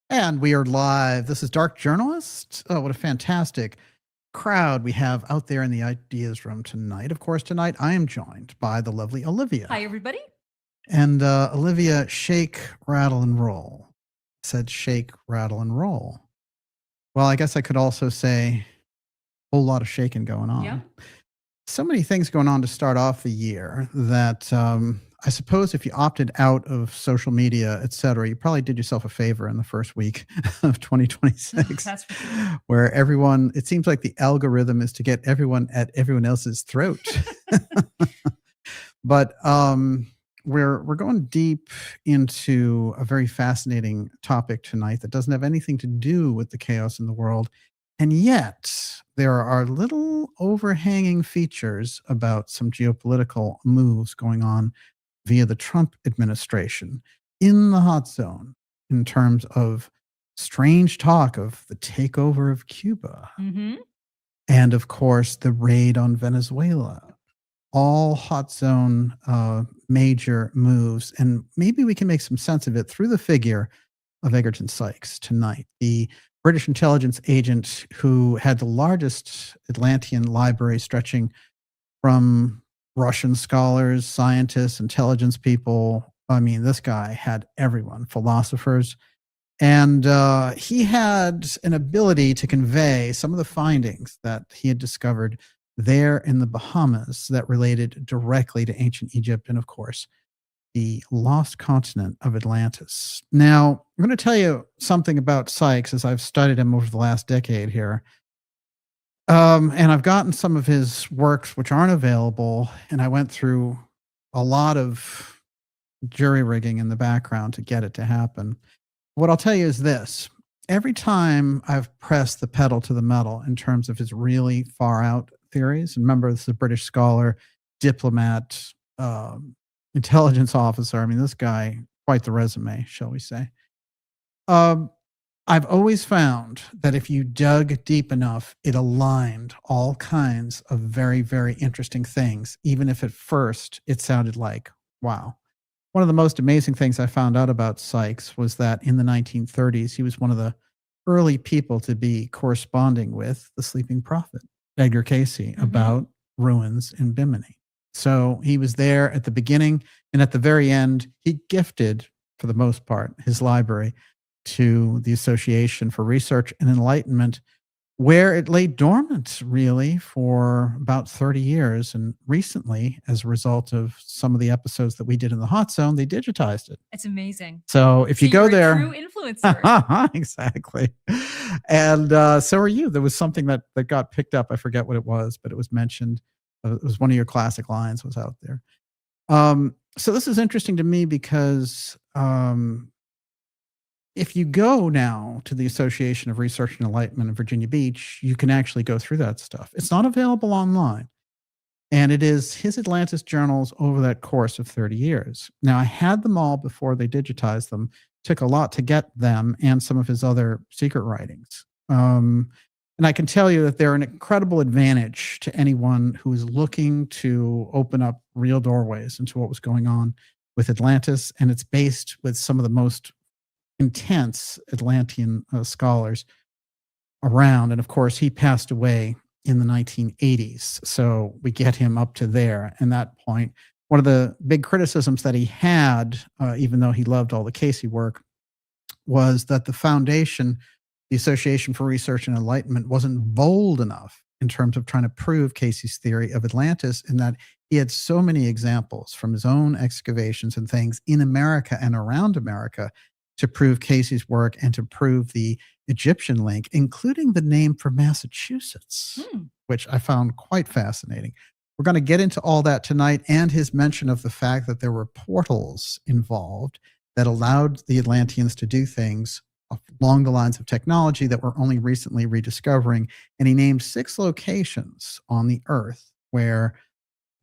And we are live. This is Dark Journalist. Oh, what a fantastic crowd we have out there in the ideas room tonight. Of course, tonight I am joined by the lovely Olivia. Hi, everybody. And Olivia, shake, rattle, and roll. I said shake, rattle, and roll. Well, I guess I could also say a whole lot of shaking going on. Yeah. So many things going on to start off the year that I suppose if you opted out of social media, et cetera, you probably did yourself a favor in the first week of 2026. That's for sure. Where everyone, it seems like the algorithm is to get everyone at everyone else's throat. But we're going deep into a very fascinating topic tonight that doesn't have anything to do with the chaos in the world. And yet, there are little overhanging features about some geopolitical moves going on via the Trump administration in the hot zone in terms of strange talk of the takeover of Cuba. Mm-hmm. And of course, the raid on Venezuela. All hot zone major moves. And maybe we can make some sense of it through the figure of Egerton Sykes tonight, the British intelligence agent who had the largest Atlantean library stretching from Russian scholars, scientists, intelligence people. I mean, this guy had everyone, philosophers. And he had an ability to convey some of the findings that he had discovered there in the Bahamas that related directly to ancient Egypt and, of course, the lost continent of Atlantis. Now, I'm going to tell you something about Sykes as I've studied him over the last decade here. And I've gotten some of his works which aren't available, and I went through a lot of jury rigging in the background to get it to happen. What I'll tell you is this. Every time I've pressed the pedal to the metal in terms of his really far out theories, and remember, this is a British scholar, diplomat, intelligence officer. I mean, this guy, quite the resume, shall we say. I've always found that if you dug deep enough, it aligned all kinds of very, very interesting things, even if at first it sounded like, wow. One of the most amazing things I found out about Sykes was that in the 1930s, he was one of the early people to be corresponding with the sleeping prophet, Edgar Cayce, about ruins in Bimini. So he was there at the beginning, and at the very end, he gifted, for the most part, his library to the Association for Research and Enlightenment, where it lay dormant, really, for about 30 years. And recently, as a result of some of the episodes that we did in the Hot Zone, they digitized it. It's amazing. So if you go there... True influencer. Exactly. And so are you. There was something that got picked up. I forget what it was, but it was mentioned. It was one of your classic lines was out there. So this is interesting to me because if you go now to the Association of Research and Enlightenment in Virginia Beach, you can actually go through that stuff. It's not available online. And it is his Atlantis journals over that course of 30 years. Now, I had them all before they digitized them. Took a lot to get them and some of his other secret writings. And I can tell you that they're an incredible advantage to anyone who is looking to open up real doorways into what was going on with Atlantis. And it's based with some of the most intense Atlantean scholars around. And of course, he passed away in the 1980s. So we get him up to there. And that point, one of the big criticisms that he had, even though he loved all the Cayce work, was that the foundation, the Association for Research and Enlightenment, wasn't bold enough in terms of trying to prove Cayce's theory of Atlantis, in that he had so many examples from his own excavations and things in America and around America to prove Cayce's work and to prove the Egyptian link, including the name for Massachusetts, which I found quite fascinating. We're going to get into all that tonight, and his mention of the fact that there were portals involved that allowed the Atlanteans to do things along the lines of technology that we're only recently rediscovering. And he named 6 locations on the Earth where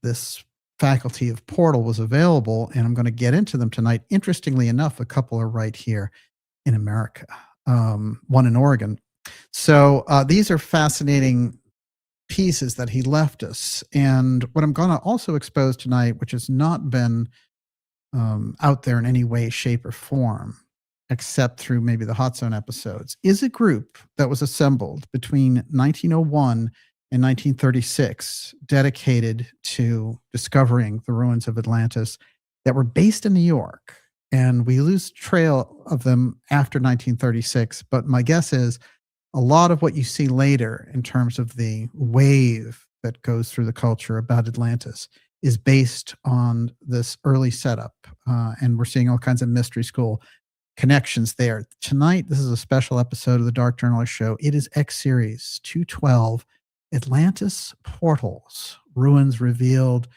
this faculty of portal was available, and I'm going to get into them tonight. Interestingly enough, a couple are right here in America, one in Oregon. So these are fascinating pieces that he left us. And what I'm going to also expose tonight, which has not been out there in any way, shape, or form, except through maybe the HotZone episodes, is a group that was assembled between 1901 and 1936, dedicated to discovering the ruins of Atlantis that were based in New York. And we lose trail of them after 1936. But my guess is a lot of what you see later in terms of the wave that goes through the culture about Atlantis is based on this early setup. And we're seeing all kinds of mystery school connections there. Tonight, this is a special episode of the Dark Journalist Show. It is X-Series 212, Atlantis Portals, Ruins Revealed,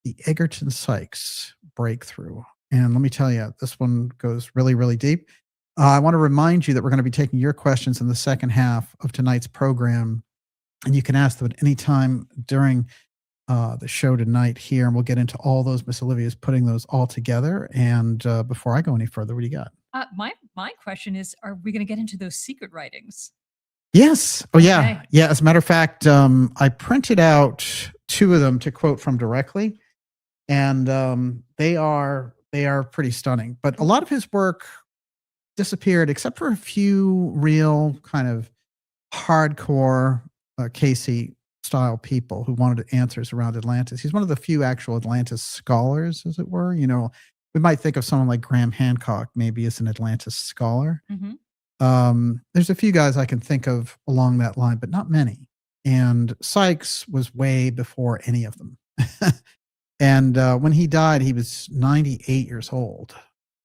the Egerton Sykes breakthrough. And let me tell you, this one goes really, really deep. I want to remind you that we're going to be taking your questions in the second half of tonight's program. And you can ask them at any time during the show tonight here. And we'll get into all those. Miss Olivia's putting those all together. And before I go any further, what do you got? My question is, are we going to get into those secret writings? Yes. Oh, yeah. Okay. Yeah. As a matter of fact, I printed out 2 of them to quote from directly. And they are pretty stunning. But a lot of his work disappeared, except for a few real kind of hardcore Cayce style people who wanted answers around Atlantis. He's one of the few actual Atlantis scholars, as it were. You know, we might think of someone like Graham Hancock maybe as an Atlantis scholar. Mm-hmm. There's a few guys I can think of along that line, but not many. And Sykes was way before any of them. And when he died, he was 98 years old.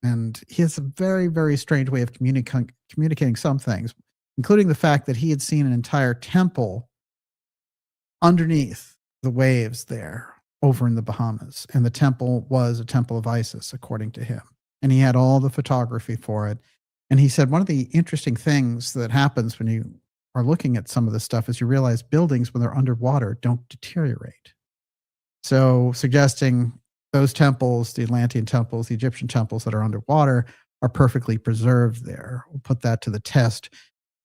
And he has a very, very strange way of communicating some things, including the fact that he had seen an entire temple underneath the waves there over in the Bahamas. And the temple was a temple of Isis, according to him. And he had all the photography for it. And he said one of the interesting things that happens when you are looking at some of this stuff is you realize buildings, when they're underwater, don't deteriorate. So suggesting those temples, the Atlantean temples, the Egyptian temples that are underwater, are perfectly preserved there. We'll put that to the test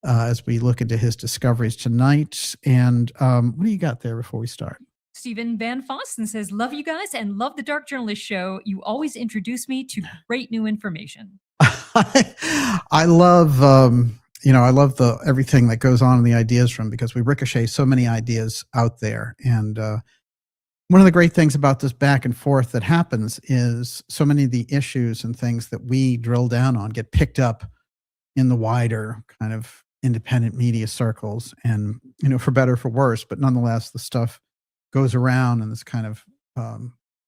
as we look into his discoveries tonight. And what do you got there before we start? Stephen Van Fosten says, love you guys and love the Dark Journalist Show. You always introduce me to great new information. I love, I love everything that goes on in the ideas room, because we ricochet so many ideas out there. And one of the great things about this back and forth that happens is so many of the issues and things that we drill down on get picked up in the wider kind of independent media circles, and, for better or for worse, but nonetheless, the stuff goes around in this kind of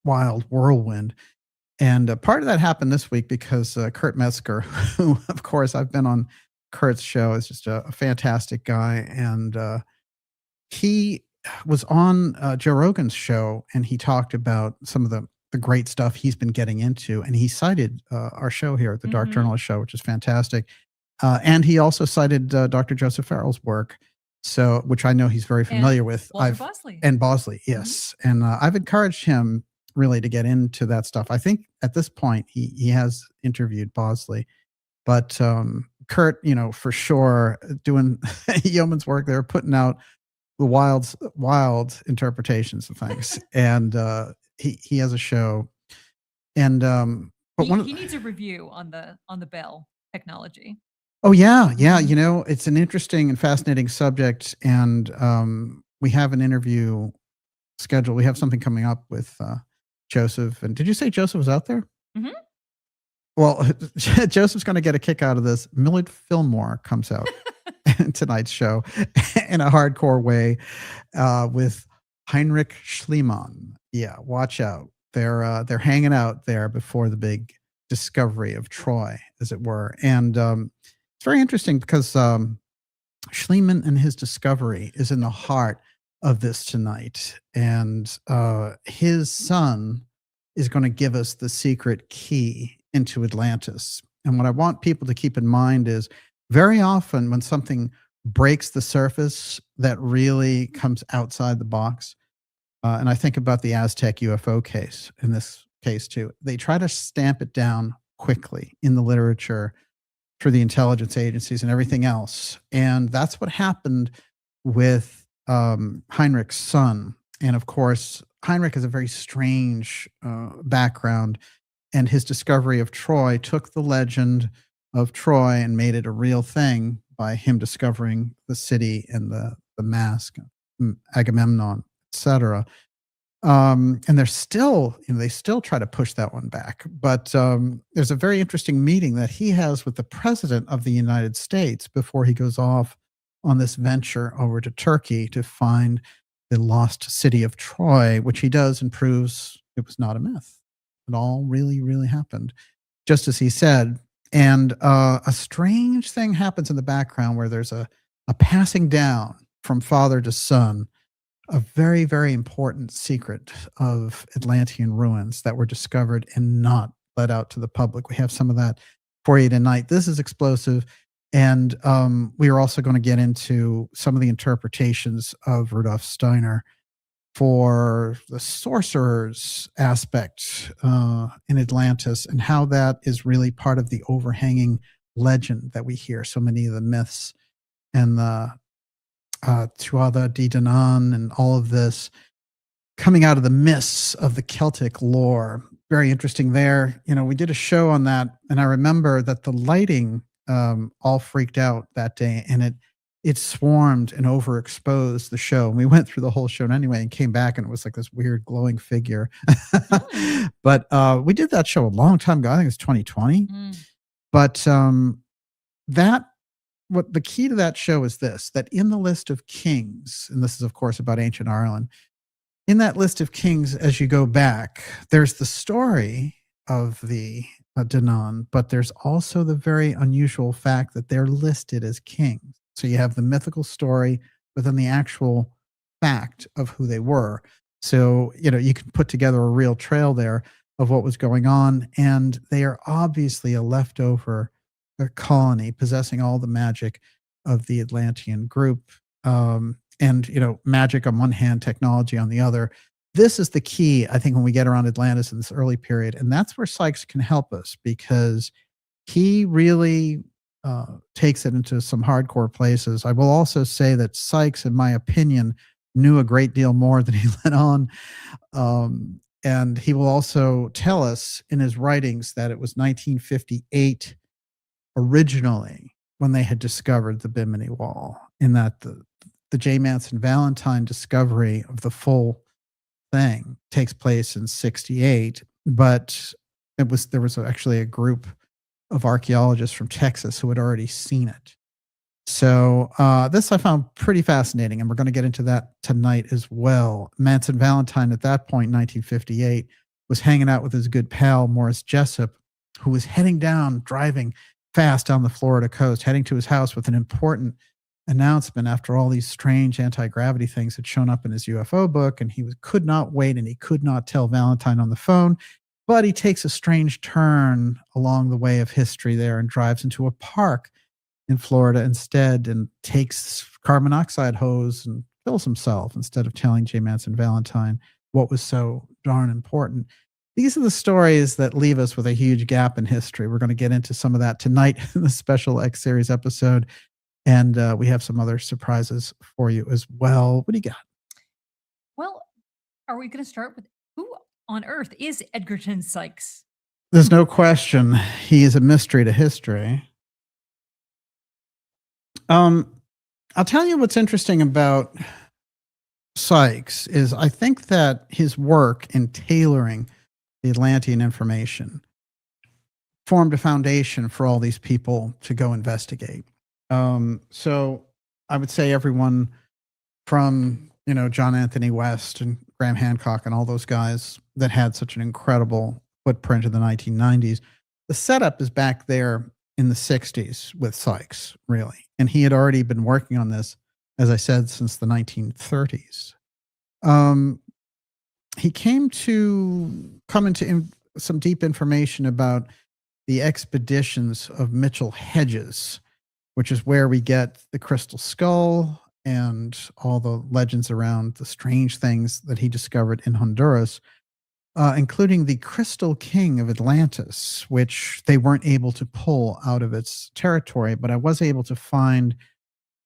wild whirlwind. And part of that happened this week because Kurt Metzger, who, of course, I've been on Kurt's show, is just a fantastic guy. And he was on Joe Rogan's show, and he talked about some of the great stuff he's been getting into. And he cited our show here at the Dark Journalist Show, which is fantastic. And he also cited Dr. Joseph Farrell's work, which I know he's very familiar with. Bosley. And Bosley, yes. And I've encouraged him really to get into that stuff. I think at this point he has interviewed Bosley, but Kurt, for sure, doing yeoman's work there, putting out the wild interpretations of things. And he has a show, and but he needs a review on the Bell technology. Oh yeah. It's an interesting and fascinating subject, and we have an interview scheduled. We have something coming up with Joseph. And did you say Joseph was out there? Mm-hmm. Well, Joseph's going to get a kick out of this. Millard Fillmore comes out in tonight's show in a hardcore way with Heinrich Schliemann. Yeah, watch out. They're hanging out there before the big discovery of Troy, as it were. And it's very interesting because Schliemann and his discovery is in the heart of this tonight. And his son is going to give us the secret key into Atlantis. And what I want people to keep in mind is very often when something breaks the surface that really comes outside the box, and I think about the Aztec UFO case in this case too, they try to stamp it down quickly in the literature through the intelligence agencies and everything else. And that's what happened with Heinrich's son. And of course, Heinrich has a very strange background, and his discovery of Troy took the legend of Troy and made it a real thing by him discovering the city and the mask, Agamemnon, etc. And they're still, they still try to push that one back. But there's a very interesting meeting that he has with the president of the United States before he goes off on this venture over to Turkey to find the lost city of Troy, which he does and proves it was not a myth. It all really, really happened, just as he said. And a strange thing happens in the background where there's a passing down from father to son, a very, very important secret of Atlantean ruins that were discovered and not let out to the public. We have some of that for you tonight. This is explosive. And we are also going to get into some of the interpretations of Rudolf Steiner for the sorcerers aspect in Atlantis and how that is really part of the overhanging legend that we hear. So many of the myths and the TUAOI Stone and all of this coming out of the mists of the Celtic lore. Very interesting there. We did a show on that, and I remember that the lighting all freaked out that day, and it swarmed and overexposed the show. And we went through the whole show anyway and came back, and it was like this weird glowing figure. But we did that show a long time ago. I think it was 2020. But what the key to that show is this, that in the list of kings, and this is of course about ancient Ireland, in that list of kings, as you go back, there's the story of the Danann, but there's also the very unusual fact that they're listed as kings. So you have the mythical story, but then the actual fact of who they were. So, you can put together a real trail there of what was going on, and they are obviously a leftover colony possessing all the magic of the Atlantean group. And magic on one hand, technology on the other. This is the key, I think, when we get around Atlantis in this early period. And that's where Sykes can help us, because he really takes it into some hardcore places. I will also say that Sykes, in my opinion, knew a great deal more than he let on. And he will also tell us in his writings that it was 1958 originally when they had discovered the Bimini Wall, in that the J. Manson Valentine discovery of the full thing takes place in 68, but there was actually a group of archaeologists from Texas who had already seen it. So this I found pretty fascinating, and we're going to get into that tonight as well. Manson Valentine at that point, 1958, was hanging out with his good pal Morris Jessup, who was driving fast down the Florida coast, heading to his house with an important announcement after all these strange anti-gravity things had shown up in his UFO book, and he could not wait, and he could not tell Valentine on the phone. But he takes a strange turn along the way of history there and drives into a park in Florida instead, and takes carbon monoxide hose and kills himself instead of telling J. Manson Valentine what was so darn important. These are the stories that leave us with a huge gap in history. We're going to get into some of that tonight in the special X series episode. And we have some other surprises for you as well. What do you got? Well, are we going to start with who on earth is Egerton Sykes? There's no question. He is a mystery to history. I'll tell you what's interesting about Sykes is I think that his work in tailoring the Atlantean information formed a foundation for all these people to go investigate. So I would say everyone from, John Anthony West and Graham Hancock and all those guys that had such an incredible footprint in the 1990s, the setup is back there in the 60s with Sykes, really. And he had already been working on this, as I said, since the 1930s. He came into some deep information about the expeditions of Mitchell Hedges, which is where we get the crystal skull and all the legends around the strange things that he discovered in Honduras, including the Crystal King of Atlantis, which they weren't able to pull out of its territory, but I was able to find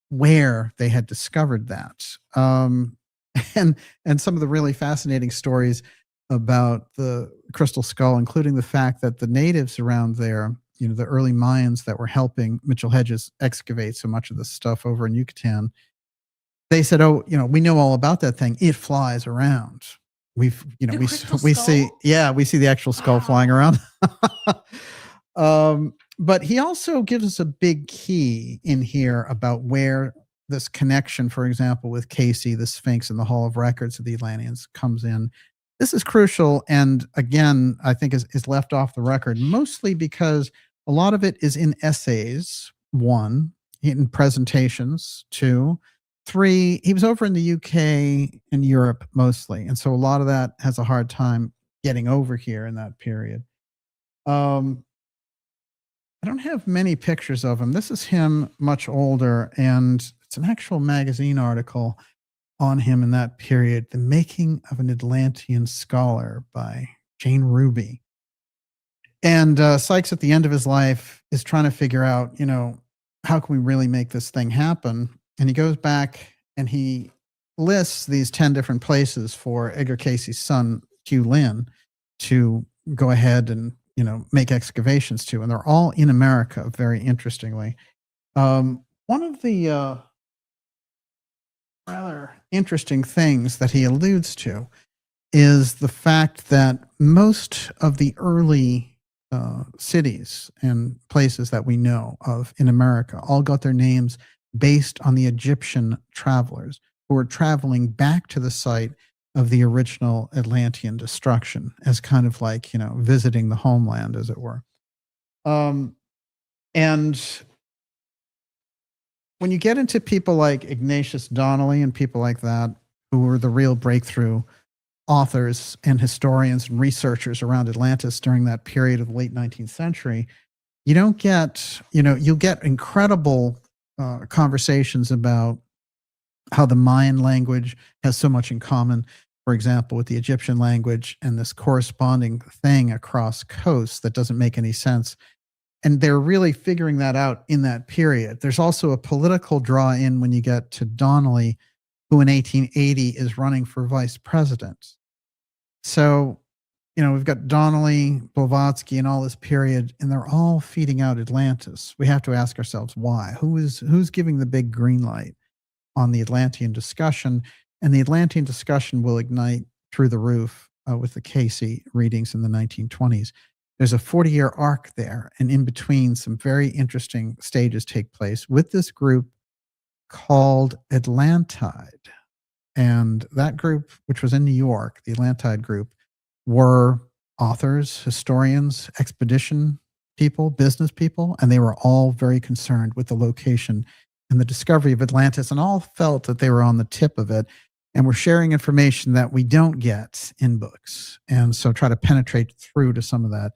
where they had discovered that. And some of the really fascinating stories about the crystal skull, including the fact that the natives around there the early Mayans that were helping Mitchell Hedges excavate so much of this stuff over in Yucatan, they said, "Oh, we know all about that thing. It flies around. We see the actual skull flying around." But he also gives us a big key in here about where this connection, for example, with Cayce, the Sphinx, and the Hall of Records of the Atlanteans comes in. This is crucial, and again, I think is left off the record, mostly because a lot of it is in essays, 1, in presentations, 2, 3, he was over in the UK and Europe mostly, and so a lot of that has a hard time getting over here in that period. I don't have many pictures of him. This is him much older, and it's an actual magazine article on him in that period, The Making of an Atlantean Scholar by Jane Ruby. And Sykes, at the end of his life, is trying to figure out, how can we really make this thing happen? And he goes back and he lists these 10 different places for Edgar Cayce's son, Hugh Lynn, to go ahead and, make excavations to. And they're all in America, very interestingly. One of the rather interesting things that he alludes to is the fact that most of the early cities and places that we know of in America all got their names based on the Egyptian travelers who were traveling back to the site of the original Atlantean destruction as kind of like, visiting the homeland, as it were. And when you get into people like Ignatius Donnelly and people like that, who were the real breakthrough authors and historians and researchers around Atlantis during that period of the late 19th century, you don't get, you'll get incredible conversations about how the Mayan language has so much in common, for example, with the Egyptian language, and this corresponding thing across coasts that doesn't make any sense. And they're really figuring that out in that period. There's also a political draw in when you get to Donnelly, who in 1880 is running for vice president. So, we've got Donnelly, Blavatsky, and all this period, and they're all feeding out Atlantis. We have to ask ourselves why. Who's giving the big green light on the Atlantean discussion? And the Atlantean discussion will ignite through the roof with the Cayce readings in the 1920s. There's a 40-year arc there, and in between, some very interesting stages take place with this group called Atlantide. And that group, which was in New York, the Atlantide group, were authors, historians, expedition people, business people, and they were all very concerned with the location and the discovery of Atlantis, and all felt that they were on the tip of it, and were sharing information that we don't get in books. And so try to penetrate through to some of that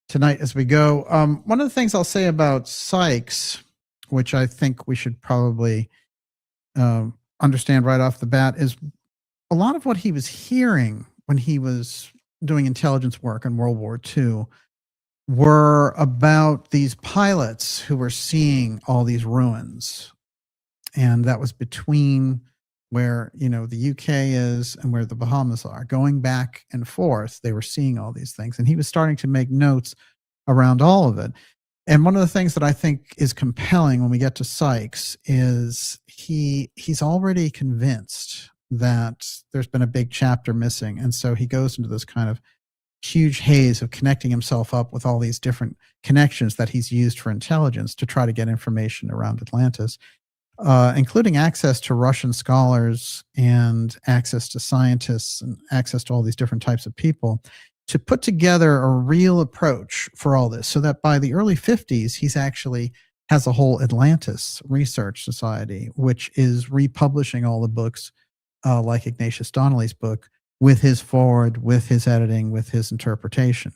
tonight as we go. One of the things I'll say about Sykes, which I think we should probably understand right off the bat, is a lot of what he was hearing when he was doing intelligence work in World War II were about these pilots who were seeing all these ruins. And that was between where, the UK is and where the Bahamas are. Going back and forth, they were seeing all these things. And he was starting to make notes around all of it. And one of the things that I think is compelling when we get to Sykes is he's already convinced that there's been a big chapter missing. And so he goes into this kind of huge haze of connecting himself up with all these different connections that he's used for intelligence to try to get information around Atlantis, including access to Russian scholars and access to scientists and access to all these different types of people, to put together a real approach for all this, so that by the early 50s, he's actually has a whole Atlantis Research Society, which is republishing all the books like Ignatius Donnelly's book, with his foreword, with his editing, with his interpretation.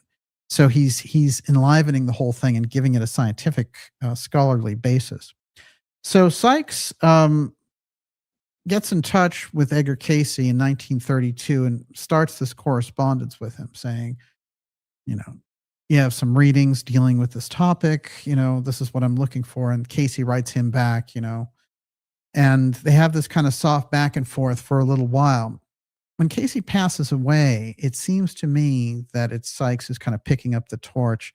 So he's enlivening the whole thing and giving it a scientific, scholarly basis. So Sykes gets in touch with Edgar Cayce in 1932 and starts this correspondence with him, saying, you have some readings dealing with this topic, this is what I'm looking for. And Cayce writes him back, and they have this kind of soft back and forth for a little while. When Cayce passes away, it seems to me that it's Sykes who's kind of picking up the torch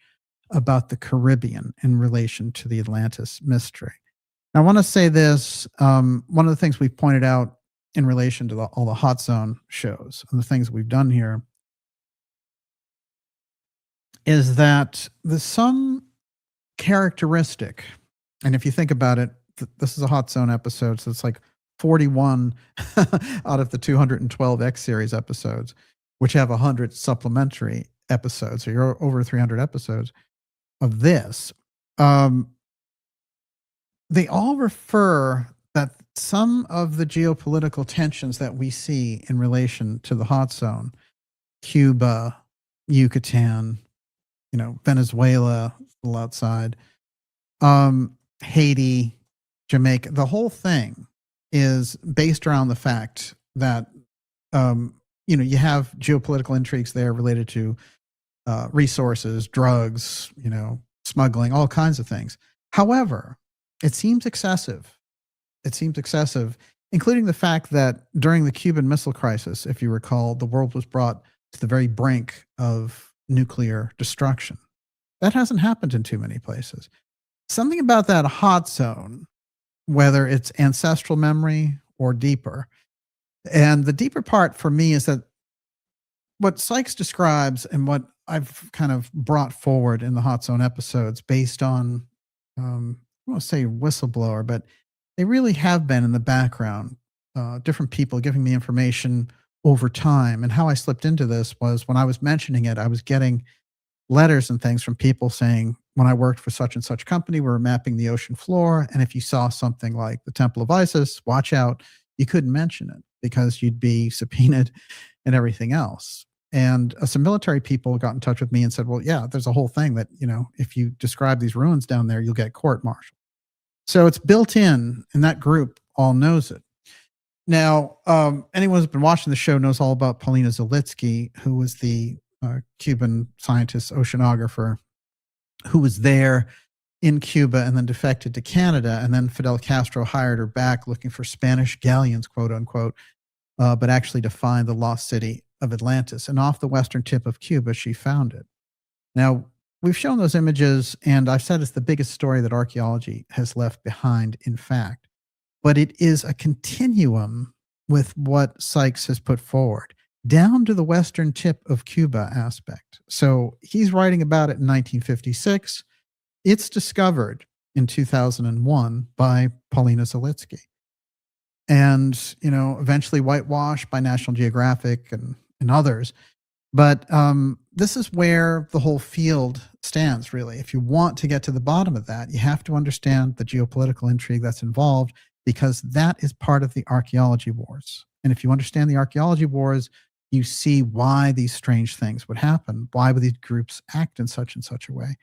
about the Caribbean in relation to the Atlantis mystery. Now, I want to say this. One of the things we've pointed out in relation to all the HotZone shows and the things we've done here is that there's some characteristic, and if you think about it, this is a HotZone episode, so it's like 41 out of the 212 X series episodes, which have 100 supplementary episodes. So you're over 300 episodes of this. They all refer that some of the geopolitical tensions that we see in relation to the HotZone, Cuba, Yucatan, Venezuela, outside, Haiti, Jamaica, the whole thing is based around the fact that, you have geopolitical intrigues there related to resources, drugs, smuggling, all kinds of things. However, it seems excessive. It seems excessive, including the fact that during the Cuban Missile Crisis, if you recall, the world was brought to the very brink of nuclear destruction. That hasn't happened in too many places. Something about that HotZone, whether it's ancestral memory or deeper. And the deeper part for me is that what Sykes describes and what I've kind of brought forward in the HotZone episodes based on, I don't want to say whistleblower, but they really have been in the background, different people giving me information over time. And how I slipped into this was when I was mentioning it, I was getting letters and things from people saying, when I worked for such and such company, we were mapping the ocean floor. And if you saw something like the Temple of Isis, watch out, you couldn't mention it because you'd be subpoenaed and everything else. And some military people got in touch with me and said, well, yeah, there's a whole thing that, if you describe these ruins down there, you'll get court-martialed. So it's built in, and that group all knows it. Now, anyone who's been watching the show knows all about Paulina Zalitsky, who was the Cuban scientist, oceanographer, who was there in Cuba and then defected to Canada. And then Fidel Castro hired her back looking for Spanish galleons, quote unquote, but actually to find the lost city of Atlantis. And off the western tip of Cuba, she found it. Now, we've shown those images, and I've said it's the biggest story that archaeology has left behind, in fact. But it is a continuum with what Sykes has put forward, down to the western tip of Cuba aspect. So he's writing about it in 1956. It's discovered in 2001 by Paulina Zalitsky. And, eventually whitewashed by National Geographic and others. But this is where the whole field stands, really. If you want to get to the bottom of that, you have to understand the geopolitical intrigue that's involved, because that is part of the archaeology wars. And if you understand the archaeology wars, you see why these strange things would happen. Why would these groups act in such and such a way?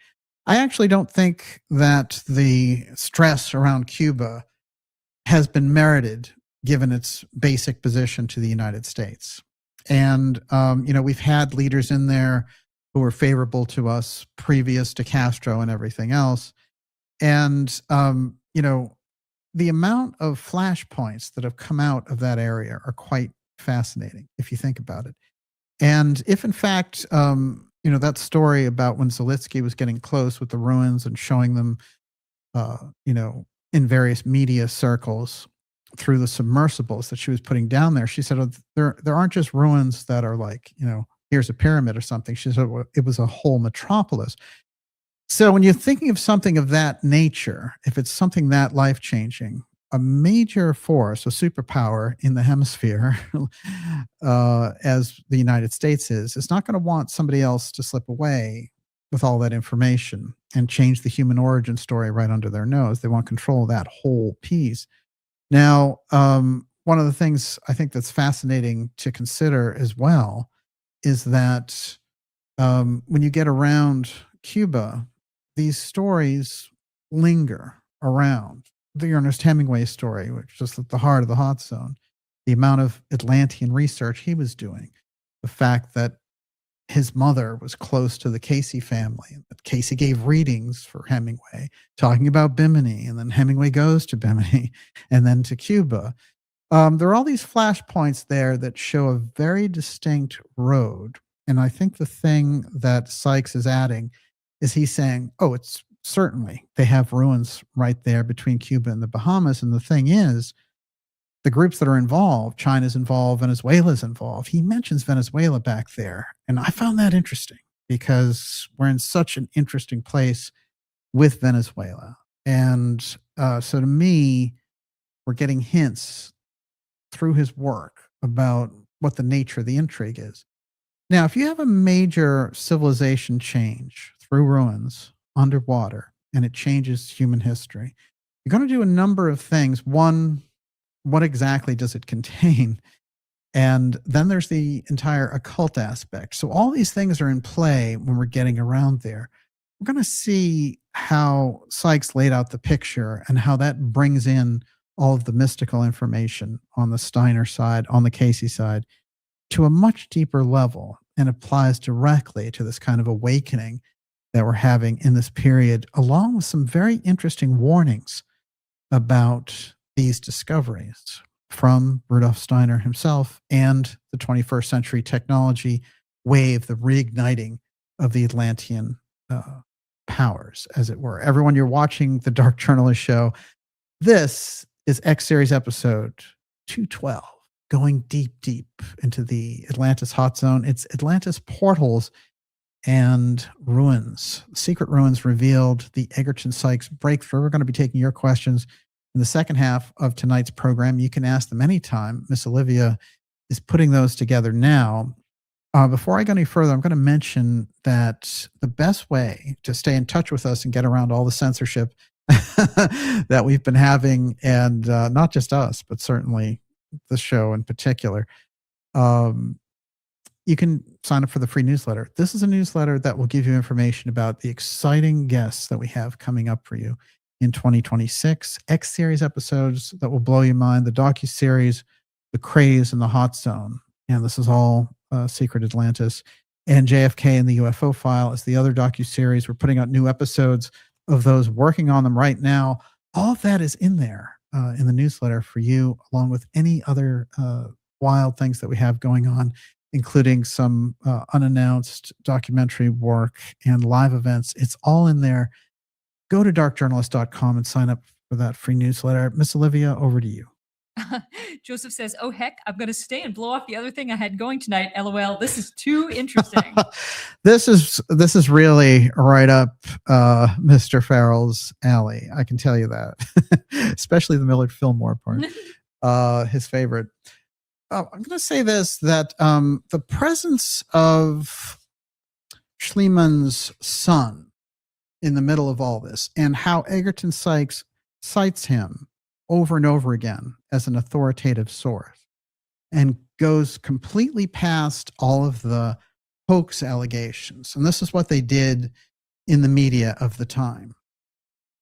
I actually don't think that the stress around Cuba has been merited given its basic position to the United States. And, we've had leaders in there who were favorable to us previous to Castro and everything else. And, the amount of flashpoints that have come out of that area are quite fascinating, if you think about it. And if, in fact, that story about when Zalitsky was getting close with the ruins and showing them, in various media circles through the submersibles that she was putting down there, she said, oh, there aren't just ruins that are like, here's a pyramid or something. She said, well, it was a whole metropolis. So when you're thinking of something of that nature, if it's something that life-changing, a major force, a superpower in the hemisphere, as the United States is not going to want somebody else to slip away with all that information and change the human origin story right under their nose. They want control of that whole piece. Now, one of the things I think that's fascinating to consider as well is that when you get around Cuba, these stories linger around. The Ernest Hemingway story, which is at the heart of the HotZone, the amount of Atlantean research he was doing, the fact that his mother was close to the Cayce family, and that Cayce gave readings for Hemingway, talking about Bimini, and then Hemingway goes to Bimini, and then to Cuba. There are all these flashpoints there that show a very distinct road. And I think the thing that Sykes is adding is he's saying, oh, it's certainly they have ruins right there between Cuba and the Bahamas. And the thing is, the groups that are involved, China's involved, Venezuela's involved. He mentions Venezuela back there. And I found that interesting because we're in such an interesting place with Venezuela. And so to me, we're getting hints through his work about what the nature of the intrigue is. Now, if you have a major civilization change through ruins underwater and it changes human history, you're going to do a number of things. One, what exactly does it contain? And then there's the entire occult aspect. So all these things are in play when we're getting around there. We're going to see how Sykes laid out the picture and how that brings in all of the mystical information on the Steiner side, on the Cayce side, to a much deeper level, and applies directly to this kind of awakening that we're having in this period, along with some very interesting warnings about these discoveries from Rudolf Steiner himself and the 21st century technology wave, the reigniting of the Atlantean powers, as it were. Everyone, you're watching the Dark Journalist Show. This is X Series episode 212, going deep, deep into the Atlantis hot zone. It's Atlantis portals and ruins. Secret ruins revealed, the Egerton Sykes breakthrough. We're going to be taking your questions in the second half of tonight's program. You can ask them anytime. Miss Olivia is putting those together now. Before I go any further, I'm going to mention that the best way to stay in touch with us and get around all the censorship that we've been having, and not just us, but certainly the show in particular, you can sign up for the free newsletter. This is a newsletter that will give you information about the exciting guests that we have coming up for you in 2026, X Series episodes that will blow your mind, the DOCUSERIES, the CRAZE, and the HotZone. And this is all Secret Atlantis. And JFK and the UFO File is the other DOCUSERIES. We're putting out new episodes of those, working on them right now. All of that is in there in the newsletter for you, along with any other wild things that we have going on, including some unannounced documentary work and live events. It's all in there. Go to darkjournalist.com and sign up for that free newsletter. Miss Olivia, over to you. Joseph says, oh, heck, I'm going to stay and blow off the other thing I had going tonight. LOL. This is too interesting. This is really right up Mr. Farrell's alley. I can tell you that, especially the Millard Fillmore part, his favorite. I'm going to say this, that the presence of Schliemann's son in the middle of all this, and how Egerton Sykes cites him over and over again as an authoritative source and goes completely past all of the hoax allegations. And this is what they did in the media of the time.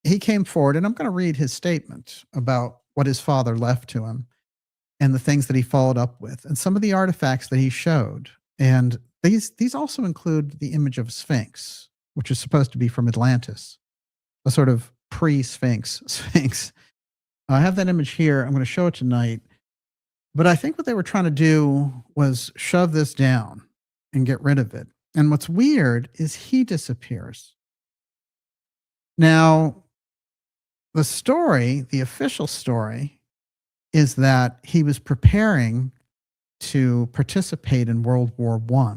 He came forward, and I'm going to read his statement about what his father left to him and the things that he followed up with and some of the artifacts that he showed. And these also include the image of a Sphinx, which is supposed to be from Atlantis, a sort of pre-Sphinx Sphinx. I have that image here. I'm going to show it tonight. But I think what they were trying to do was shove this down and get rid of it. And what's weird is he disappears. Now, the story, the official story, is that he was preparing to participate in World War I.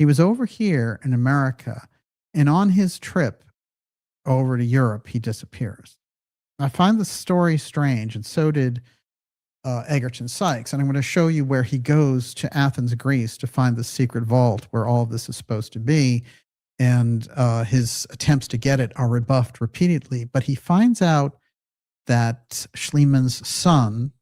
He was over here in America, and on his trip over to Europe, he disappears. I find the story strange, and so did Egerton Sykes. And I'm going to show you where he goes to Athens, Greece, to find the secret vault where all of this is supposed to be. And his attempts to get it are rebuffed repeatedly. But he finds out that Schliemann's son,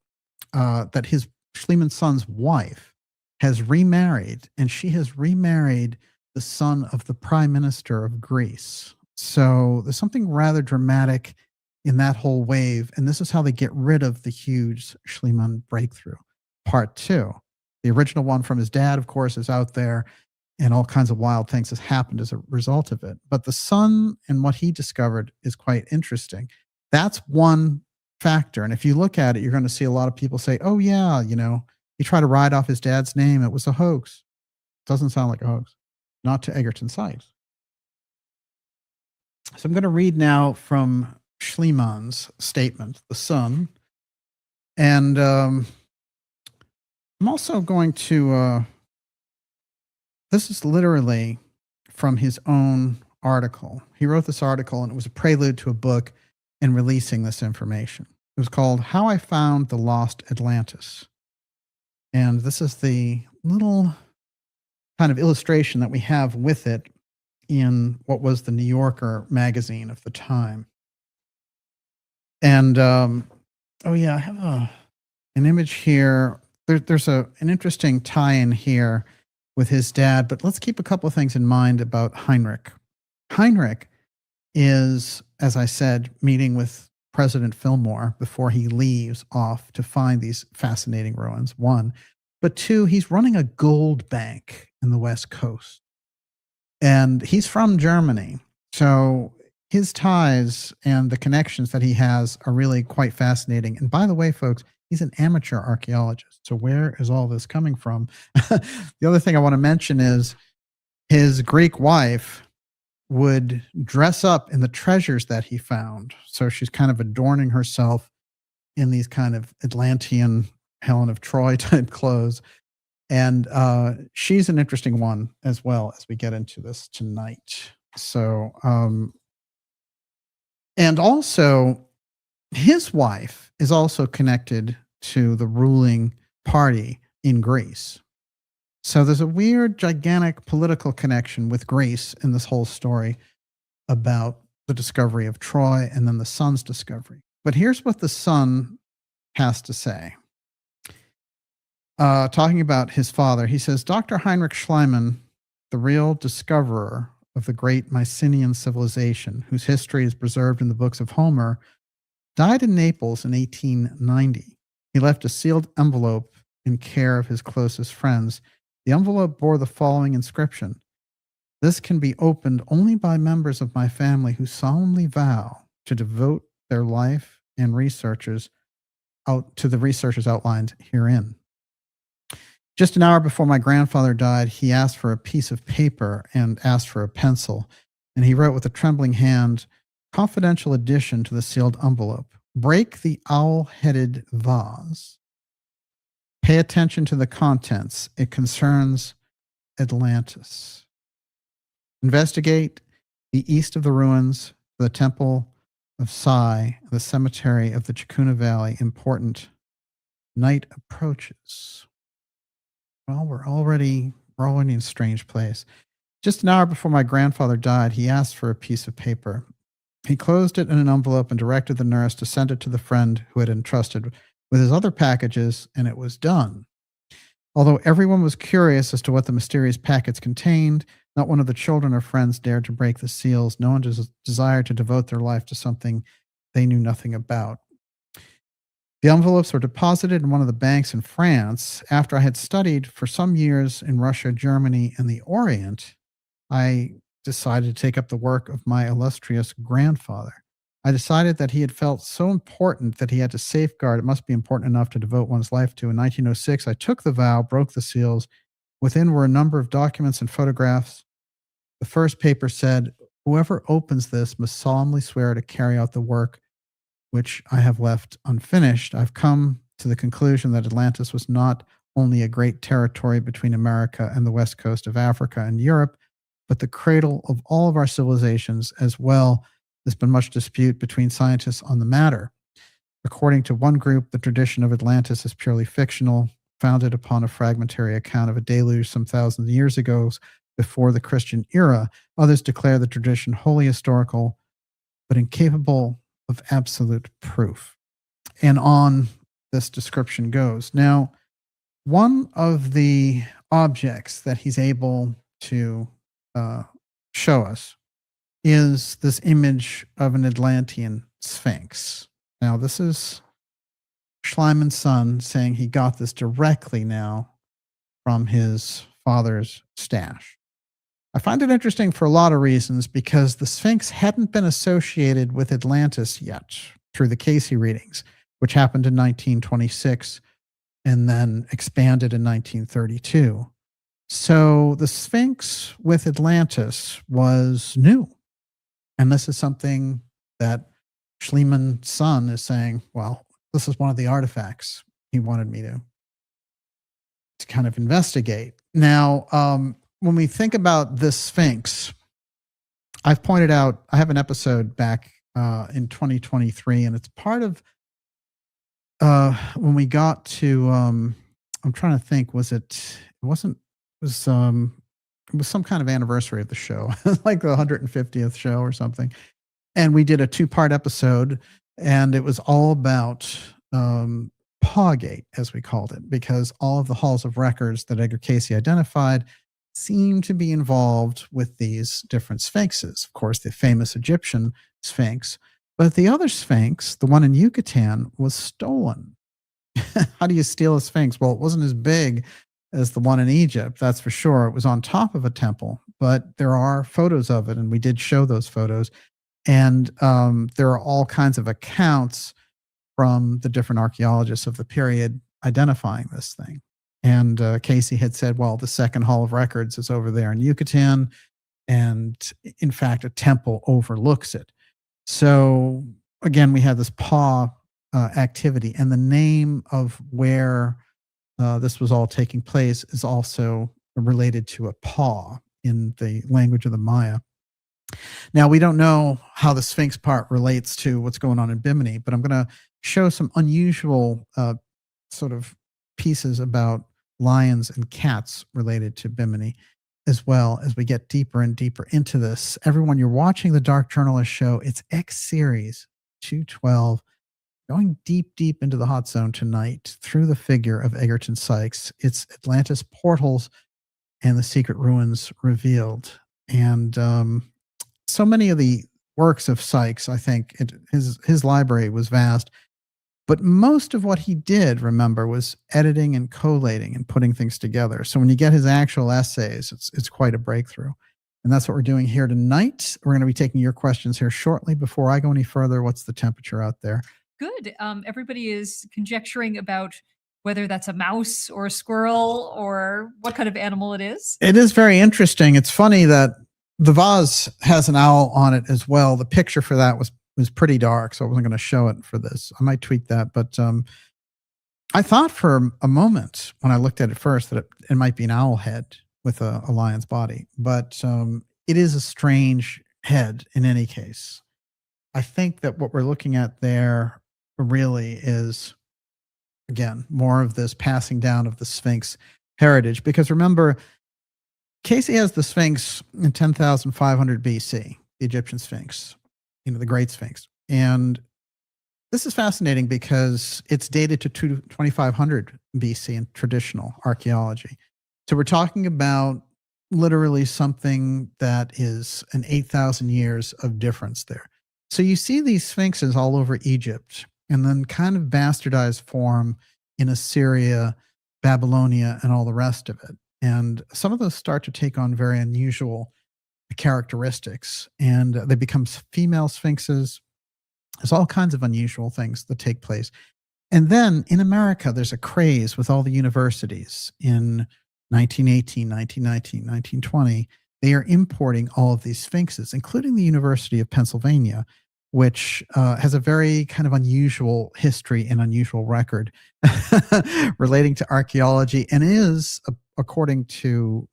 Schliemann's son's wife has remarried, and she has remarried the son of the prime minister of Greece. So there's something rather dramatic in that whole wave. And this is how they get rid of the huge Schliemann breakthrough. Part 2. The original one from his dad, of course, is out there, and all kinds of wild things has happened as a result of it. But the son and what he discovered is quite interesting. That's one factor. And if you look at it, you're going to see a lot of people say, oh, yeah, he tried to ride off his dad's name. It was a hoax. Doesn't sound like a hoax. Not to Egerton Sykes. So I'm going to read now from Schliemann's statement, The Sun. And I'm also going to, this is literally from his own article. He wrote this article, and it was a prelude to a book in releasing this information. It was called How I Found the Lost Atlantis. And this is the little kind of illustration that we have with it in what was the New Yorker magazine of the time. And, oh yeah, I have an image here. There's an interesting tie-in here with his dad, but let's keep a couple of things in mind about Heinrich. Heinrich is, as I said, meeting with President Fillmore before he leaves off to find these fascinating ruins, one. But two, he's running a gold bank in the West Coast. And he's from Germany. So his ties and the connections that he has are really quite fascinating. And by the way, folks, he's an amateur archaeologist. So where is all this coming from? The other thing I want to mention is his Greek wife would dress up in the treasures that he found. So she's kind of adorning herself in these kind of Atlantean Helen of Troy type clothes. And she's an interesting one as well as we get into this tonight. So, and also his wife is also connected to the ruling party in Greece. So there's a weird, gigantic political connection with Greece in this whole story about the discovery of Troy and then the sun's discovery. But here's what the Sun has to say. Talking about his father, he says, Dr. Heinrich Schliemann, the real discoverer of the great Mycenaean civilization, whose history is preserved in the books of Homer, died in Naples in 1890. He left a sealed envelope in care of his closest friends. The envelope bore the following inscription: "This can be opened only by members of my family who solemnly vow to devote their life and researches out to the researches outlined herein." Just an hour before my grandfather died, he asked for a piece of paper and asked for a pencil, and he wrote with a trembling hand, "Confidential addition to the sealed envelope. Break the owl-headed vase. Pay attention to the contents. It concerns Atlantis. Investigate the east of the ruins, the temple of Sai, the cemetery of the Chacuna Valley. Important. Night approaches." Well, we're already in a strange place. Just an hour before my grandfather died, he asked for a piece of paper. He closed it in an envelope and directed the nurse to send it to the friend who had entrusted with his other packages, and it was done. Although everyone was curious as to what the mysterious packets contained, not one of the children or friends dared to break the seals. No one desired to devote their life to something they knew nothing about. The envelopes were deposited in one of the banks in France. After I had studied for some years in Russia, Germany, and the Orient, I decided to take up the work of my illustrious grandfather. I decided that he had felt so important that he had to safeguard. It must be important enough to devote one's life to. In 1906, I took the vow, broke the seals. Within were a number of documents and photographs. The first paper said, "Whoever opens this must solemnly swear to carry out the work which I have left unfinished." I've come to the conclusion that Atlantis was not only a great territory between America and the west coast of Africa and Europe, but the cradle of all of our civilizations as well. There's been much dispute between scientists on the matter. According to one group, the tradition of Atlantis is purely fictional, founded upon a fragmentary account of a deluge some thousands of years ago before the Christian era. Others declare the tradition wholly historical, but incapable of absolute proof. And on this description goes. Now, one of the objects that he's able to show us is this image of an Atlantean sphinx. Now, this is Schliemann's son saying he got this directly now from his father's stash. I find it interesting for a lot of reasons because the Sphinx hadn't been associated with Atlantis yet through the Cayce readings, which happened in 1926 and then expanded in 1932. So the Sphinx with Atlantis was new. And this is something that Schlieman's son is saying, well, this is one of the artifacts he wanted me to kind of investigate. Now, when we think about this Sphinx, I've pointed out, I have an episode back in 2023, and it's part of when we got to, I'm trying to think, it was some kind of anniversary of the show, like the 150th show or something. And we did a 2-part episode, and it was all about Pawgate, as we called it, because all of the halls of records that Edgar Cayce identified seem to be involved with these different sphinxes. Of course, the famous Egyptian Sphinx, but the other Sphinx, the one in Yucatan, was stolen. How do you steal a Sphinx? Well, it wasn't as big as the one in Egypt, that's for sure. It was on top of a temple, but there are photos of it, and we did show those photos. And there are all kinds of accounts from the different archaeologists of the period identifying this thing. And Cayce had said, well, the second hall of records is over there in Yucatan. And in fact, a temple overlooks it. So again, we had this paw activity, and the name of where this was all taking place is also related to a paw in the language of the Maya. Now, we don't know how the Sphinx part relates to what's going on in Bimini, but I'm going to show some unusual sort of pieces about lions and cats related to Bimini, as well as we get deeper and deeper into this. Everyone, you're watching the Dark Journalist show. It's X Series 212, going deep, deep into the hot zone tonight through the figure of Egerton Sykes. It's Atlantis portals and the secret ruins revealed. And so many of the works of Sykes, I think his library was vast, but most of what he did, remember, was editing and collating and putting things together. So when you get his actual essays, it's quite a breakthrough. And that's what we're doing here tonight. We're going to be taking your questions here shortly. Before I go any further, what's the temperature out there? Good. Everybody is conjecturing about whether that's a mouse or a squirrel or what kind of animal it is. It is very interesting. It's funny that the vase has an owl on it as well. The picture for that was pretty dark, so I wasn't going to show it for this. I might tweak that, but I thought for a moment when I looked at it first that it might be an owl head with a lion's body, but it is a strange head in any case. I think that what we're looking at there really is, again, more of this passing down of the Sphinx heritage, because remember, Cayce has the Sphinx in 10,500 BC, the Egyptian Sphinx, the Great Sphinx. And this is fascinating because it's dated to 2500 BC in traditional archaeology. So we're talking about literally something that is an 8,000 years of difference there. So you see these sphinxes all over Egypt, and then kind of bastardized form in Assyria, Babylonia, and all the rest of it. And some of those start to take on very unusual characteristics, and they become female sphinxes. There's all kinds of unusual things that take place. And then in America, there's a craze with all the universities in 1918, 1919, 1920. They are importing all of these sphinxes, including the University of Pennsylvania, which has a very kind of unusual history and unusual record relating to archaeology, and is, according to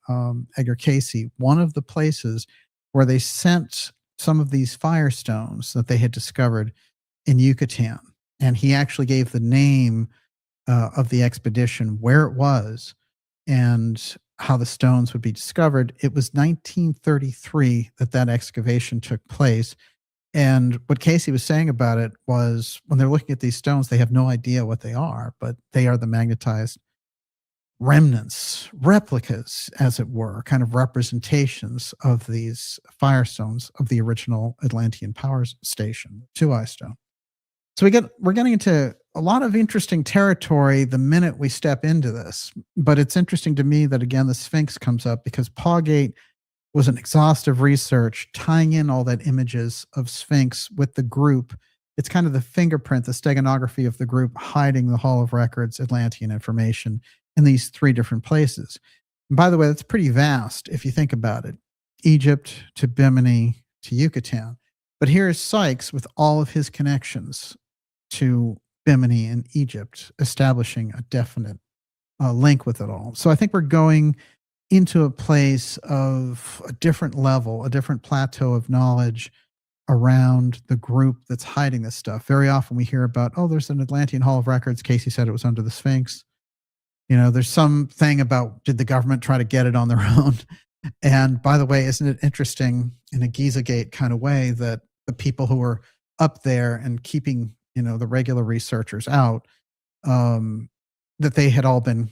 Edgar Cayce, one of the places where they sent some of these firestones that they had discovered in Yucatan. And he actually gave the name of the expedition, where it was, and how the stones would be discovered. It was 1933 that excavation took place. And what Cayce was saying about it was, when they're looking at these stones, they have no idea what they are, but they are the magnetized remnants, replicas, as it were, kind of representations of these firestones of the original Atlantean power station, TUAOI Stone. So we're getting into a lot of interesting territory the minute we step into this. But it's interesting to me that, again, the Sphinx comes up because Pawgate was an exhaustive research tying in all that images of Sphinx with the group. It's kind of the fingerprint, the steganography of the group hiding the Hall of Records Atlantean information in these 3 different places. And by the way, that's pretty vast if you think about it. Egypt to Bimini to Yucatan. But here's Sykes with all of his connections to Bimini and Egypt, establishing a definite link with it all. So I think we're going into a place of a different level, a different plateau of knowledge around the group that's hiding this stuff. Very often we hear about, oh, there's an Atlantean Hall of Records. Cayce said it was under the Sphinx. You know, there's something about, did the government try to get it on their own? And by the way, isn't it interesting in a Gizagate kind of way that the people who were up there and keeping, you know, the regular researchers out, that they had all been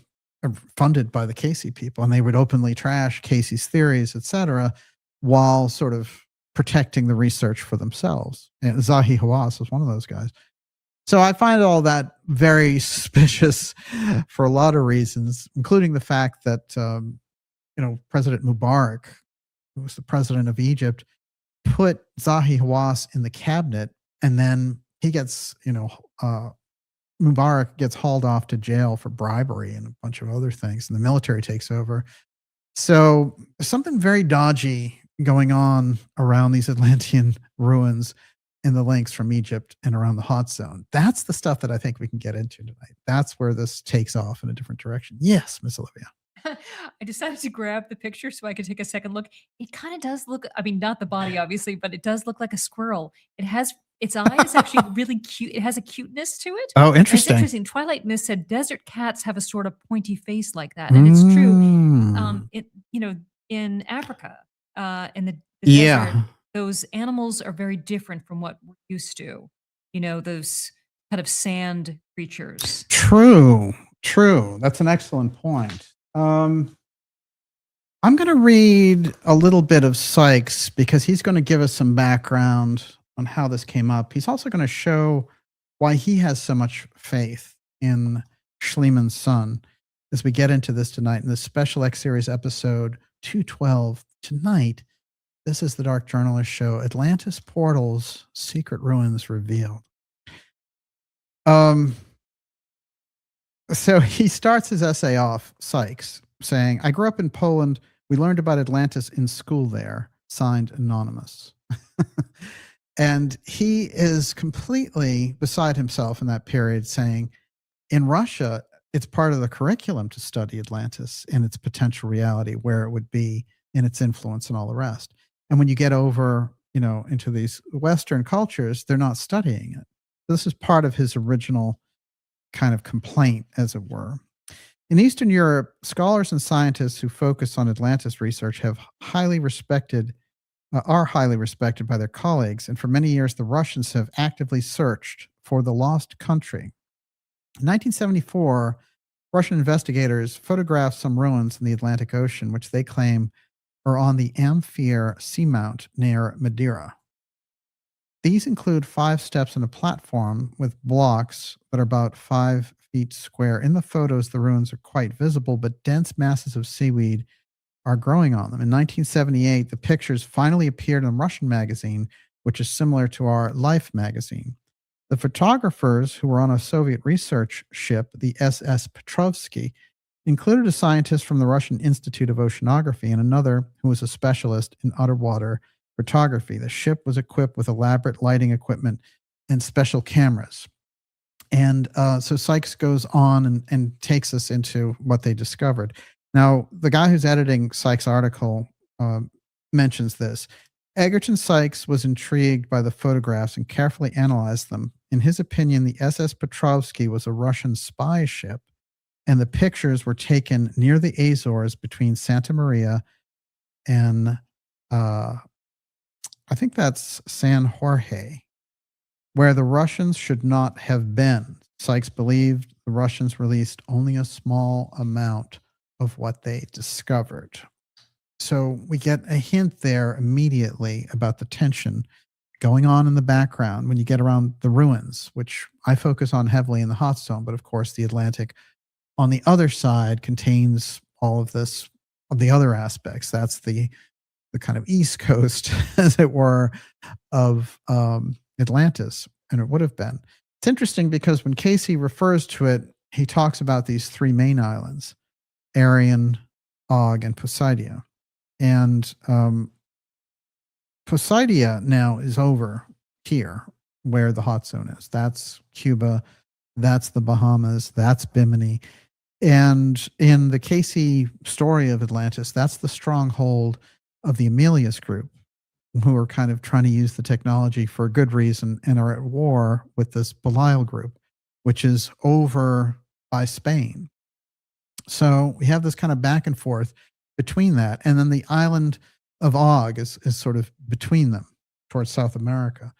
funded by the Cayce people, and they would openly trash Cayce's theories, etc., while sort of protecting the research for themselves. And Zahi Hawass was one of those guys. So I find all that very suspicious for a lot of reasons, including the fact that, you know, President Mubarak, who was the president of Egypt, put Zahi Hawass in the cabinet, and then he gets, you know, Mubarak gets hauled off to jail for bribery and a bunch of other things, and the military takes over. So there's something very dodgy going on around these Atlantean ruins and the links from Egypt and around the HotZone. That's the stuff that I think we can get into tonight. That's where this takes off in a different direction. Yes, Miss Olivia. I decided to grab the picture so I could take a second look. It kind of does look, I mean, not the body, obviously, but it does look like a squirrel. It has, its eye is actually really cute. It has a cuteness to it. Oh, And interesting. it's interesting. Twilight Mist said desert cats have a sort of pointy face like that. And it's true. You know, in Africa, in the desert, those animals are very different from what we're used to. You know, those kind of sand creatures. True. That's an excellent point. I'm going to read a little bit of Sykes because he's going to give us some background on how this came up. He's also going to show why he has so much faith in Schliemann's son as we get into this tonight in this special X series episode 212. Tonight, this is the Dark Journalist Show, Atlantis Portals, Secret Ruins Revealed. So he starts his essay off, Sykes, saying, I grew up in Poland. We learned about Atlantis in school there, signed Anonymous. And he is completely beside himself in that period, saying, in Russia, it's part of the curriculum to study Atlantis and its potential reality, where it would be in its influence and all the rest. And when you get over, you know, into these Western cultures, they're not studying it. This is part of his original kind of complaint, as it were. In Eastern Europe, scholars and scientists who focus on Atlantis research are highly respected by their colleagues, and for many years the Russians have actively searched for the lost country. In 1974, Russian investigators photographed some ruins in the Atlantic Ocean, which they claim are on the Amphier seamount near Madeira. These include 5 steps on a platform with blocks that are about 5 feet square. In the photos, the ruins are quite visible, but dense masses of seaweed are growing on them. In 1978, the pictures finally appeared in a Russian magazine, which is similar to our Life magazine. The photographers, who were on a Soviet research ship, the SS Petrovsky, included a scientist from the Russian Institute of Oceanography and another who was a specialist in underwater photography. The ship was equipped with elaborate lighting equipment and special cameras. And so Sykes goes on and takes us into what they discovered. Now, the guy who's editing Sykes' article mentions this. Egerton Sykes was intrigued by the photographs and carefully analyzed them. In his opinion, the SS Petrovsky was a Russian spy ship, and the pictures were taken near the Azores between Santa Maria and I think that's San Jorge, where the Russians should not have been. Sykes believed the Russians released only a small amount of what they discovered. So we get a hint there immediately about the tension going on in the background when you get around the ruins, which I focus on heavily in the HotZone, but of course the Atlantic on the other side contains all of this, of the other aspects. That's the kind of East Coast, as it were, of Atlantis, and it would have been. It's interesting because when Cayce refers to it, he talks about these 3 main islands, Arion, Og, and Poseidia. And Poseidia now is over here where the hot zone is. That's Cuba. That's the Bahamas. That's Bimini. And in the Cayce story of Atlantis, that's the stronghold of the Amelius group, who are kind of trying to use the technology for a good reason and are at war with this Belial group, which is over by Spain. So we have this kind of back and forth between that. And then the island of Og is sort of between them towards South America.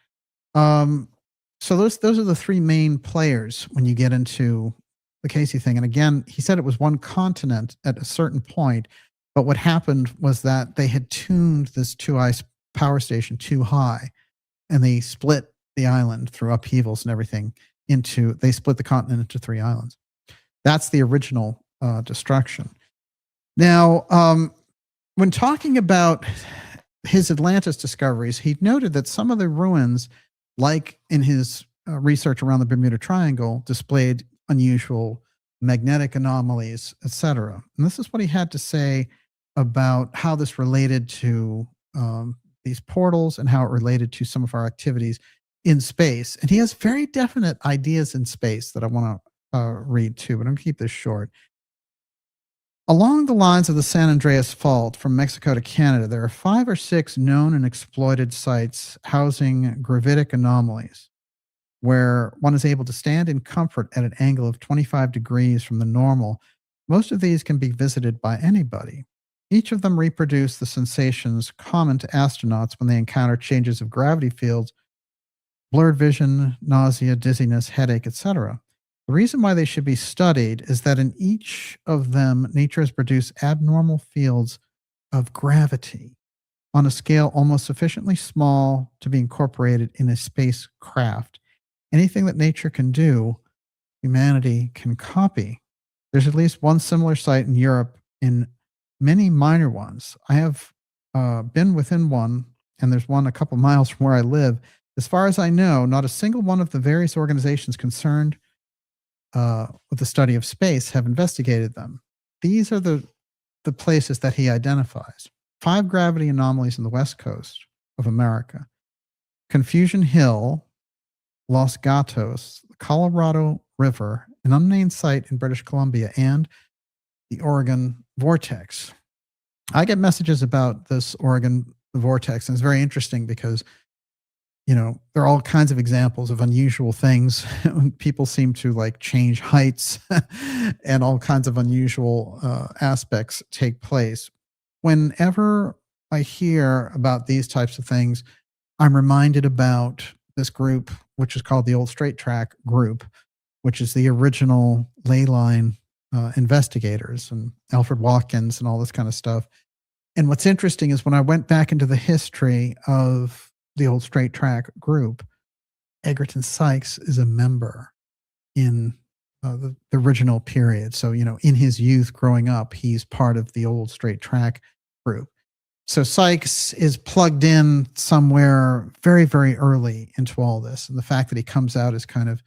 So those are the three main players when you get into the Cayce thing. And again, he said it was one continent at a certain point, but what happened was that they had tuned this TUAOI power station too high, and they split the island through upheavals and everything they split the continent into 3 islands. That's the original destruction. Now, when talking about his Atlantis discoveries, he noted that some of the ruins, like in his research around the Bermuda Triangle, displayed unusual magnetic anomalies, etc. And this is what he had to say about how this related to these portals and how it related to some of our activities in space. And he has very definite ideas in space that I want to read too, but I'm going to keep this short. Along the lines of the San Andreas Fault from Mexico to Canada, there are 5 or 6 known and exploited sites housing gravitic anomalies, where one is able to stand in comfort at an angle of 25 degrees from the normal. Most of these can be visited by anybody. Each of them reproduce the sensations common to astronauts when they encounter changes of gravity fields, blurred vision, nausea, dizziness, headache, etc. The reason why they should be studied is that in each of them, nature has produced abnormal fields of gravity on a scale almost sufficiently small to be incorporated in a spacecraft. Anything that nature can do, humanity can copy. There's at least one similar site in Europe and many minor ones. I have been within one, and there's one a couple miles from where I live. As far as I know, not a single one of the various organizations concerned with the study of space have investigated them. These are the places that he identifies. 5 gravity anomalies in the west coast of America. Confusion Hill, Los Gatos, the Colorado River, an unnamed site in British Columbia, and the Oregon Vortex. I get messages about this Oregon Vortex, and it's very interesting because, you know, there are all kinds of examples of unusual things. People seem to like change heights and all kinds of unusual aspects take place. Whenever I hear about these types of things, I'm reminded about this group, which is called the Old Straight Track Group, which is the original ley line investigators, and Alfred Watkins and all this kind of stuff. And what's interesting is when I went back into the history of the Old Straight Track Group, Egerton Sykes is a member in the original period. So, you know, in his youth growing up, he's part of the Old Straight Track Group. So Sykes is plugged in somewhere very, very early into all this. And the fact that he comes out as kind of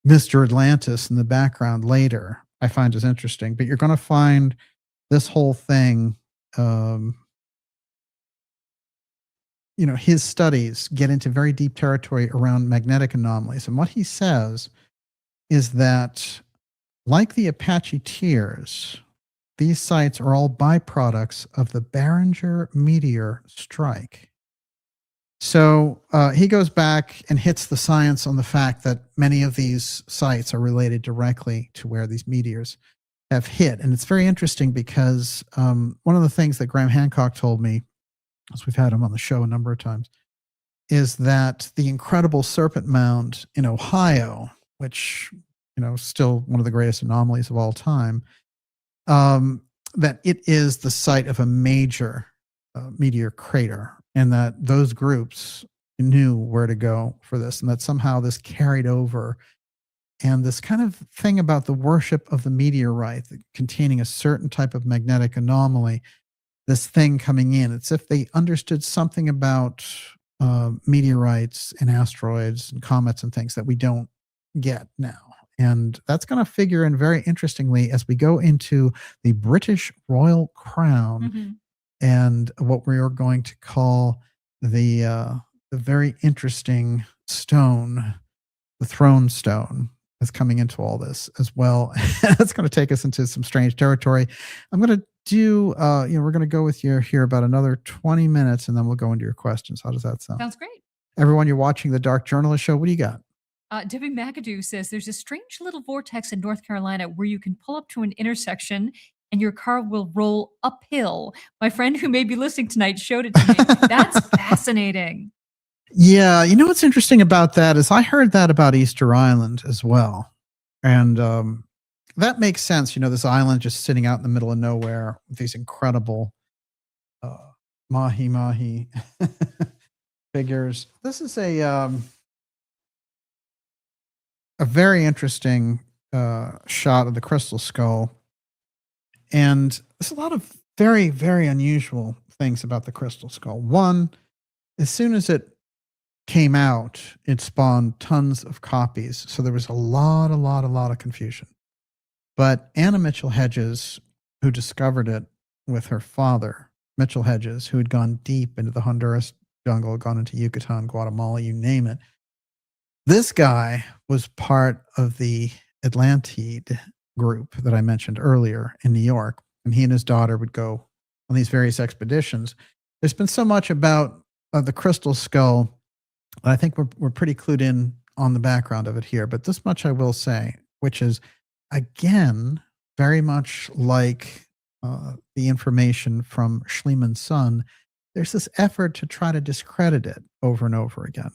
Mr. Atlantis in the background later, I find is interesting. But you're going to find this whole thing, you know, his studies get into very deep territory around magnetic anomalies. And what he says is that, like the Apache Tears, these sites are all byproducts of the Barringer meteor strike. So he goes back and hits the science on the fact that many of these sites are related directly to where these meteors have hit. And it's very interesting because one of the things that Graham Hancock told me, as we've had him on the show a number of times, is that the incredible Serpent Mound in Ohio, which, you know, still one of the greatest anomalies of all time, that it is the site of a major meteor crater, and that those groups knew where to go for this, and that somehow this carried over. And this kind of thing about the worship of the meteorite containing a certain type of magnetic anomaly, this thing coming in, it's if they understood something about meteorites and asteroids and comets and things that we don't get now. And that's going to figure in very interestingly as we go into the British Royal Crown and what we are going to call the very interesting stone, the throne stone, is coming into all this as well. That's going to take us into some strange territory. I'm going to do, we're going to go with you here about another 20 minutes, and then we'll go into your questions. How does that sound? Sounds great. Everyone, you're watching the Dark Journalist Show. What do you got? Debbie McAdoo says there's a strange little vortex in North Carolina where you can pull up to an intersection and your car will roll uphill. My friend who may be listening tonight showed it to me. That's fascinating. Yeah, you know what's interesting about that is I heard that about Easter Island as well. And that makes sense. You know, this island just sitting out in the middle of nowhere with these incredible mahi figures. This is a very interesting shot of the crystal skull. And there's a lot of very, very unusual things about the crystal skull. One, as soon as it came out, it spawned tons of copies. So there was a lot of confusion. But Anna Mitchell Hedges, who discovered it with her father, Mitchell Hedges, who had gone deep into the Honduras jungle, gone into Yucatan, Guatemala, you name it. This guy was part of the Atlantide group that I mentioned earlier in New York, and he and his daughter would go on these various expeditions. There's been so much about the crystal skull. I think we're pretty clued in on the background of it here, but this much I will say, which is, again, very much like the information from Schliemann's son, there's this effort to try to discredit it over and over again.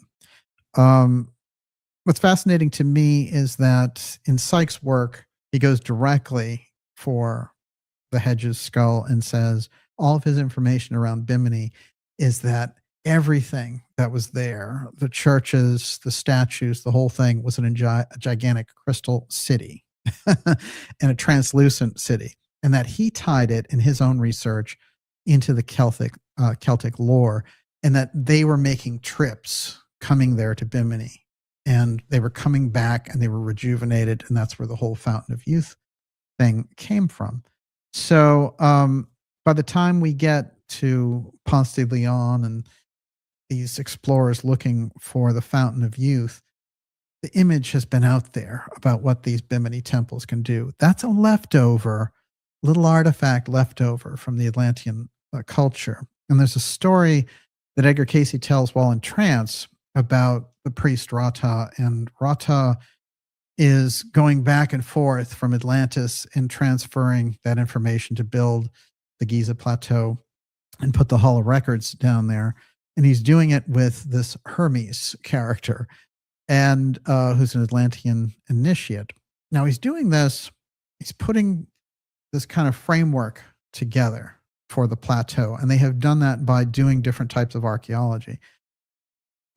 What's fascinating to me is that in Sykes' work, he goes directly for the Hedges skull and says all of his information around Bimini is that everything that was there, the churches, the statues, the whole thing was in a gigantic crystal city and a translucent city. And that he tied it in his own research into the Celtic lore, and that they were making trips coming there to Bimini. And they were coming back and they were rejuvenated. And that's where the whole Fountain of Youth thing came from. So by the time we get to Ponce de Leon and these explorers looking for the Fountain of Youth, the image has been out there about what these Bimini temples can do. That's a leftover, little artifact leftover from the Atlantean culture. And there's a story that Edgar Cayce tells while in trance about the priest Rata, and Rata is going back and forth from Atlantis and transferring that information to build the Giza Plateau and put the Hall of Records down there. And he's doing it with this Hermes character, and who's an Atlantean initiate. Now he's doing this, he's putting this kind of framework together for the plateau, and they have done that by doing different types of archaeology.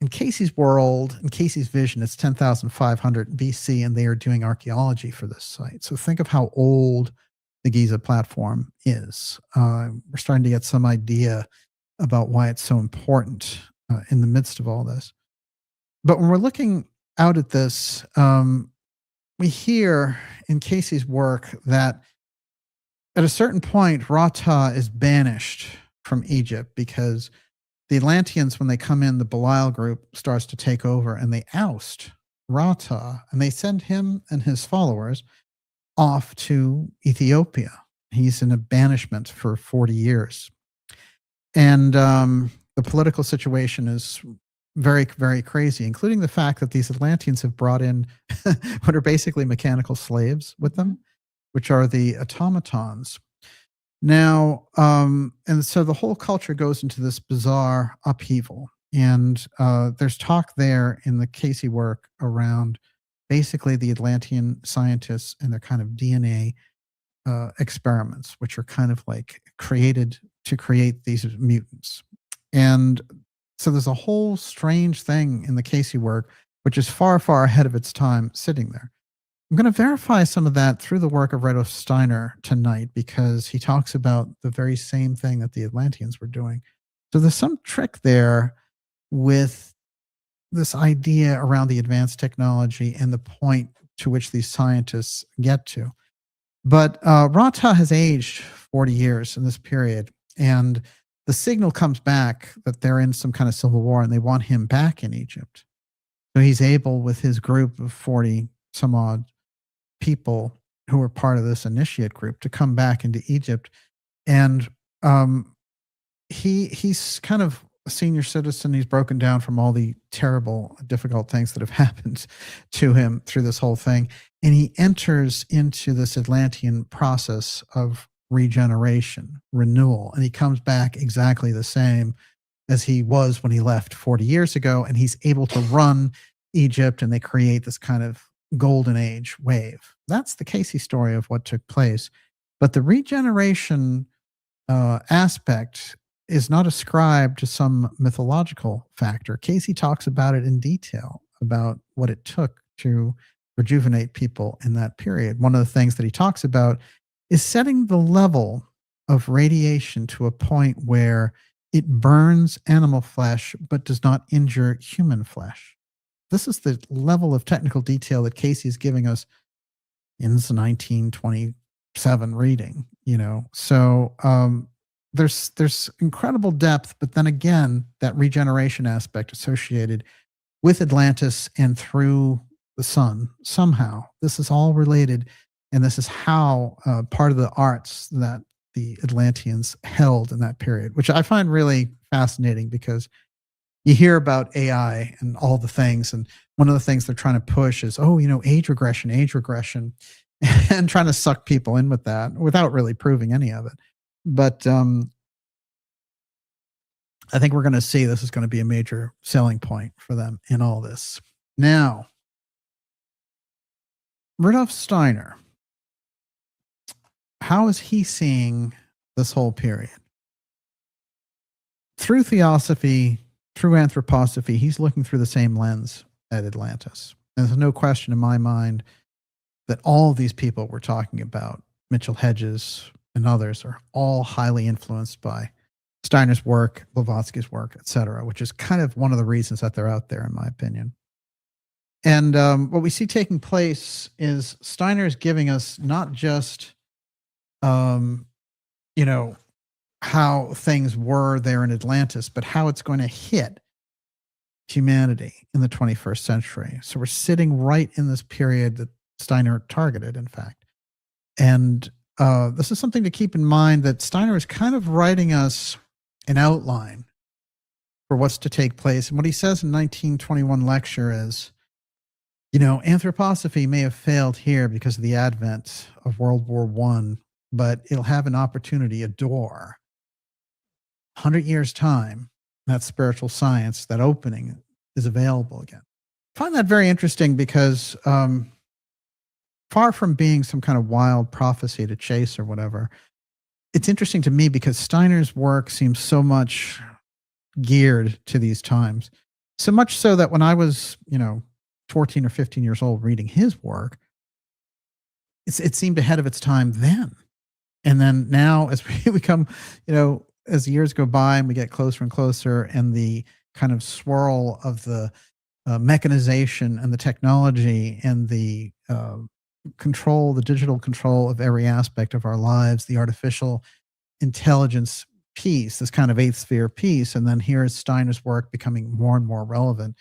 In Cayce's world, in Cayce's vision, it's 10,500 BC, and they are doing archaeology for this site. So think of how old the Giza platform is. We're starting to get some idea about why it's so important in the midst of all this. But when we're looking out at this, we hear in Cayce's work that at a certain point, Rata is banished from Egypt because the Atlanteans, when they come in, the Belial group starts to take over, and they oust Rata, and they send him and his followers off to Ethiopia. He's in a banishment for 40 years. And the political situation is very, very crazy, including the fact that these Atlanteans have brought in what are basically mechanical slaves with them, which are the automatons. Now, and so the whole culture goes into this bizarre upheaval. And there's talk there in the Cayce work around basically the Atlantean scientists and their kind of DNA experiments, which are kind of like created to create these mutants. And so there's a whole strange thing in the Cayce work, which is far, far ahead of its time sitting there. I'm going to verify some of that through the work of Rudolf Steiner tonight, because he talks about the very same thing that the Atlanteans were doing. So there's some trick there with this idea around the advanced technology and the point to which these scientists get to. But Rata has aged 40 years in this period, and the signal comes back that they're in some kind of civil war and they want him back in Egypt. So he's able, with his group of 40 some odd people who were part of this initiate group, to come back into Egypt. And he's kind of a senior citizen. He's broken down from all the terrible, difficult things that have happened to him through this whole thing. And he enters into this Atlantean process of regeneration, renewal. And he comes back exactly the same as he was when he left 40 years ago. And he's able to run Egypt, and they create this kind of golden age wave. That's the Cayce story of what took place. But the regeneration aspect is not ascribed to some mythological factor. Cayce talks about it in detail, about what it took to rejuvenate people in that period. One of the things that he talks about is setting the level of radiation to a point where it burns animal flesh but does not injure human flesh. This is the level of technical detail that Cayce is giving us in this 1927 reading, you know. So there's incredible depth, but then again, that regeneration aspect associated with Atlantis and through the sun, somehow this is all related. And this is how part of the arts that the Atlanteans held in that period, which I find really fascinating, because you hear about AI and all the things. And one of the things they're trying to push is, oh, you know, age regression, and trying to suck people in with that without really proving any of it. But I think we're going to see this is going to be a major selling point for them in all this. Now, Rudolf Steiner, how is he seeing this whole period? Through theosophy, through anthroposophy, he's looking through the same lens at Atlantis. And there's no question in my mind that all of these people we're talking about, Mitchell Hedges and others, are all highly influenced by Steiner's work, Blavatsky's work, etc., which is kind of one of the reasons that they're out there, in my opinion. And what we see taking place is Steiner is giving us not just you know, how things were there in Atlantis, but how it's going to hit humanity in the 21st century. So we're sitting right in this period that Steiner targeted, in fact. And this is something to keep in mind, that Steiner is kind of writing us an outline for what's to take place. And what he says in 1921 lecture is, you know, anthroposophy may have failed here because of the advent of World War I, but it'll have an opportunity, a door. 100 years' time, that spiritual science, that opening is available again. I find that very interesting because far from being some kind of wild prophecy to chase or whatever, it's interesting to me because Steiner's work seems so much geared to these times. So much so that when I was, you know, 14 or 15 years old reading his work, it seemed ahead of its time then. And then now, as we become, you know, as years go by and we get closer and closer, and the kind of swirl of the mechanization and the technology and the control, the digital control of every aspect of our lives, the artificial intelligence piece, this kind of eighth sphere piece. And then here is Steiner's work becoming more and more relevant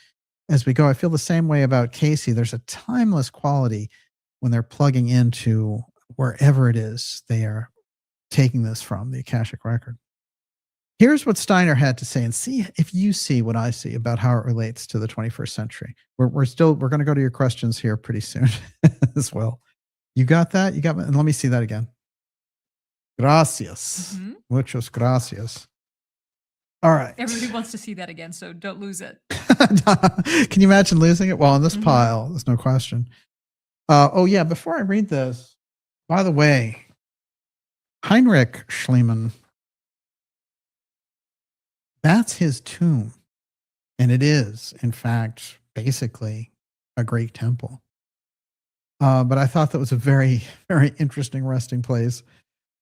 as we go. I feel the same way about Cayce. There's a timeless quality when they're plugging into wherever it is they are taking this from, the Akashic Record. Here's what Steiner had to say, and see if you see what I see about how it relates to the 21st century. We're going to go to your questions here pretty soon as well. You got that? You got, and let me see that again. Gracias. Mm-hmm. Muchos gracias. All right. Everybody wants to see that again, so don't lose it. Can you imagine losing it? Well, in this pile, there's no question. Oh yeah, before I read this, by the way, Heinrich Schliemann, that's his tomb. And it is, in fact, basically a Greek temple. But I thought that was a very, very interesting resting place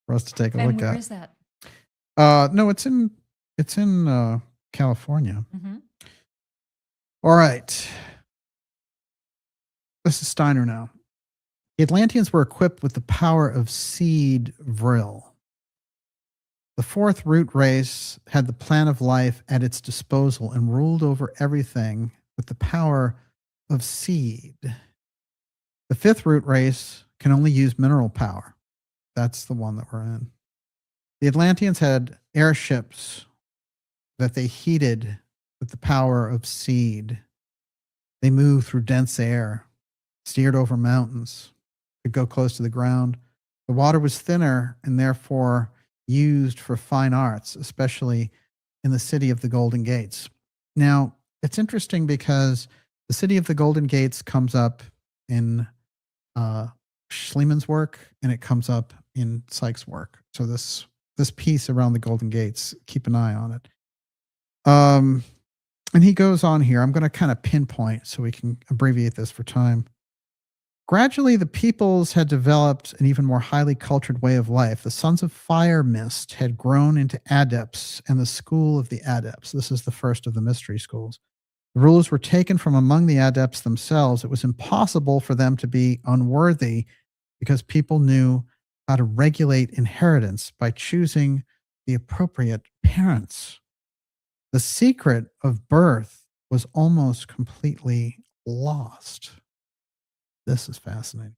for us to take a look at. And where is that? No, it's in California. Mm-hmm. All right. This is Steiner now. The Atlanteans were equipped with the power of seed vril. The fourth root race had the plan of life at its disposal and ruled over everything with the power of seed. The fifth root race can only use mineral power. That's the one that we're in. The Atlanteans had airships that they heated with the power of seed. They moved through dense air, steered over mountains, could go close to the ground. The water was thinner and therefore used for fine arts, especially in the city of the Golden Gates. Now, it's interesting because the city of the Golden Gates comes up in Schliemann's work, and it comes up in Sykes' work. So this piece around the Golden Gates, keep an eye on it. And he goes on here. I'm going to kind of pinpoint so we can abbreviate this for time. Gradually, the peoples had developed an even more highly cultured way of life. The Sons of Fire Mist had grown into adepts and the School of the Adepts. This is the first of the mystery schools. The rulers were taken from among the adepts themselves. It was impossible for them to be unworthy because people knew how to regulate inheritance by choosing the appropriate parents. The secret of birth was almost completely lost. This is fascinating.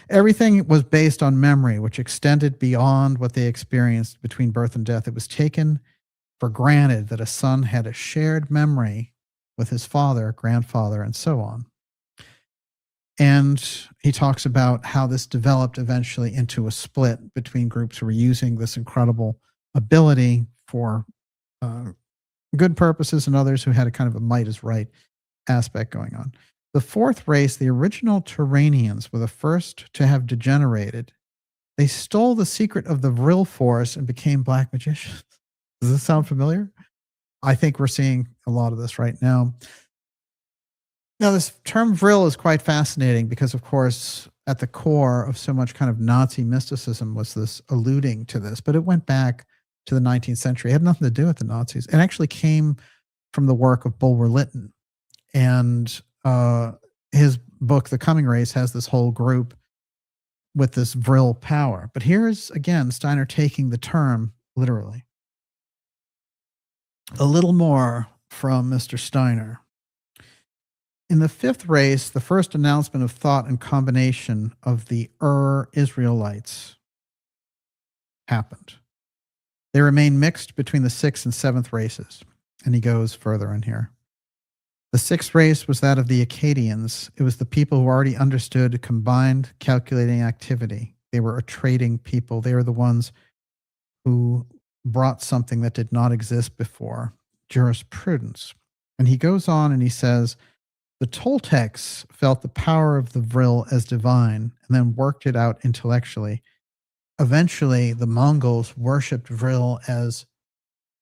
Everything was based on memory, which extended beyond what they experienced between birth and death. It was taken for granted that a son had a shared memory with his father, grandfather, and so on. And he talks about how this developed eventually into a split between groups who were using this incredible ability for good purposes and others who had a kind of a might is right aspect going on. The fourth race, the original Turanians, were the first to have degenerated. They stole the secret of the Vril force and became black magicians. Does this sound familiar? I think we're seeing a lot of this right now. Now, this term Vril is quite fascinating because, of course, at the core of so much kind of Nazi mysticism was this alluding to this, but it went back to the 19th century. It had nothing to do with the Nazis. It actually came from the work of Bulwer Lytton. And his book, The Coming Race, has this whole group with this Vril power. But here's, again, Steiner taking the term literally. A little more from Mr. Steiner. In the fifth race, the first announcement of thought and combination of the Israelites happened. They remain mixed between the sixth and seventh races. And he goes further in here. The sixth race was that of the Akkadians. It was the people who already understood combined calculating activity. They were a trading people. They were the ones who brought something that did not exist before, jurisprudence. And he goes on and he says, the Toltecs felt the power of the Vril as divine and then worked it out intellectually. Eventually, the Mongols worshipped Vril as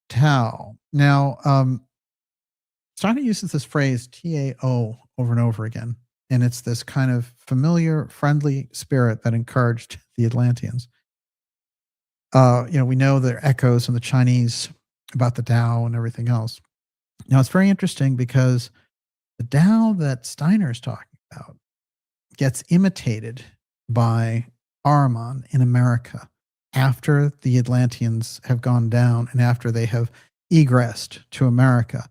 Tao. Now, Steiner uses this phrase TAO over and over again, and it's this kind of familiar, friendly spirit that encouraged the Atlanteans. We know there are echoes in the Chinese about the Tao and everything else. Now, it's very interesting because the Tao that Steiner is talking about gets imitated by Ahriman in America after the Atlanteans have gone down and after they have egressed to America.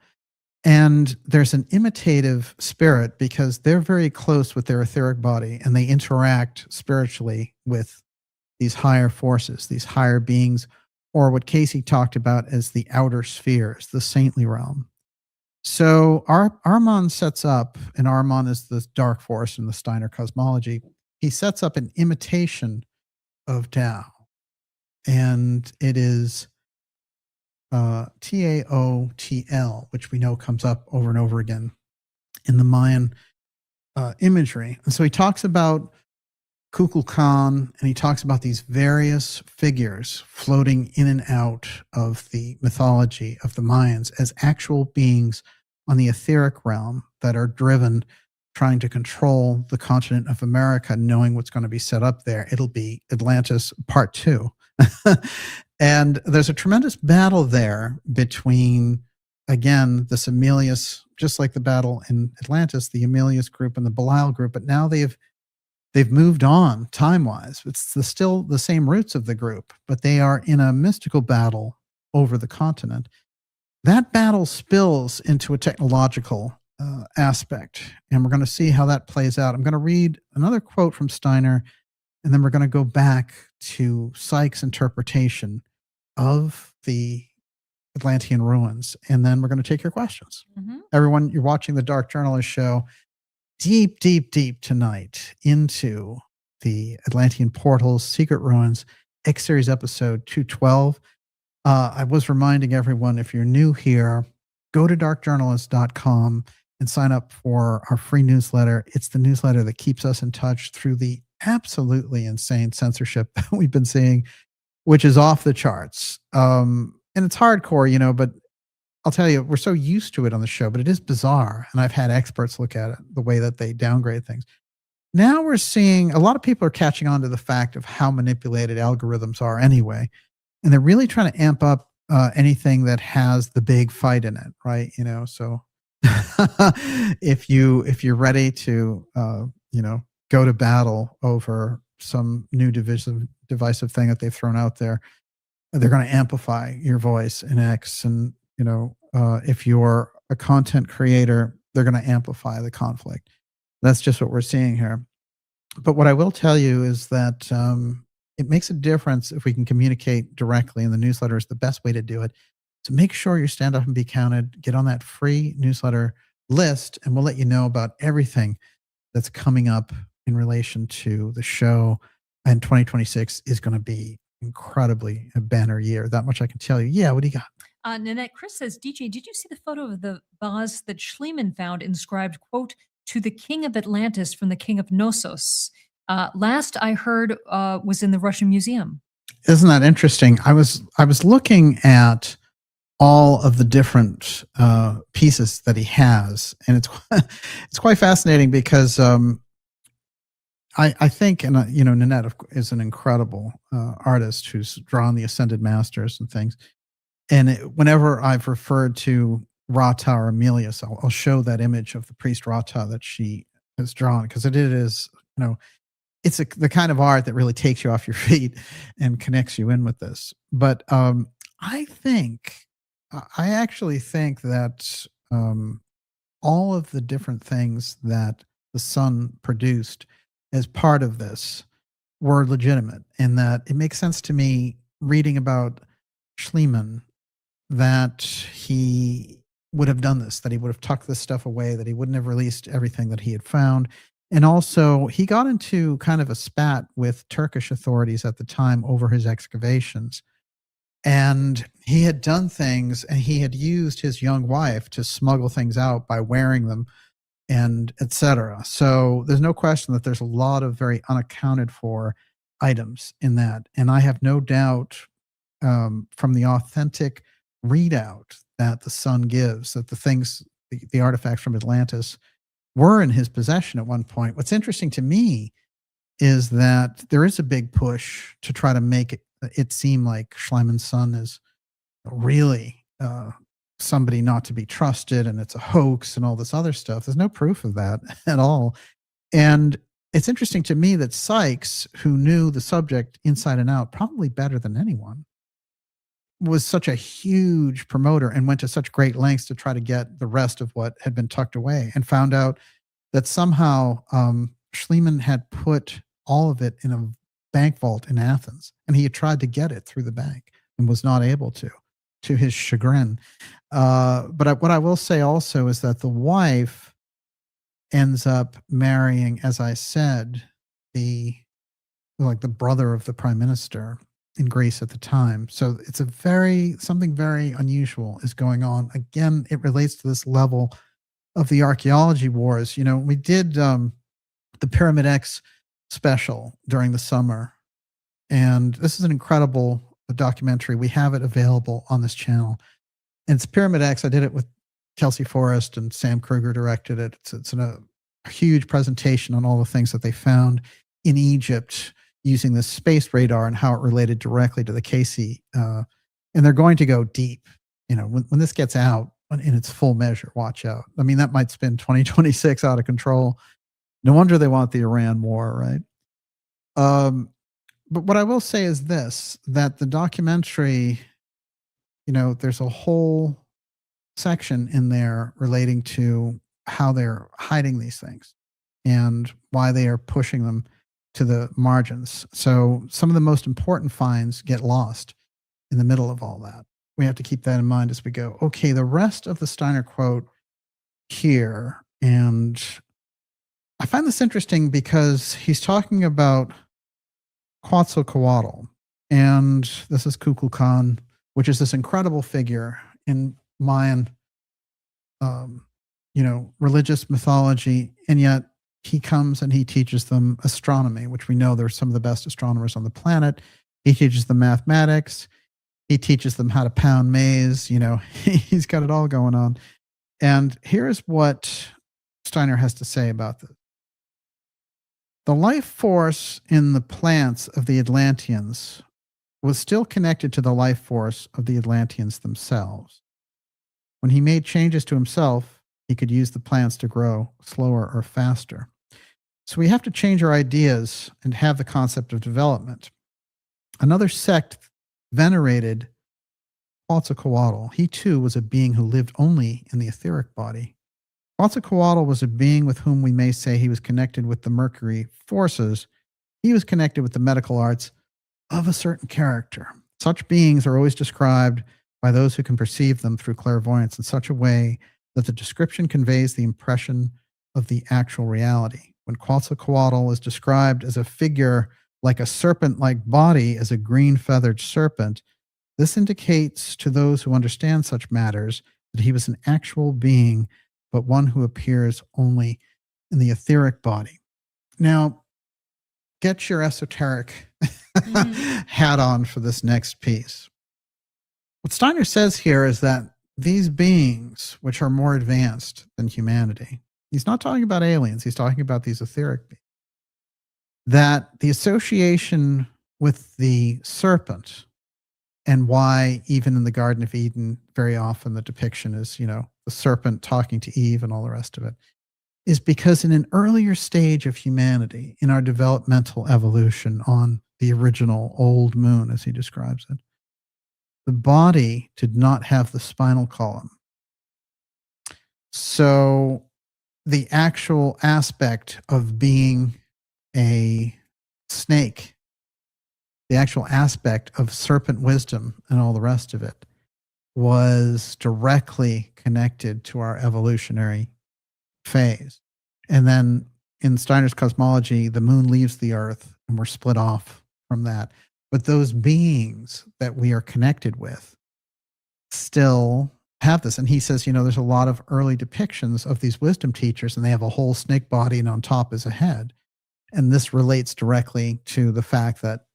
And there's an imitative spirit because they're very close with their etheric body and they interact spiritually with these higher forces, these higher beings, or what Cayce talked about as the outer spheres, the saintly realm. So Ahriman sets up, and Ahriman is the dark force in the Steiner cosmology. He sets up an imitation of Tao, and it is TAOTL, which we know comes up over and over again in the Mayan imagery. And so he talks about Kukulkan, and he talks about these various figures floating in and out of the mythology of the Mayans as actual beings on the etheric realm that are driven, trying to control the continent of America, knowing what's going to be set up there. It'll be Atlantis Part 2. And there's a tremendous battle there between, again, this Emilius, just like the battle in Atlantis, the Emilius group and the Belial group, but now they've they've moved on time-wise. It's still the same roots of the group, but they are in a mystical battle over the continent. That battle spills into a technological aspect, and we're going to see how that plays out. I'm going to read another quote from Steiner, and then we're going to go back to Sykes' interpretation of the Atlantean ruins, and then we're going to take your questions. Everyone, you're watching the Dark Journalist Show. Deep, deep, deep tonight into the Atlantean portals, secret ruins, X-Series episode 212. I was reminding everyone, if you're new here, go to darkjournalist.com and sign up for our free newsletter. It's the newsletter that keeps us in touch through the absolutely insane censorship that we've been seeing, which is off the charts. And it's hardcore, but I'll tell you, we're so used to it on the show, but it is bizarre. And I've had experts look at it, the way that they downgrade things. Now we're seeing a lot of people are catching on to the fact of how manipulated algorithms are anyway. And they're really trying to amp up anything that has the big fight in it, right? So if you're ready to, go to battle over some new divisive thing that they've thrown out there, they're going to amplify your voice in X. And if you're a content creator, they're going to amplify the conflict. That's just what we're seeing here. But what I will tell you is that it makes a difference if we can communicate directly, and the newsletter is the best way to do it. So make sure you stand up and be counted. Get on that free newsletter list, and we'll let you know about everything that's coming up in relation to the show. And 2026 is going to be incredibly a banner year. That much I can tell you. Yeah, what do you got? Nanette, Chris says, DJ, did you see the photo of the vase that Schliemann found inscribed, quote, to the king of Atlantis from the king of Knossos? Last I heard was in the Russian Museum. Isn't that interesting? I was looking at all of the different pieces that he has, and it's quite fascinating because I think, and Nanette is an incredible artist who's drawn the Ascended Masters and things. And whenever I've referred to Rata or Emilius, I'll show that image of the priest Rata that she has drawn, because it is, it's the kind of art that really takes you off your feet and connects you in with this. But I actually think that all of the different things that the sun produced as part of this were legitimate, and that it makes sense to me reading about Schliemann that he would have done this, that he would have tucked this stuff away, that he wouldn't have released everything that he had found. And also, he got into kind of a spat with Turkish authorities at the time over his excavations. And he had done things, and he had used his young wife to smuggle things out by wearing them, and etc. So there's no question that there's a lot of very unaccounted for items in that. And I have no doubt from the authentic readout that the sun gives, that the things, the artifacts from Atlantis were in his possession at one point. What's interesting to me is that there is a big push to try to make it seem like Schliemann's son is really somebody not to be trusted, and it's a hoax and all this other stuff. There's no proof of that at all. And it's interesting to me that Sykes, who knew the subject inside and out probably better than anyone, was such a huge promoter and went to such great lengths to try to get the rest of what had been tucked away, and found out that somehow Schliemann had put all of it in a bank vault in Athens, and he had tried to get it through the bank and was not able to his chagrin. But what I will say also is that the wife ends up marrying, as I said, the brother of the prime minister in Greece at the time. So it's something very unusual is going on. Again, it relates to this level of the archaeology wars. We did the Pyramid X special during the summer, and this is an incredible documentary. We have it available on this channel. And it's Pyramid X. I did it with Kelsey Forrest, and Sam Kruger directed it. It's a huge presentation on all the things that they found in Egypt using this space radar and how it related directly to the Cayce. And they're going to go deep. When this gets out in its full measure, watch out. I mean, that might spin 2026 out of control. No wonder they want the Iran war, right? But what I will say is this, that the documentary, there's a whole section in there relating to how they're hiding these things and why they are pushing them to the margins. So some of the most important finds get lost in the middle of all that. We have to keep that in mind as we go. Okay, the rest of the Steiner quote here, and I find this interesting because he's talking about Quetzalcoatl, and this is Kukulkan, which is this incredible figure in Mayan, religious mythology, and yet he comes and he teaches them astronomy, which we know they're some of the best astronomers on the planet. He teaches them mathematics. He teaches them how to pound maize. He's got it all going on. And here's what Steiner has to say about this. The life force in the plants of the Atlanteans was still connected to the life force of the Atlanteans themselves. When he made changes to himself, he could use the plants to grow slower or faster. So we have to change our ideas and have the concept of development. Another sect venerated Quetzalcoatl. He too was a being who lived only in the etheric body. Quetzalcoatl was a being with whom we may say he was connected with the Mercury forces. He was connected with the medical arts of a certain character. Such beings are always described by those who can perceive them through clairvoyance in such a way that the description conveys the impression of the actual reality. When Quetzalcoatl is described as a figure like a serpent-like body, as a green feathered serpent, this indicates to those who understand such matters that he was an actual being, but one who appears only in the etheric body. Now, get your esoteric hat on for this next piece. What Steiner says here is that these beings, which are more advanced than humanity, he's not talking about aliens, he's talking about these etheric beings, that the association with the serpent, and why even in the Garden of Eden, very often the depiction is, the serpent talking to Eve and all the rest of it, is because in an earlier stage of humanity, in our developmental evolution on the original old moon, as he describes it, the body did not have the spinal column. So the actual aspect of being a snake, the actual aspect of serpent wisdom and all the rest of it, was directly connected to our evolutionary phase. And then in Steiner's cosmology, the moon leaves the earth and we're split off from that. But those beings that we are connected with still have this. And he says, there's a lot of early depictions of these wisdom teachers, and they have a whole snake body and on top is a head. And this relates directly to the fact that,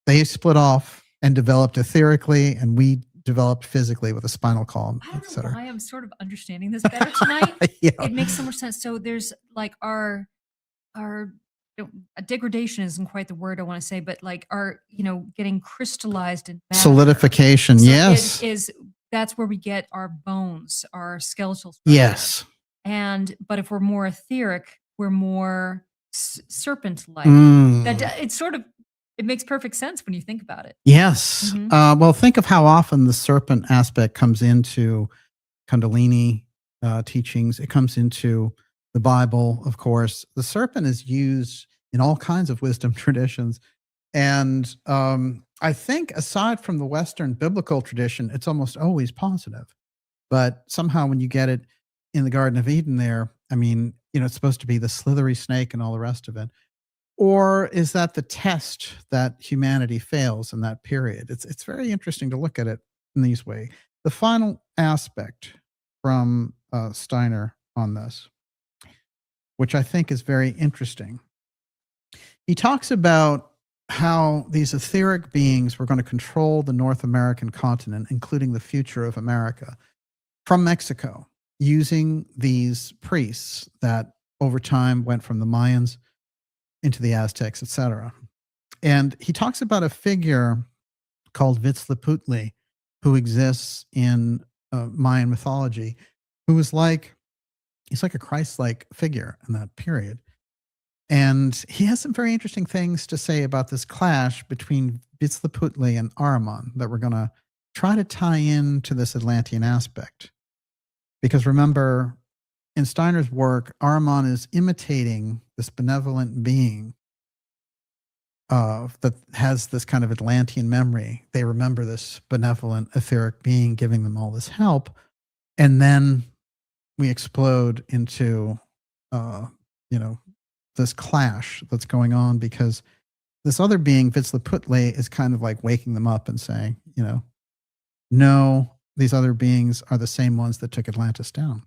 they split off and developed etherically, and we developed physically with a spinal column, I don't know etc. why I'm sort of understanding this better tonight. Yeah. It makes so much sense. So there's like our degradation isn't quite the word I want to say, but like our, getting crystallized in matter. Solidification. So Yes. That's where we get our bones, our skeletal structure. Yes. But if we're more etheric, we're more serpent-like. It makes perfect sense when you think about it. Yes. Mm-hmm. Well, think of how often the serpent aspect comes into Kundalini teachings. It comes into the Bible, of course. The serpent is used in all kinds of wisdom traditions. And I think aside from the Western biblical tradition, it's almost always positive. But somehow when you get it in the Garden of Eden there, it's supposed to be the slithery snake and all the rest of it. Or is that the test that humanity fails in that period? It's very interesting to look at it in these ways. The final aspect from Steiner on this, which I think is very interesting. He talks about how these etheric beings were going to control the North American continent, including the future of America, from Mexico, using these priests that over time went from the Mayans into the Aztecs, etc. And he talks about a figure called Huitzilopochtli, who exists in Mayan mythology, who is he's like a Christ-like figure in that period. And he has some very interesting things to say about this clash between Huitzilopochtli and Ahriman that we're going to try to tie into this Atlantean aspect. Because remember, in Steiner's work, Ahriman is imitating this benevolent being that has this kind of Atlantean memory. They remember this benevolent etheric being giving them all this help. And then we explode into, this clash that's going on because this other being, Huitzilopochtli, is kind of like waking them up and saying, no, these other beings are the same ones that took Atlantis down.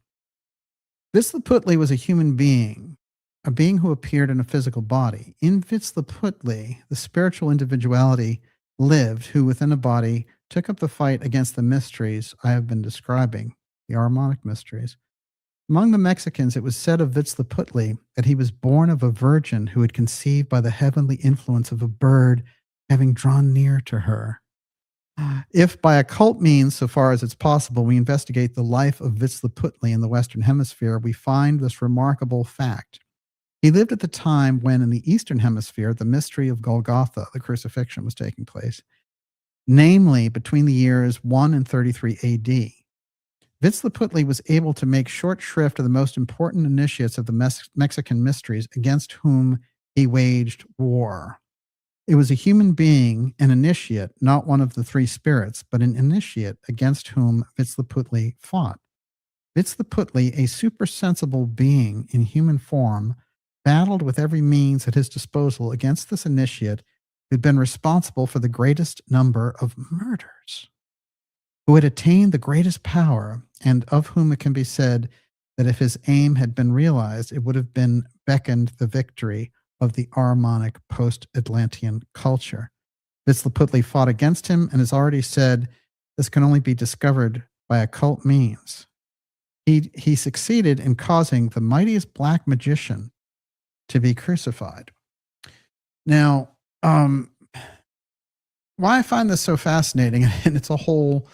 Huitzilopochtli was a human being, a being who appeared in a physical body. In Huitzilopochtli, the spiritual individuality lived, who within a body took up the fight against the mysteries I have been describing, the Ahrimanic mysteries. Among the Mexicans, it was said of Huitzilopochtli that he was born of a virgin who had conceived by the heavenly influence of a bird having drawn near to her. If by occult means, so far as it's possible, we investigate the life of Huitzilopochtli in the Western Hemisphere, we find this remarkable fact. He lived at the time when, in the Eastern Hemisphere, the mystery of Golgotha, the crucifixion, was taking place, namely between the years 1 and 33 AD. Huitzilopochtli was able to make short shrift of the most important initiates of the Mexican mysteries against whom he waged war. It was a human being, an initiate, not one of the three spirits, but an initiate against whom Huitzilopochtli fought. Huitzilopochtli, a supersensible being in human form, battled with every means at his disposal against this initiate who had been responsible for the greatest number of murders, who had attained the greatest power, and of whom it can be said that if his aim had been realized, it would have been beckoned the victory of the Ahrimanic post-Atlantean culture. Huitzilopochtli fought against him and has already said this can only be discovered by occult means. He succeeded in causing the mightiest black magician to be crucified. Now, why I find this so fascinating, and it's a whole,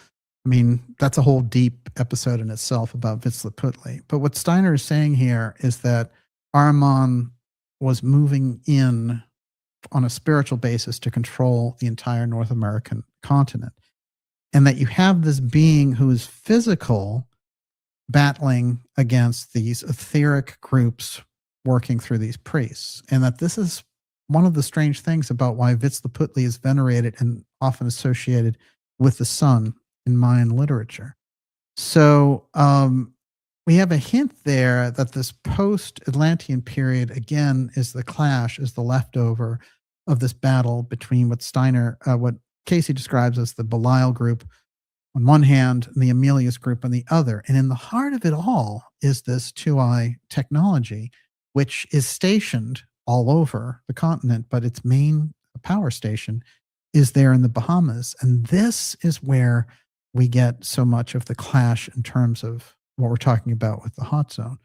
that's a whole deep episode in itself about Huitzilopochtli. But what Steiner is saying here is that Ahriman was moving in on a spiritual basis to control the entire North American continent. And that you have this being who is physical battling against these etheric groups working through these priests. And that this is one of the strange things about why Huitzilopochtli is venerated and often associated with the sun in Mayan literature. So we have a hint there that this post-Atlantean period, again, is the clash, is the leftover of this battle between what Cayce describes as the Belial group on one hand and the Amelius group on the other. And in the heart of it all is this TUAOI technology, which is stationed all over the continent, but its main power station is there in the Bahamas. And this is where we get so much of the clash in terms of what we're talking about with the HotZone.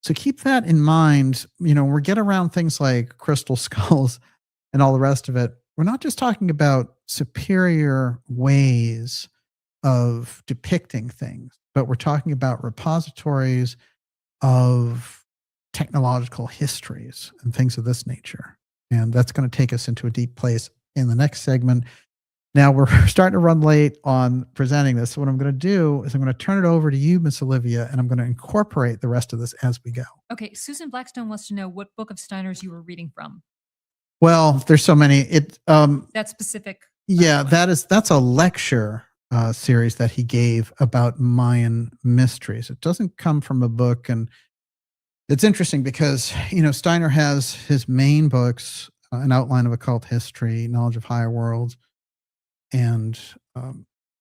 So keep that in mind. We get around things like crystal skulls and all the rest of it. We're not just talking about superior ways of depicting things, but we're talking about repositories of technological histories and things of this nature. And that's going to take us into a deep place in the next segment. Now we're starting to run late on presenting this. So what I'm going to do is I'm going to turn it over to you, Miss Olivia, and I'm going to incorporate the rest of this as we go. Okay. Susan Blackstone wants to know what book of Steiner's you were reading from. Well, there's so many. That specific. Yeah, that's a lecture series that he gave about Mayan mysteries. It doesn't come from a book, and it's interesting because Steiner has his main books, An Outline of Occult History, Knowledge of Higher Worlds, and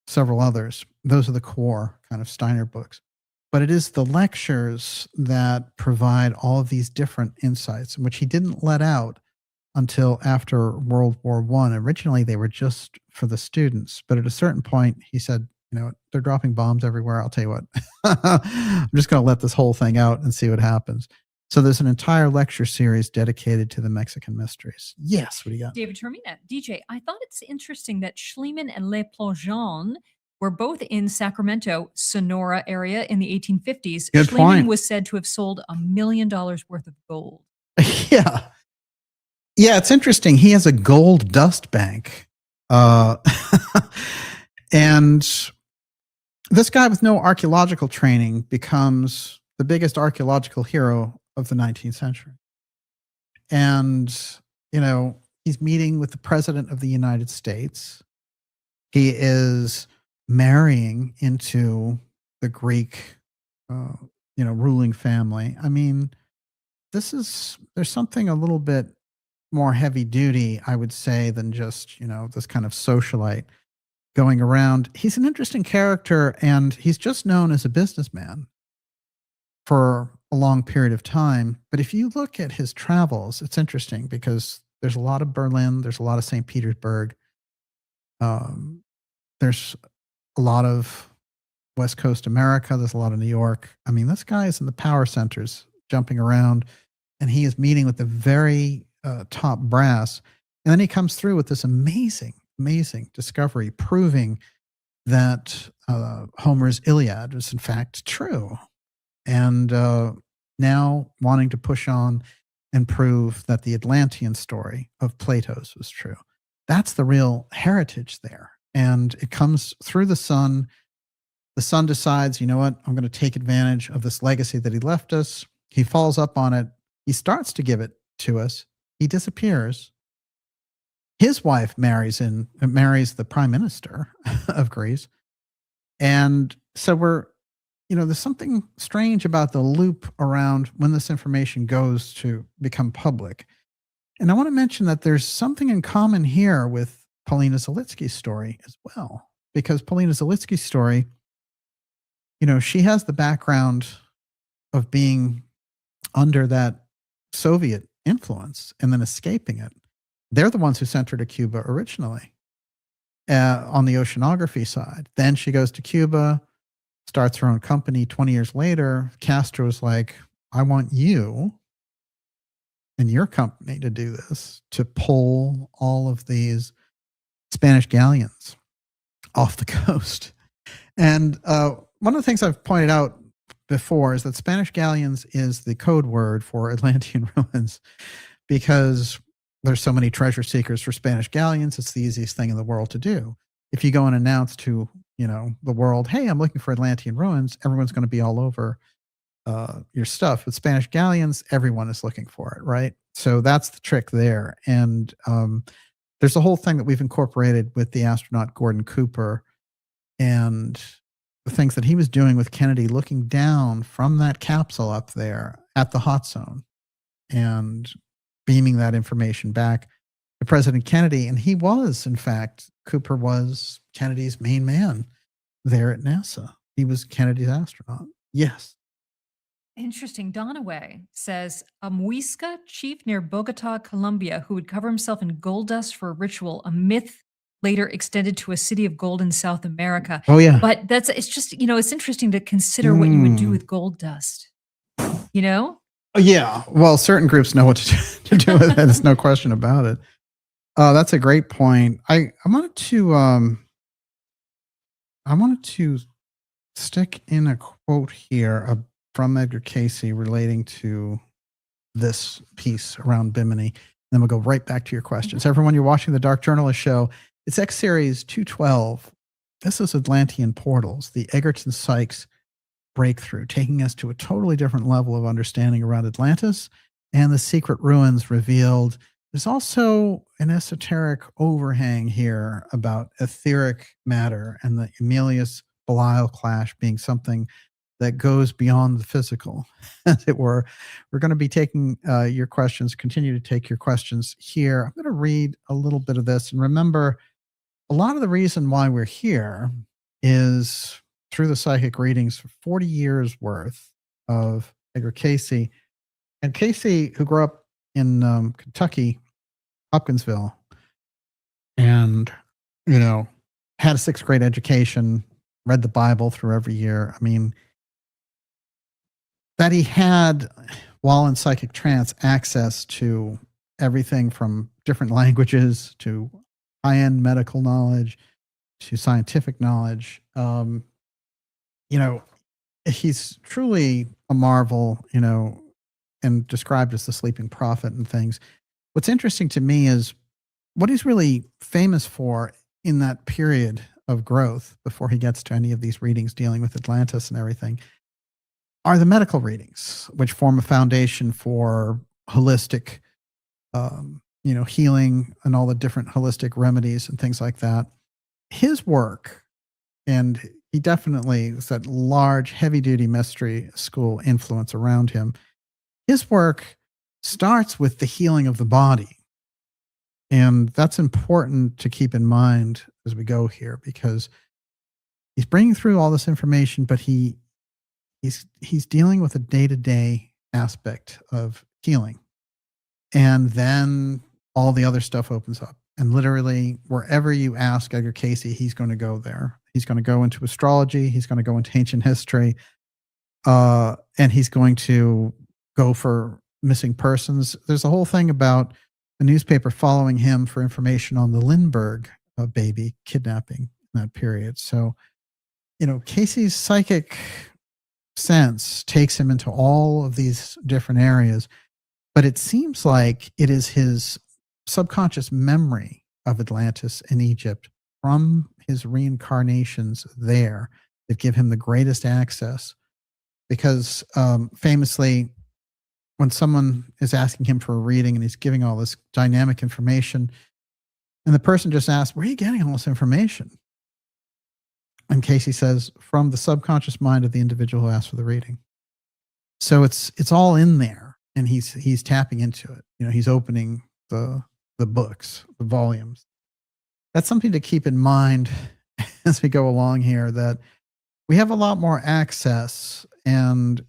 several others. Those are the core kind of Steiner books. But it is the lectures that provide all of these different insights, which he didn't let out until after World War I. Originally, they were just for the students. But at a certain point, he said, they're dropping bombs everywhere. I'll tell you what, I'm just going to let this whole thing out and see what happens. So there's an entire lecture series dedicated to the Mexican mysteries. Yes, what do you got? David Termina, DJ, I thought it's interesting that Schliemann and Le Plongeon were both in Sacramento, Sonora area in the 1850s. Good Schliemann point. was said to have sold $1 million worth of gold. Yeah. Yeah, it's interesting. He has a gold dust bank. Uh, and this guy with no archaeological training becomes the biggest archaeological hero of the 19th century. And, he's meeting with the president of the United States. He is marrying into the Greek, ruling family. I mean, there's something a little bit more heavy duty, I would say, than just, this kind of socialite going around. He's an interesting character, and he's just known as a businessman for a long period of time. But if you look at his travels, it's interesting because there's a lot of Berlin, there's a lot of St. Petersburg, there's a lot of West Coast America, there's a lot of New York. I mean, this guy is in the power centers jumping around, and he is meeting with the very top brass. And then he comes through with this amazing discovery proving that Homer's Iliad was in fact true. And now wanting to push on and prove that the Atlantean story of Plato's was true. That's the real heritage there. And it comes through the son. The son decides, you know what, I'm going to take advantage of this legacy that he left us. He falls up on it. He starts to give it to us. He disappears. His wife marries the prime minister of Greece. And so there's something strange about the loop around when this information goes to become public. And I want to mention that there's something in common here with Paulina Zalitsky's story as well, because Paulina Zalitsky's story, she has the background of being under that Soviet influence and then escaping it. They're the ones who sent her to Cuba originally on the oceanography side. Then she goes to Cuba, starts her own company. 20 years later, Castro's like, I want you and your company to do this, to pull all of these Spanish galleons off the coast. And one of the things I've pointed out before is that Spanish galleons is the code word for Atlantean ruins, because there's so many treasure seekers for Spanish galleons. It's the easiest thing in the world to do. If you go and announce to, the world, hey, I'm looking for Atlantean ruins, everyone's going to be all over your stuff. With Spanish galleons, everyone is looking for it, right? So that's the trick there. And there's a whole thing that we've incorporated with the astronaut Gordon Cooper and the things that he was doing with Kennedy, looking down from that capsule up there at the HotZone and beaming that information back to President Kennedy. And he was, in fact, Cooper was Kennedy's main man there at NASA. He was Kennedy's astronaut. Yes. Interesting. Donaway says a Muisca chief near Bogota, Colombia, who would cover himself in gold dust for a ritual, a myth later extended to a city of gold in South America. Oh, yeah. But it's just, it's interesting to consider what you would do with gold dust, Yeah. Well, certain groups know what to do with it. There's no question about it. That's a great point. I wanted to stick in a quote here from Edgar Cayce relating to this piece around Bimini. Then we'll go right back to your questions. Everyone, you're watching the Dark Journalist Show. It's X Series 212. This is Atlantean Portals, the Egerton Sykes breakthrough, taking us to a totally different level of understanding around Atlantis and the secret ruins revealed. There's also an esoteric overhang here about etheric matter and the Emilius Belial clash being something that goes beyond the physical, as it were. We're going to be taking your questions, continue to take your questions here. I'm going to read a little bit of this. And remember, a lot of the reason why we're here is through the psychic readings for 40 years worth of Edgar Cayce. And Cayce, who grew up in Kentucky, Hopkinsville, and, had a 6th grade education, read the Bible through every year. I mean, that he had, while in psychic trance, access to everything from different languages to high-end medical knowledge to scientific knowledge. He's truly a marvel, and described as the sleeping prophet and things. what's interesting to me is what he's really famous for in that period of growth before he gets to any of these readings dealing with Atlantis and everything are the medical readings, which form a foundation for holistic, healing and all the different holistic remedies and things like that. His work, and he definitely was that large, heavy-duty mystery school influence around him. His work starts with the healing of the body. And that's important to keep in mind as we go here, because he's bringing through all this information, but he's dealing with a day-to-day aspect of healing. And then all the other stuff opens up. And literally, wherever you ask Edgar Cayce, he's going to go there. He's going to go into astrology. He's going to go into ancient history. And he's going to go for missing persons. There's a whole thing about a newspaper following him for information on the Lindbergh baby kidnapping in that period. So, Cayce's psychic sense takes him into all of these different areas, but it seems like it is his subconscious memory of Atlantis and Egypt from his reincarnations there that give him the greatest access. Because famously, when someone is asking him for a reading and he's giving all this dynamic information, and the person just asks, where are you getting all this information? And Cayce says, from the subconscious mind of the individual who asked for the reading. So it's all in there, and he's tapping into it. He's opening the books, the volumes. That's something to keep in mind as we go along here, that we have a lot more access, and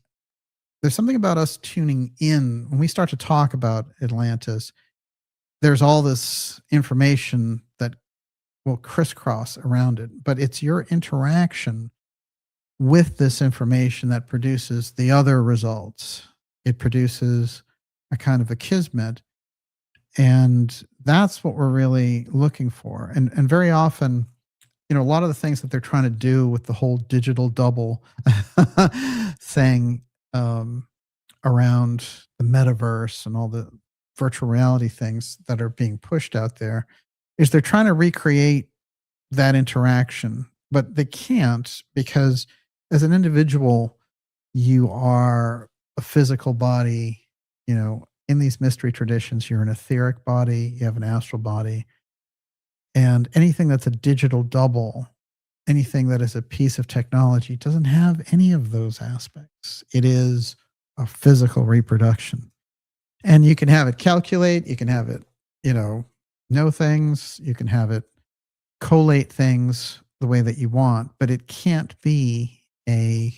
there's something about us tuning in. When we start to talk about Atlantis, there's all this information that will crisscross around it, but it's your interaction with this information that produces the other results. It produces a kind of a kismet, and that's what we're really looking for. And very often, a lot of the things that they're trying to do with the whole digital double thing around the metaverse and all the virtual reality things that are being pushed out there is they're trying to recreate that interaction, but they can't, because as an individual, you are a physical body. In these mystery traditions, you're an etheric body, you have an astral body, and anything that's a digital double, anything that is a piece of technology, doesn't have any of those aspects. It is a physical reproduction. And you can have it calculate, you can have it, know things, you can have it collate things the way that you want, but it can't be a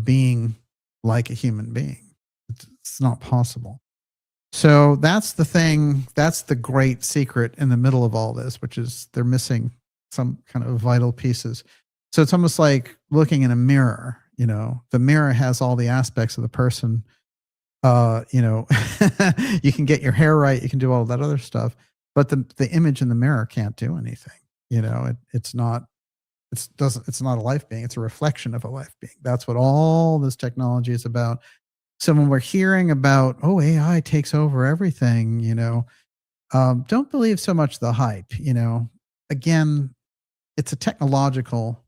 being like a human being. It's not possible. So that's the thing, that's the great secret in the middle of all this, which is they're missing some kind of vital pieces. So it's almost like looking in a mirror. The mirror has all the aspects of the person. You can get your hair right, you can do all that other stuff, but the image in the mirror can't do anything. It's not a life being, it's a reflection of a life being. That's what all this technology is about. So when we're hearing about, AI takes over everything, don't believe so much the hype. Again, it's a technological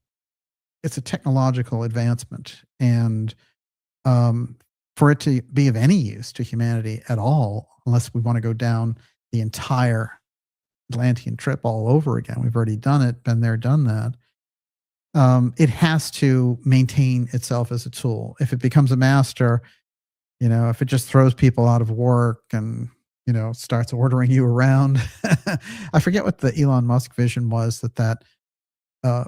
advancement, and for it to be of any use to humanity at all, unless we want to go down the entire Atlantean trip all over again, we've already done it, been there, done that. It has to maintain itself as a tool. If it becomes a master, if it just throws people out of work and, starts ordering you around. I forget what the Elon Musk vision was, that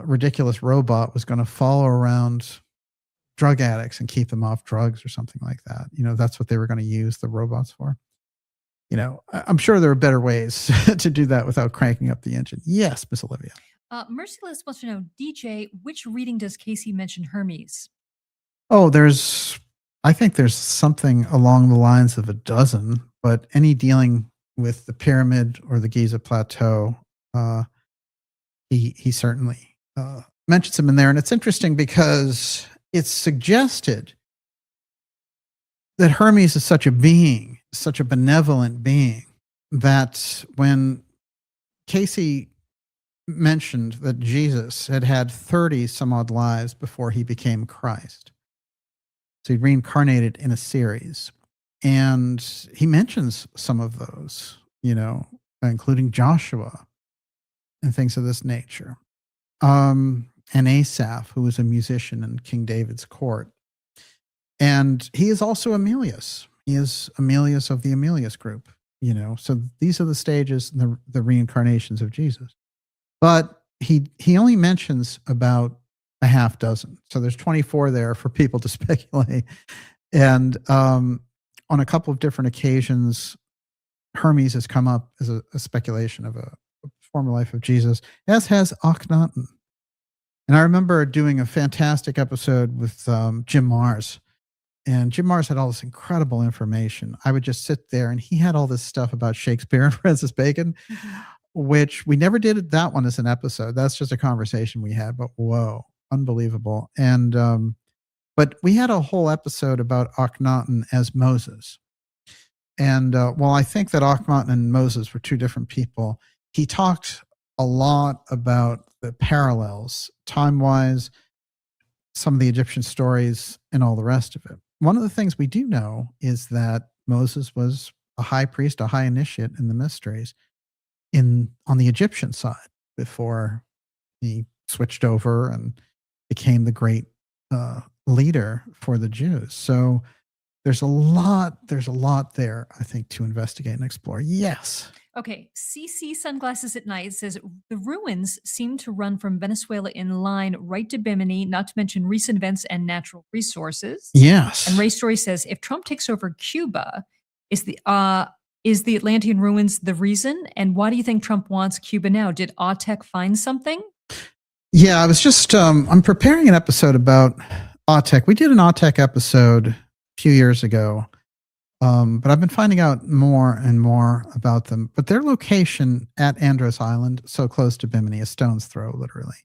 ridiculous robot was going to follow around drug addicts and keep them off drugs or something like that. That's what they were going to use the robots for. I'm sure there are better ways to do that without cranking up the engine. Yes, Miss Olivia. Merciless wants to know, DJ, which reading does Cayce mention Hermes? Oh, I think there's something along the lines of a dozen, but any dealing with the pyramid or the Giza Plateau, he certainly mentions him in there. And it's interesting because it's suggested that Hermes is such a being such a benevolent being that when Cayce mentioned that Jesus had had 30 some odd lives before he became Christ, so he reincarnated in a series, and he mentions some of those, including Joshua and things of this nature, and Asaph, who was a musician in King David's court. And he is also Emilius. He is Emilius of the Emilius group, So these are the stages, the reincarnations of Jesus. But he only mentions about a half dozen. So there's 24 there for people to speculate. And on a couple of different occasions, Hermes has come up as a speculation of a former life of Jesus, as has Akhenaten. And I remember doing a fantastic episode with Jim Mars. And Jim Mars had all this incredible information. I would just sit there, and he had all this stuff about Shakespeare and Francis Bacon, which we never did that one as an episode. That's just a conversation we had, but whoa, unbelievable. And but we had a whole episode about Akhenaten as Moses. And while I think that Akhenaten and Moses were two different people, he talked a lot about the parallels, time-wise, some of the Egyptian stories, and all the rest of it. One of the things we do know is that Moses was a high priest, a high initiate in the mysteries on the Egyptian side before he switched over and became the great leader for the Jews. So there's a lot there, I think, to investigate and explore. Yes. Okay, CC Sunglasses at Night says the ruins seem to run from Venezuela in line right to Bimini, not to mention recent events and natural resources. Yes. And Ray Story says if Trump takes over Cuba, is the Atlantean ruins the reason? And why do you think Trump wants Cuba now? Did AUTEC find something? Yeah, I was just I'm preparing an episode about AUTEC. We did an AUTEC episode a few years ago. But I've been finding out more and more about them. But their location at Andros Island, so close to Bimini, a stone's throw, literally,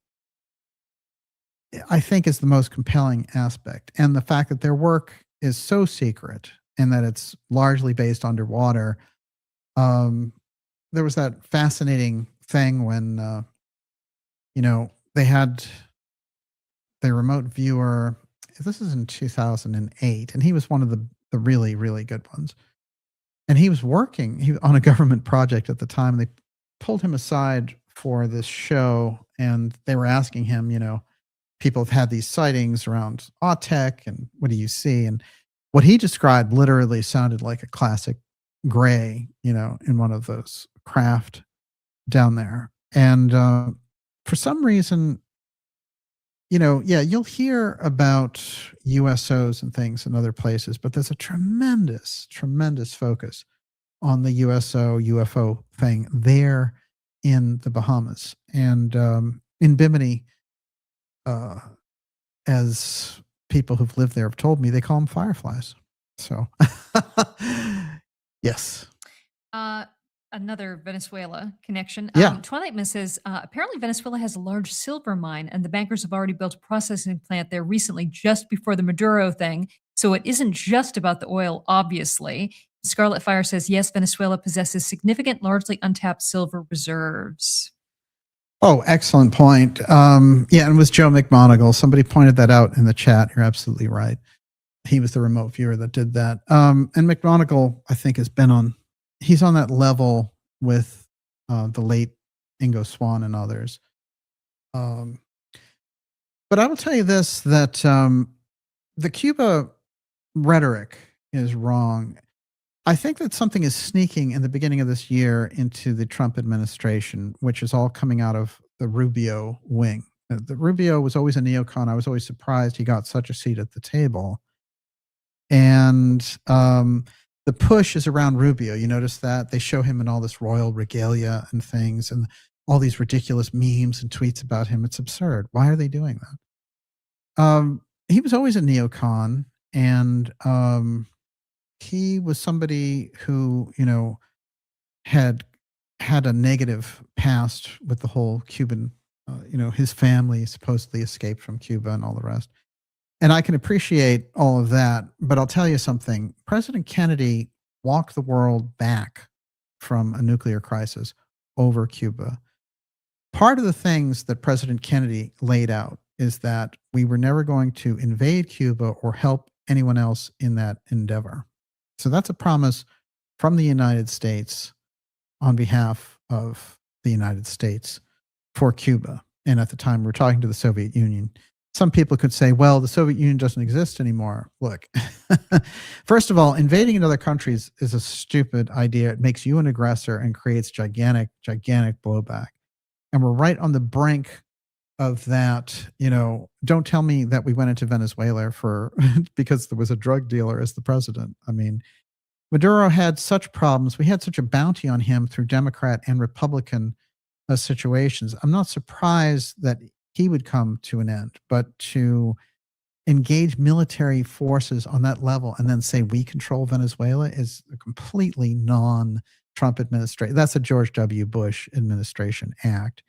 I think is the most compelling aspect. And the fact that their work is so secret and that it's largely based underwater. There was that fascinating thing when, they had the remote viewer. This is in 2008, and he was one of the really, really good ones. And he was working on a government project at the time. They pulled him aside for this show, and they were asking him, people have had these sightings around AUTEC, and what do you see? And what he described literally sounded like a classic gray, in one of those craft down there. And for some reason, you'll hear about USOs and things in other places, but there's a tremendous, tremendous focus on the UFO thing there in the Bahamas. And in Bimini, as people who've lived there have told me, they call them fireflies. So, yes. Another Venezuela connection. Yeah. Twilight Miss says, apparently Venezuela has a large silver mine, and the bankers have already built a processing plant there recently, just before the Maduro thing. So it isn't just about the oil, obviously. Scarlet Fire says, yes, Venezuela possesses significant, largely untapped silver reserves. Oh, excellent point. And it was Joe McMonagle. Somebody pointed that out in the chat. You're absolutely right. He was the remote viewer that did that. And McMonagle, I think, he's on that level with the late Ingo Swann and others. But I will tell you this, that the Cuba rhetoric is wrong. I think that something is sneaking in the beginning of this year into the Trump administration, which is all coming out of the Rubio wing. The Rubio was always a neocon. I was always surprised he got such a seat at the table. And the push is around Rubio. You notice that? They show him in all this royal regalia and things, and all these ridiculous memes and tweets about him. It's absurd. Why are they doing that? He was always a neocon, and he was somebody who, had a negative past with the whole Cuban, his family supposedly escaped from Cuba and all the rest. And I can appreciate all of that, but I'll tell you something. President Kennedy walk the world back from a nuclear crisis over Cuba. Part of the things that President Kennedy laid out is that we were never going to invade Cuba or help anyone else in that endeavor. So that's a promise from the United States on behalf of the United States for Cuba. And at the time, we were talking to the Soviet Union. Some people could say, well, the Soviet Union doesn't exist anymore. Look, first of all, invading another country is a stupid idea. It makes you an aggressor and creates gigantic, gigantic blowback. And we're right on the brink of that. You know, don't tell me that we went into Venezuela for because there was a drug dealer as the president. I mean, Maduro had such problems. We had such a bounty on him through Democrat and Republican situations. I'm not surprised that he would come to an end, but to engage military forces on that level and then say we control Venezuela is a completely non-Trump administration. That's a George W. Bush administration act.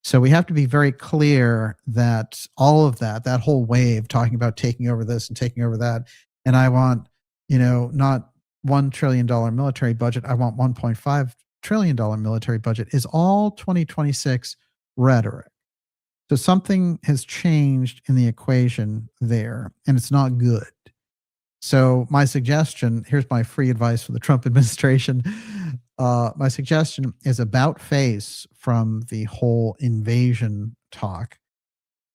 So we have to be very clear that all of that whole wave talking about taking over this and taking over that, and I want, you know, not $1 trillion military budget, I want $1.5 trillion military budget, is all 2026 rhetoric. So something has changed in the equation there, and it's not good. So my suggestion, here's my free advice for the Trump administration. My suggestion is about face from the whole invasion talk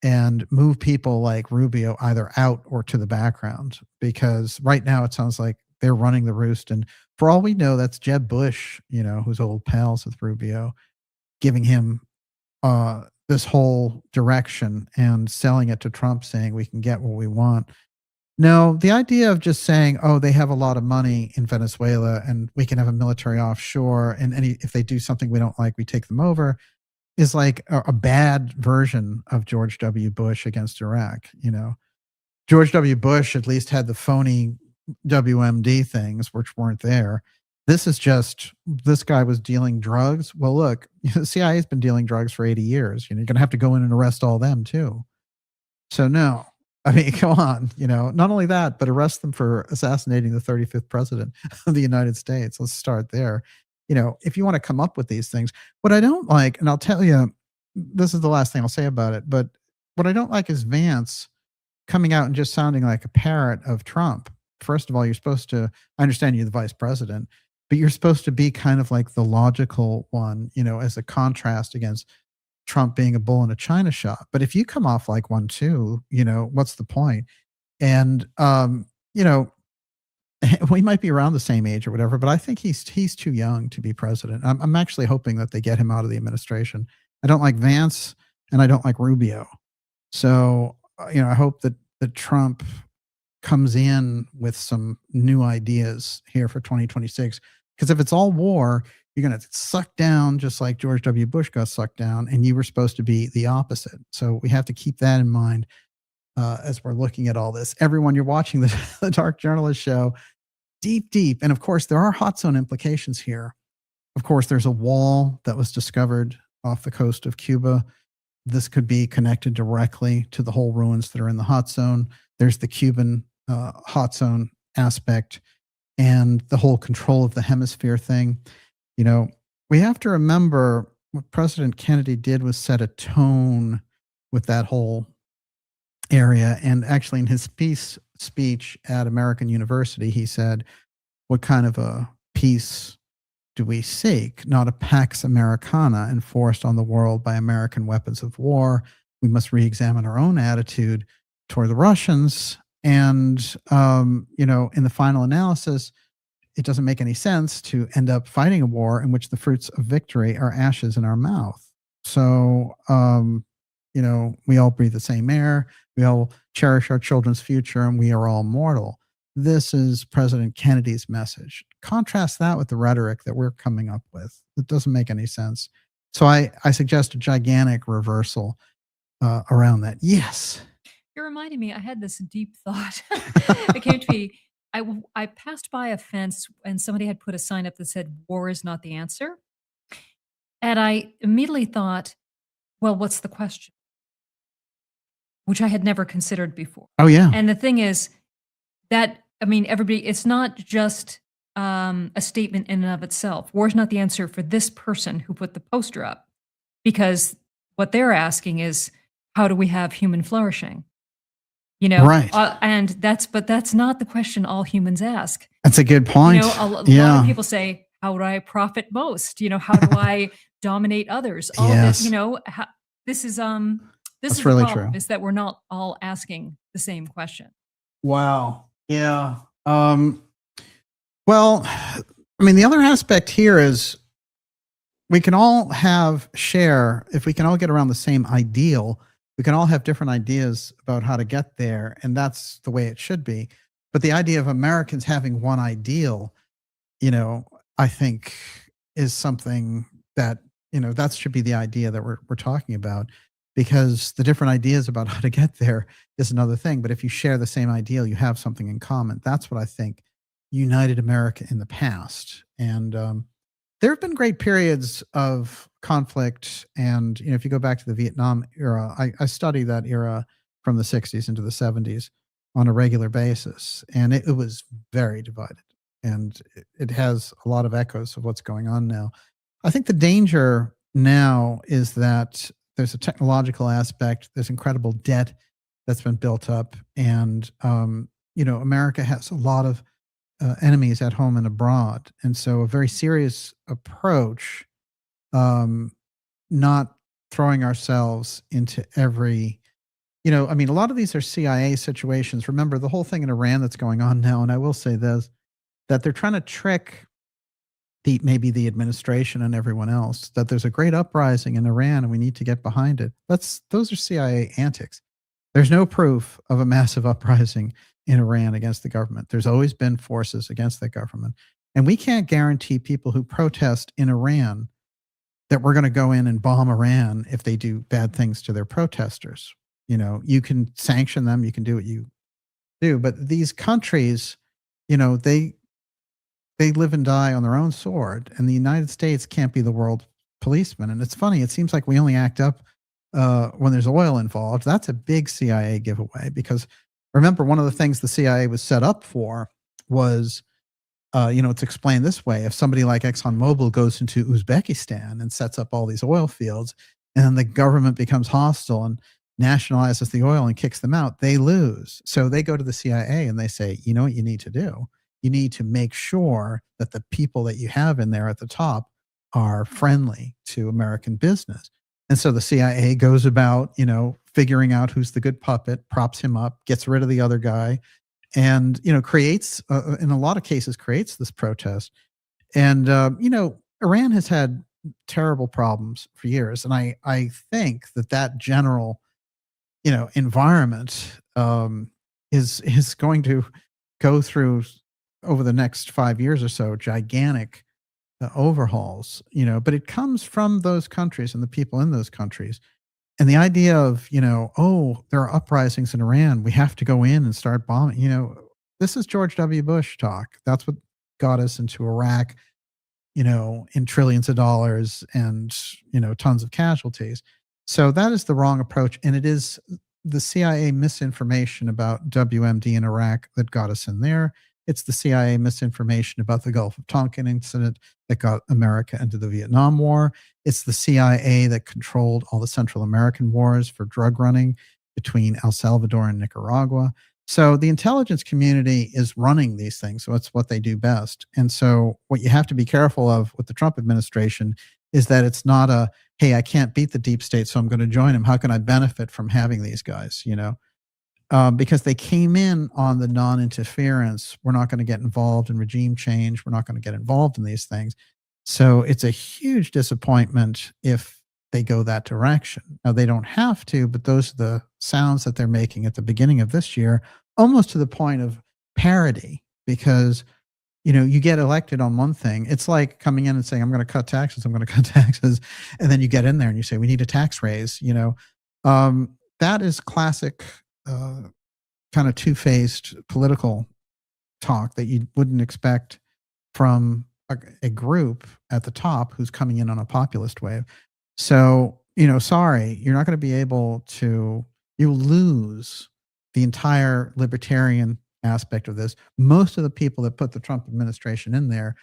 and move people like Rubio either out or to the background, because right now it sounds like they're running the roost. And for all we know, that's Jeb Bush, you know, who's old pals with Rubio, giving him this whole direction and selling it to Trump, saying we can get what we want. No, the idea of just saying, oh, they have a lot of money in Venezuela and we can have a military offshore, and if they do something we don't like, we take them over, is like a bad version of George W. Bush against Iraq. You know, George W. Bush at least had the phony WMD things, which weren't there. This is just, this guy was dealing drugs. Well, look, the CIA's been dealing drugs for 80 years. You know, you're going to have to go in and arrest all them too. So no, I mean, come on, you know, not only that, but arrest them for assassinating the 35th president of the United States. Let's start there. You know, if you want to come up with these things, what I don't like, and I'll tell you, this is the last thing I'll say about it, but what I don't like is Vance coming out and just sounding like a parrot of Trump. First of all, you're supposed to, I understand you're the vice president, but you're supposed to be kind of like the logical one, you know, as a contrast against Trump being a bull in a china shop. But if you come off like one too, you know, what's the point? And, you know, we might be around the same age or whatever, but I think he's too young to be president. I'm actually hoping that they get him out of the administration. I don't like Vance and I don't like Rubio. So, you know, I hope that Trump comes in with some new ideas here for 2026. Because if it's all war, you're going to suck down just like George W. Bush got sucked down, and you were supposed to be the opposite. So we have to keep that in mind as we're looking at all this. Everyone, you're watching the Dark Journalist Show, deep. And of course, there are hot zone implications here. Of course, there's a wall that was discovered off the coast of Cuba. This could be connected directly to the whole ruins that are in the hot zone. There's the Cuban hot zone aspect and the whole control of the hemisphere thing. You know, we have to remember what President Kennedy did was set a tone with that whole area. And actually in his peace speech at American University, he said, what kind of a peace do we seek? Not a Pax Americana enforced on the world by American weapons of war. We must re-examine our own attitude toward the Russians. And, you know, in the final analysis, it doesn't make any sense to end up fighting a war in which the fruits of victory are ashes in our mouth. So, you know, we all breathe the same air. We all cherish our children's future, and we are all mortal. This is President Kennedy's message. Contrast that with the rhetoric that we're coming up with. It doesn't make any sense. So I suggest a gigantic reversal around that. Yes. You're reminding me, I had this deep thought. It came to me. I passed by a fence and somebody had put a sign up that said, war is not the answer. And I immediately thought, well, what's the question? Which I had never considered before. Oh, yeah. And the thing is that, I mean, everybody, it's not just a statement in and of itself. War is not the answer for this person who put the poster up, because what they're asking is, how do we have human flourishing? You know, Right. but that's not the question all humans ask. That's a good You point. know, a lot Yeah. of people say, how do I profit most? You know, how do I dominate others? All of Yes. this, you know, this is That's the really problem, true. is that we're not all asking the same question. Wow. Yeah. Well, I mean, the other aspect here is we can all share, if we can all get around the same ideal, we can all have different ideas about how to get there, and that's the way it should be. But the idea of Americans having one ideal, you know, I think is something that, you know, that should be the idea that we're talking about, because the different ideas about how to get there is another thing. But if you share the same ideal, you have something in common. That's what I think united America in the past. And there have been great periods of conflict. And, you know, if you go back to the Vietnam era, I study that era from the 60s into the 70s on a regular basis. And it was very divided. And it has a lot of echoes of what's going on now. I think the danger now is that there's a technological aspect. There's incredible debt that's been built up. And, you know, America has a lot of enemies at home and abroad. And so a very serious approach, not throwing ourselves into every, you know, I mean, a lot of these are CIA situations. Remember the whole thing in Iran that's going on now. And I will say this, that they're trying to trick maybe the administration and everyone else, that there's a great uprising in Iran and we need to get behind it. Those are CIA antics. There's no proof of a massive uprising in Iran against the government. There's always been forces against the government. And we can't guarantee people who protest in Iran that we're going to go in and bomb Iran if they do bad things to their protesters. You know, you can sanction them, you can do what you do, but these countries, you know, they live and die on their own sword, and the United States can't be the world policeman. And it's funny, it seems like we only act up when there's oil involved. That's a big CIA giveaway, because remember, one of the things the CIA was set up for was, you know, it's explained this way. If somebody like ExxonMobil goes into Uzbekistan and sets up all these oil fields, and then the government becomes hostile and nationalizes the oil and kicks them out, they lose. So they go to the CIA and they say, you know what you need to do? You need to make sure that the people that you have in there at the top are friendly to American business. And so the CIA goes about, you know, figuring out who's the good puppet, props him up, gets rid of the other guy, and, you know, creates, in a lot of cases, creates this protest. And, you know, Iran has had terrible problems for years. And I think that general, you know, environment is going to go through, over the next 5 years or so, gigantic overhauls, you know, but it comes from those countries and the people in those countries. And the idea of, you know, oh, there are uprisings in Iran, we have to go in and start bombing, you know, this is George W. Bush talk. That's what got us into Iraq, you know, in trillions of dollars and, you know, tons of casualties. So that is the wrong approach. And it is the CIA misinformation about WMD in Iraq that got us in there. It's the CIA misinformation about the Gulf of Tonkin incident that got America into the Vietnam War. It's the CIA that controlled all the Central American wars for drug running between El Salvador and Nicaragua. So the intelligence community is running these things. So it's what they do best. And so what you have to be careful of with the Trump administration is that it's not a, hey, I can't beat the deep state, so I'm going to join them. How can I benefit from having these guys, you know? Because they came in on the non-interference. We're not going to get involved in regime change. We're not going to get involved in these things. So it's a huge disappointment if they go that direction. Now, they don't have to, but those are the sounds that they're making at the beginning of this year, almost to the point of parody, because, you know, you get elected on one thing. It's like coming in and saying, I'm going to cut taxes, I'm going to cut taxes. And then you get in there and you say, we need a tax raise, you know. That is classic kind of two-faced political talk that you wouldn't expect from a group at the top who's coming in on a populist wave. So, you know, sorry, you're not going to be able to, you lose the entire libertarian aspect of this. Most of the people that put the Trump administration in there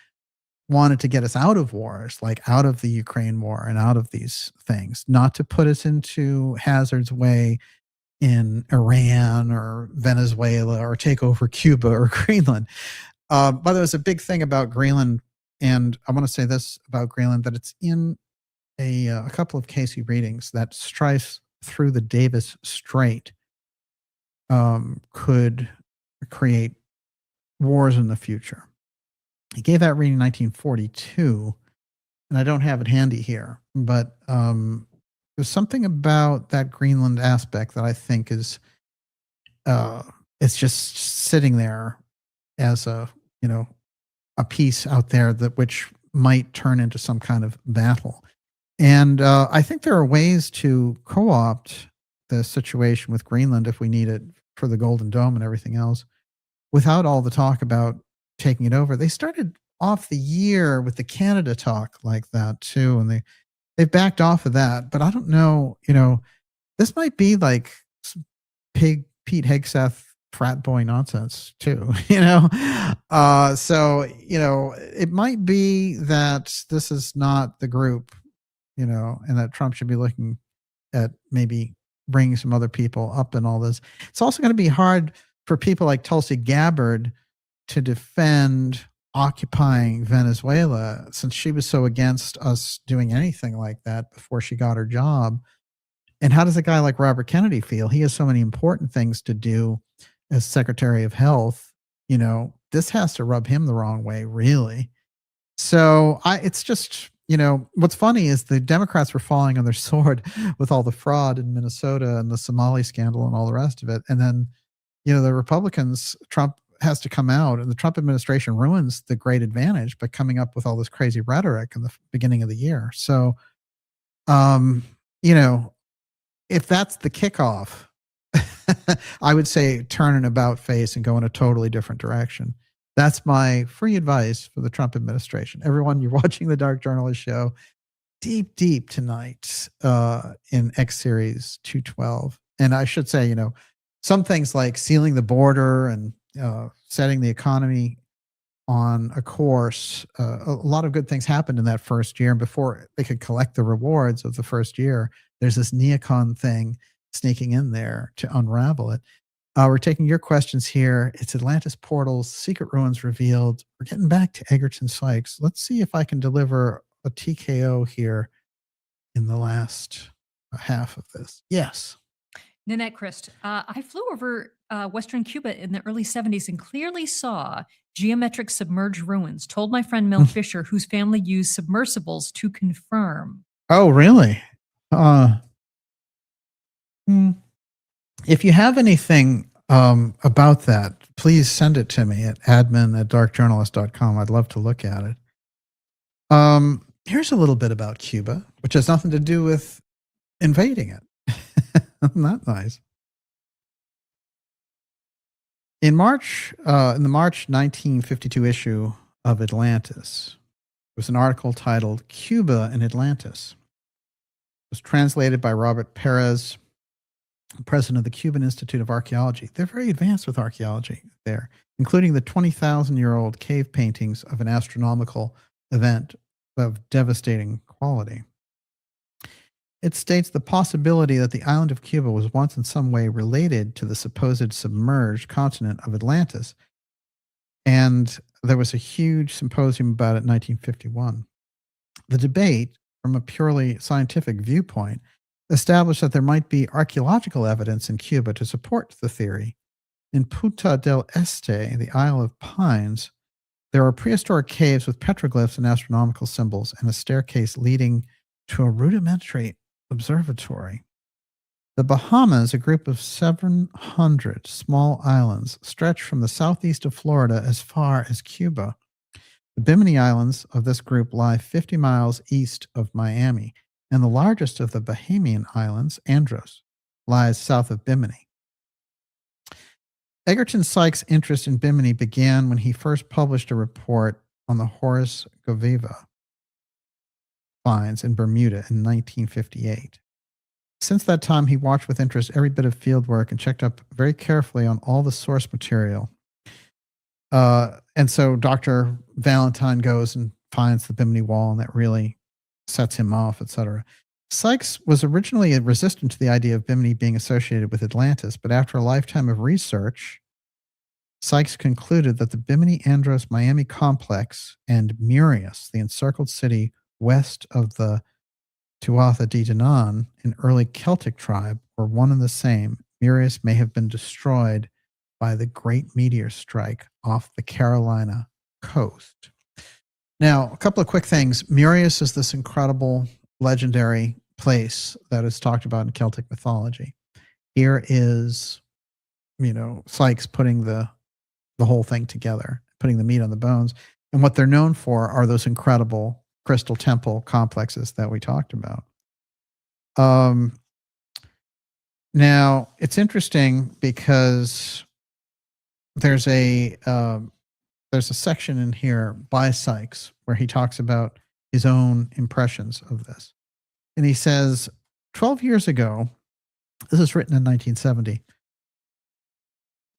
wanted to get us out of wars, like out of the Ukraine war and out of these things, not to put us into hazard's way in Iran or Venezuela or take over Cuba or Greenland. But there's a big thing about Greenland, and I want to say this about Greenland, that it's in a couple of Cayce readings that strife through the Davis Strait could create wars in the future. He gave that reading in 1942, and I don't have it handy here, but there's something about that Greenland aspect that I think is it's just sitting there as a piece out there that which might turn into some kind of battle. And I think there are ways to co-opt the situation with Greenland if we need it for the Golden Dome and everything else, without all the talk about taking it over. They started off the year with the Canada talk like that too, and they've backed off of that. But I don't know, this might be like Pete Hegseth frat boy nonsense too, so it might be that this is not the group, and that Trump should be looking at maybe bringing some other people up in all this. It's also going to be hard for people like Tulsi Gabbard to defend occupying Venezuela, since she was so against us doing anything like that before she got her job. And how does a guy like Robert Kennedy feel? He has so many important things to do as Secretary of Health. This has to rub him the wrong way, really. So it's just, what's funny is the Democrats were falling on their sword with all the fraud in Minnesota and the Somali scandal and all the rest of it. And then, the Republicans, Trump has to come out, and the Trump administration ruins the great advantage by coming up with all this crazy rhetoric in the beginning of the year. So, if that's the kickoff, I would say turn an about face and go in a totally different direction. That's my free advice for the Trump administration. Everyone, you're watching the Dark Journalist show deep tonight in X Series 212. And I should say, some things like sealing the border and setting the economy on a course, a lot of good things happened in that first year. And before they could collect the rewards of the first year, there's this neocon thing sneaking in there to unravel it. We're taking your questions here. It's Atlantis portals, secret ruins revealed. We're getting back to Egerton Sykes. Let's see if I can deliver a TKO here in the last half of this. Yes. Nanette Christ, I flew over Western Cuba in the early 70s and clearly saw geometric submerged ruins. Told my friend Mel Fisher, whose family used submersibles, to confirm. Oh, really? If you have anything about that, please send it to me at admin@darkjournalist.com. I'd love to look at it. Here's a little bit about Cuba, which has nothing to do with invading it. Isn't that nice? In the March 1952 issue of Atlantis, there was an article titled Cuba and Atlantis. It was translated by Robert Perez, president of the Cuban Institute of Archaeology. They're very advanced with archaeology there, including the 20,000-year-old cave paintings of an astronomical event of devastating quality. It states the possibility that the island of Cuba was once in some way related to the supposed submerged continent of Atlantis. And there was a huge symposium about it in 1951. The debate, from a purely scientific viewpoint, established that there might be archaeological evidence in Cuba to support the theory. In Punta del Este, the Isle of Pines, there are prehistoric caves with petroglyphs and astronomical symbols, and a staircase leading to a rudimentary observatory. The Bahamas, a group of 700 small islands, stretch from the southeast of Florida as far as Cuba. The Bimini Islands of this group lie 50 miles east of Miami, and the largest of the Bahamian islands, Andros, lies south of Bimini. Egerton Sykes' interest in Bimini began when he first published a report on the Horace Goveva finds in Bermuda in 1958. Since that time, he watched with interest every bit of field work and checked up very carefully on all the source material And so Dr. Valentine goes and finds the Bimini Wall, and that really sets him off, etc. Sykes was originally resistant to the idea of Bimini being associated with Atlantis, but after a lifetime of research, Sykes concluded that the Bimini Andros Miami complex and Murias, the encircled city west of the Tuatha De Danann, an early Celtic tribe, were one and the same. Murias may have been destroyed by the Great Meteor Strike off the Carolina coast. Now, a couple of quick things. Murias is this incredible, legendary place that is talked about in Celtic mythology. Here is, Sykes putting the whole thing together, putting the meat on the bones. And what they're known for are those incredible crystal temple complexes that we talked about. Now, it's interesting because there's a section in here by Sykes where he talks about his own impressions of this. And he says, 12 years ago, this is written in 1970,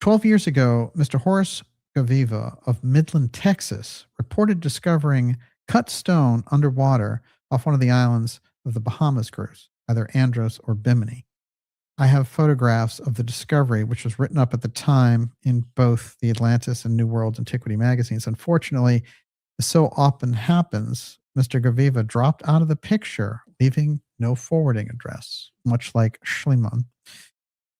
12 years ago, Mr. Horace Gaviva of Midland, Texas, reported discovering cut stone underwater off one of the islands of the Bahamas cruise, either Andros or Bimini. I have photographs of the discovery, which was written up at the time in both the Atlantis and New World Antiquity magazines. Unfortunately, as so often happens, Mr. Gaviva dropped out of the picture, leaving no forwarding address, much like Schliemann.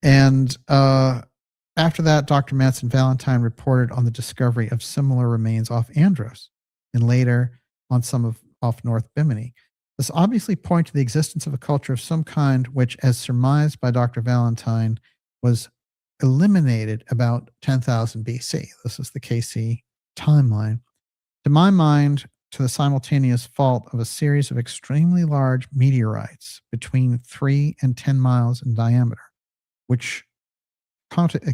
And after that, Dr. Manson Valentine reported on the discovery of similar remains off Andros and later on some off North Bimini. This obviously points to the existence of a culture of some kind which, as surmised by Dr. Valentine, was eliminated about 10,000 BC. This is the Cayce timeline. To my mind, to the simultaneous fault of a series of extremely large meteorites between 3 and 10 miles in diameter, which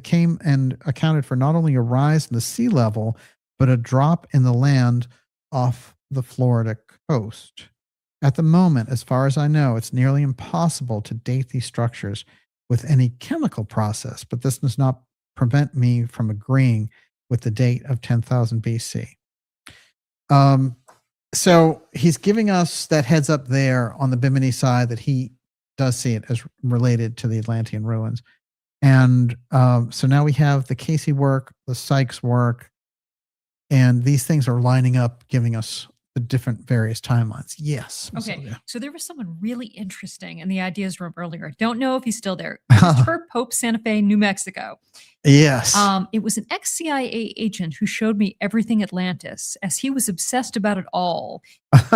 came and accounted for not only a rise in the sea level, but a drop in the land off the Florida coast. At the moment, as far as I know, it's nearly impossible to date these structures with any chemical process, but this does not prevent me from agreeing with the date of 10,000 BC. So he's giving us that heads up there on the Bimini side that he does see it as related to the Atlantean ruins. And so now we have the Cayce work, the Sykes work, and these things are lining up, giving us the different various timelines. Yes. Okay. Sylvia. So there was someone really interesting in the ideas room earlier. Don't know if he's still there. Christopher Pope, Santa Fe, New Mexico. Yes. It was an ex-CIA agent who showed me everything Atlantis, as he was obsessed about it all.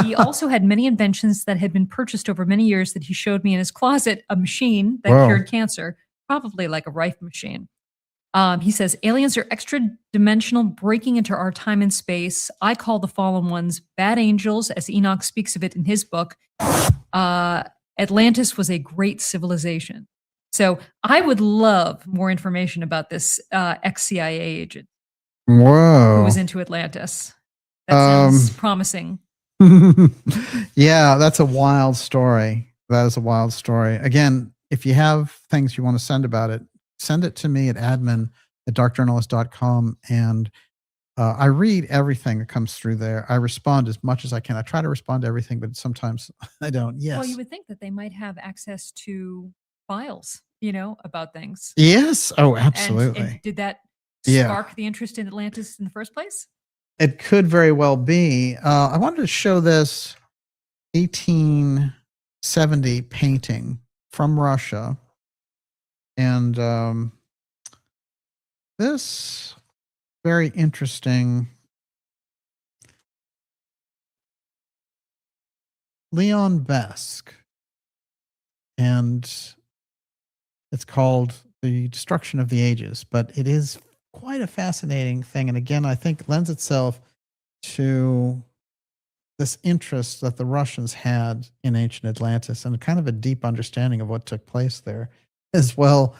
He also had many inventions that had been purchased over many years that he showed me in his closet, a machine that cured cancer, probably like a Rife machine. He says, aliens are extra dimensional, breaking into our time and space. I call the fallen ones bad angels, as Enoch speaks of it in his book. Atlantis was a great civilization. So I would love more information about this ex-CIA agent who was into Atlantis. That sounds promising. Yeah, that's a wild story. That is a wild story. Again, if you have things you want to send about it, send it to me at admin@darkjournalist.com. And I read everything that comes through there. I respond as much as I can. I try to respond to everything, but sometimes I don't. Yes. Well, you would think that they might have access to files, about things. Yes. Oh, absolutely. And did that spark the interest in Atlantis in the first place? It could very well be. I wanted to show this 1870 painting from Russia. And this very interesting Leon Besk, and it's called The Destruction of the Ages, but it is quite a fascinating thing. And again, I think lends itself to this interest that the Russians had in ancient Atlantis and kind of a deep understanding of what took place there as well.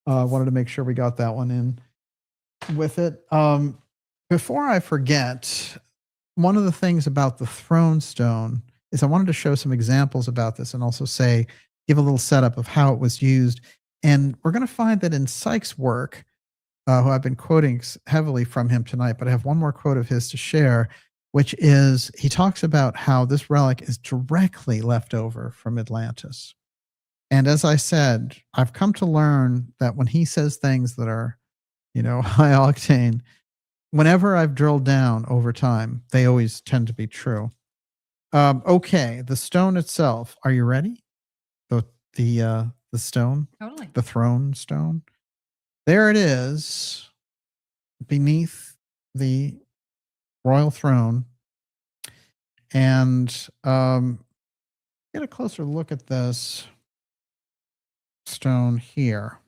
Wanted to make sure we got that one in with it. Before I forget, one of the things about the throne stone is I wanted to show some examples about this and also give a little setup of how it was used. And we're going to find that in Sykes' work, who I've been quoting heavily from him tonight, but I have one more quote of his to share, which is he talks about how this relic is directly left over from Atlantis. And as I said, I've come to learn that when he says things that are, high octane, whenever I've drilled down over time, they always tend to be true. Okay, the stone itself. Are you ready? The stone, Totally. the throne stone. There it is, beneath the royal throne, and get a closer look at this stone here.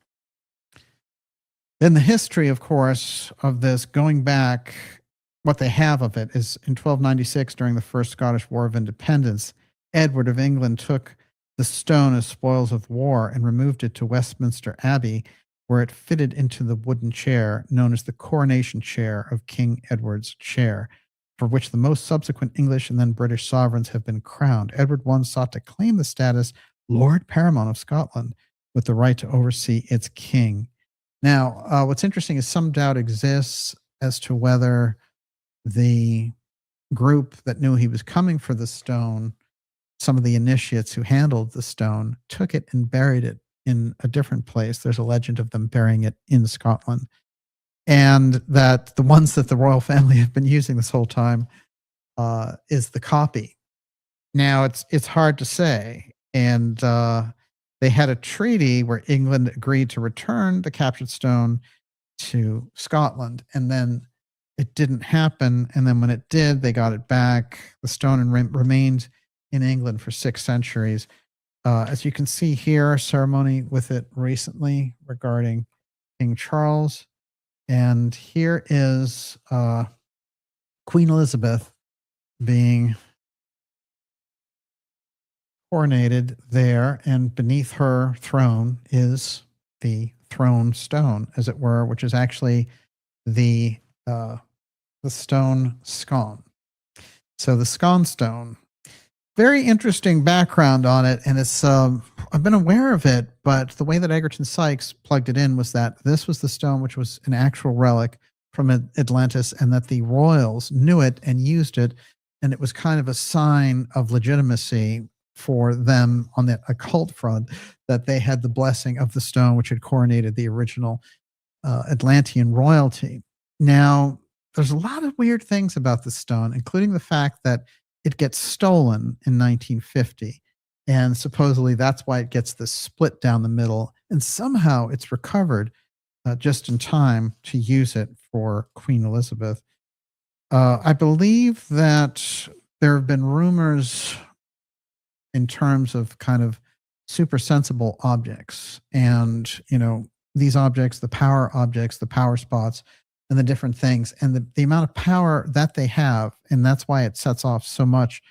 In the history, of course, of this, going back, what they have of it is in 1296, during the First Scottish War of Independence, Edward of England took the stone as spoils of war and removed it to Westminster Abbey, where it fitted into the wooden chair known as the coronation chair of King Edward's chair, for which the most subsequent English and then British sovereigns have been crowned. Edward I sought to claim the status Lord Paramount of Scotland with the right to oversee its king. Now, what's interesting is some doubt exists as to whether the group that knew he was coming for the stone, some of the initiates who handled the stone, took it and buried it in a different place. There's a legend of them burying it in Scotland. And that the ones that the royal family have been using this whole time is the copy. Now, it's hard to say. And they had a treaty where England agreed to return the captured stone to Scotland. And then it didn't happen. And then when it did, they got it back. The stone remained in England for 6 centuries. As you can see here, a ceremony with it recently regarding King Charles. And here is Queen Elizabeth being coronated there. And beneath her throne is the throne stone, as it were, which is actually the stone scone. So the scone stone. Very interesting background on it, and it's I've been aware of it, but the way that Egerton Sykes plugged it in was that this was the stone which was an actual relic from Atlantis, and that the royals knew it and used it, and it was kind of a sign of legitimacy for them on the occult front, that they had the blessing of the stone which had coronated the original Atlantean royalty. Now, there's a lot of weird things about the stone, including the fact that it gets stolen in 1950, and supposedly that's why it gets this split down the middle, and somehow it's recovered just in time to use it for Queen Elizabeth. I believe that there have been rumors in terms of kind of super sensible objects, and these objects, the power spots, and the different things, and the amount of power that they have. And that's why it sets off so much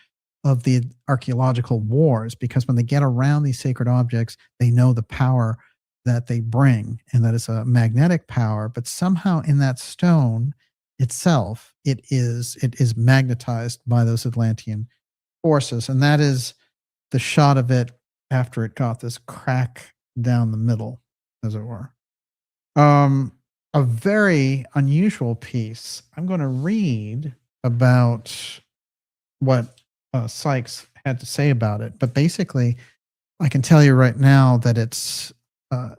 of the archaeological wars, because when they get around these sacred objects, they know the power that they bring, and that is a magnetic power. But somehow in that stone itself, it is magnetized by those Atlantean forces. And that is the shot of it after it got this crack down the middle, as it were. A very unusual piece. I'm going to read about what Sykes had to say about it. But basically, I can tell you right now that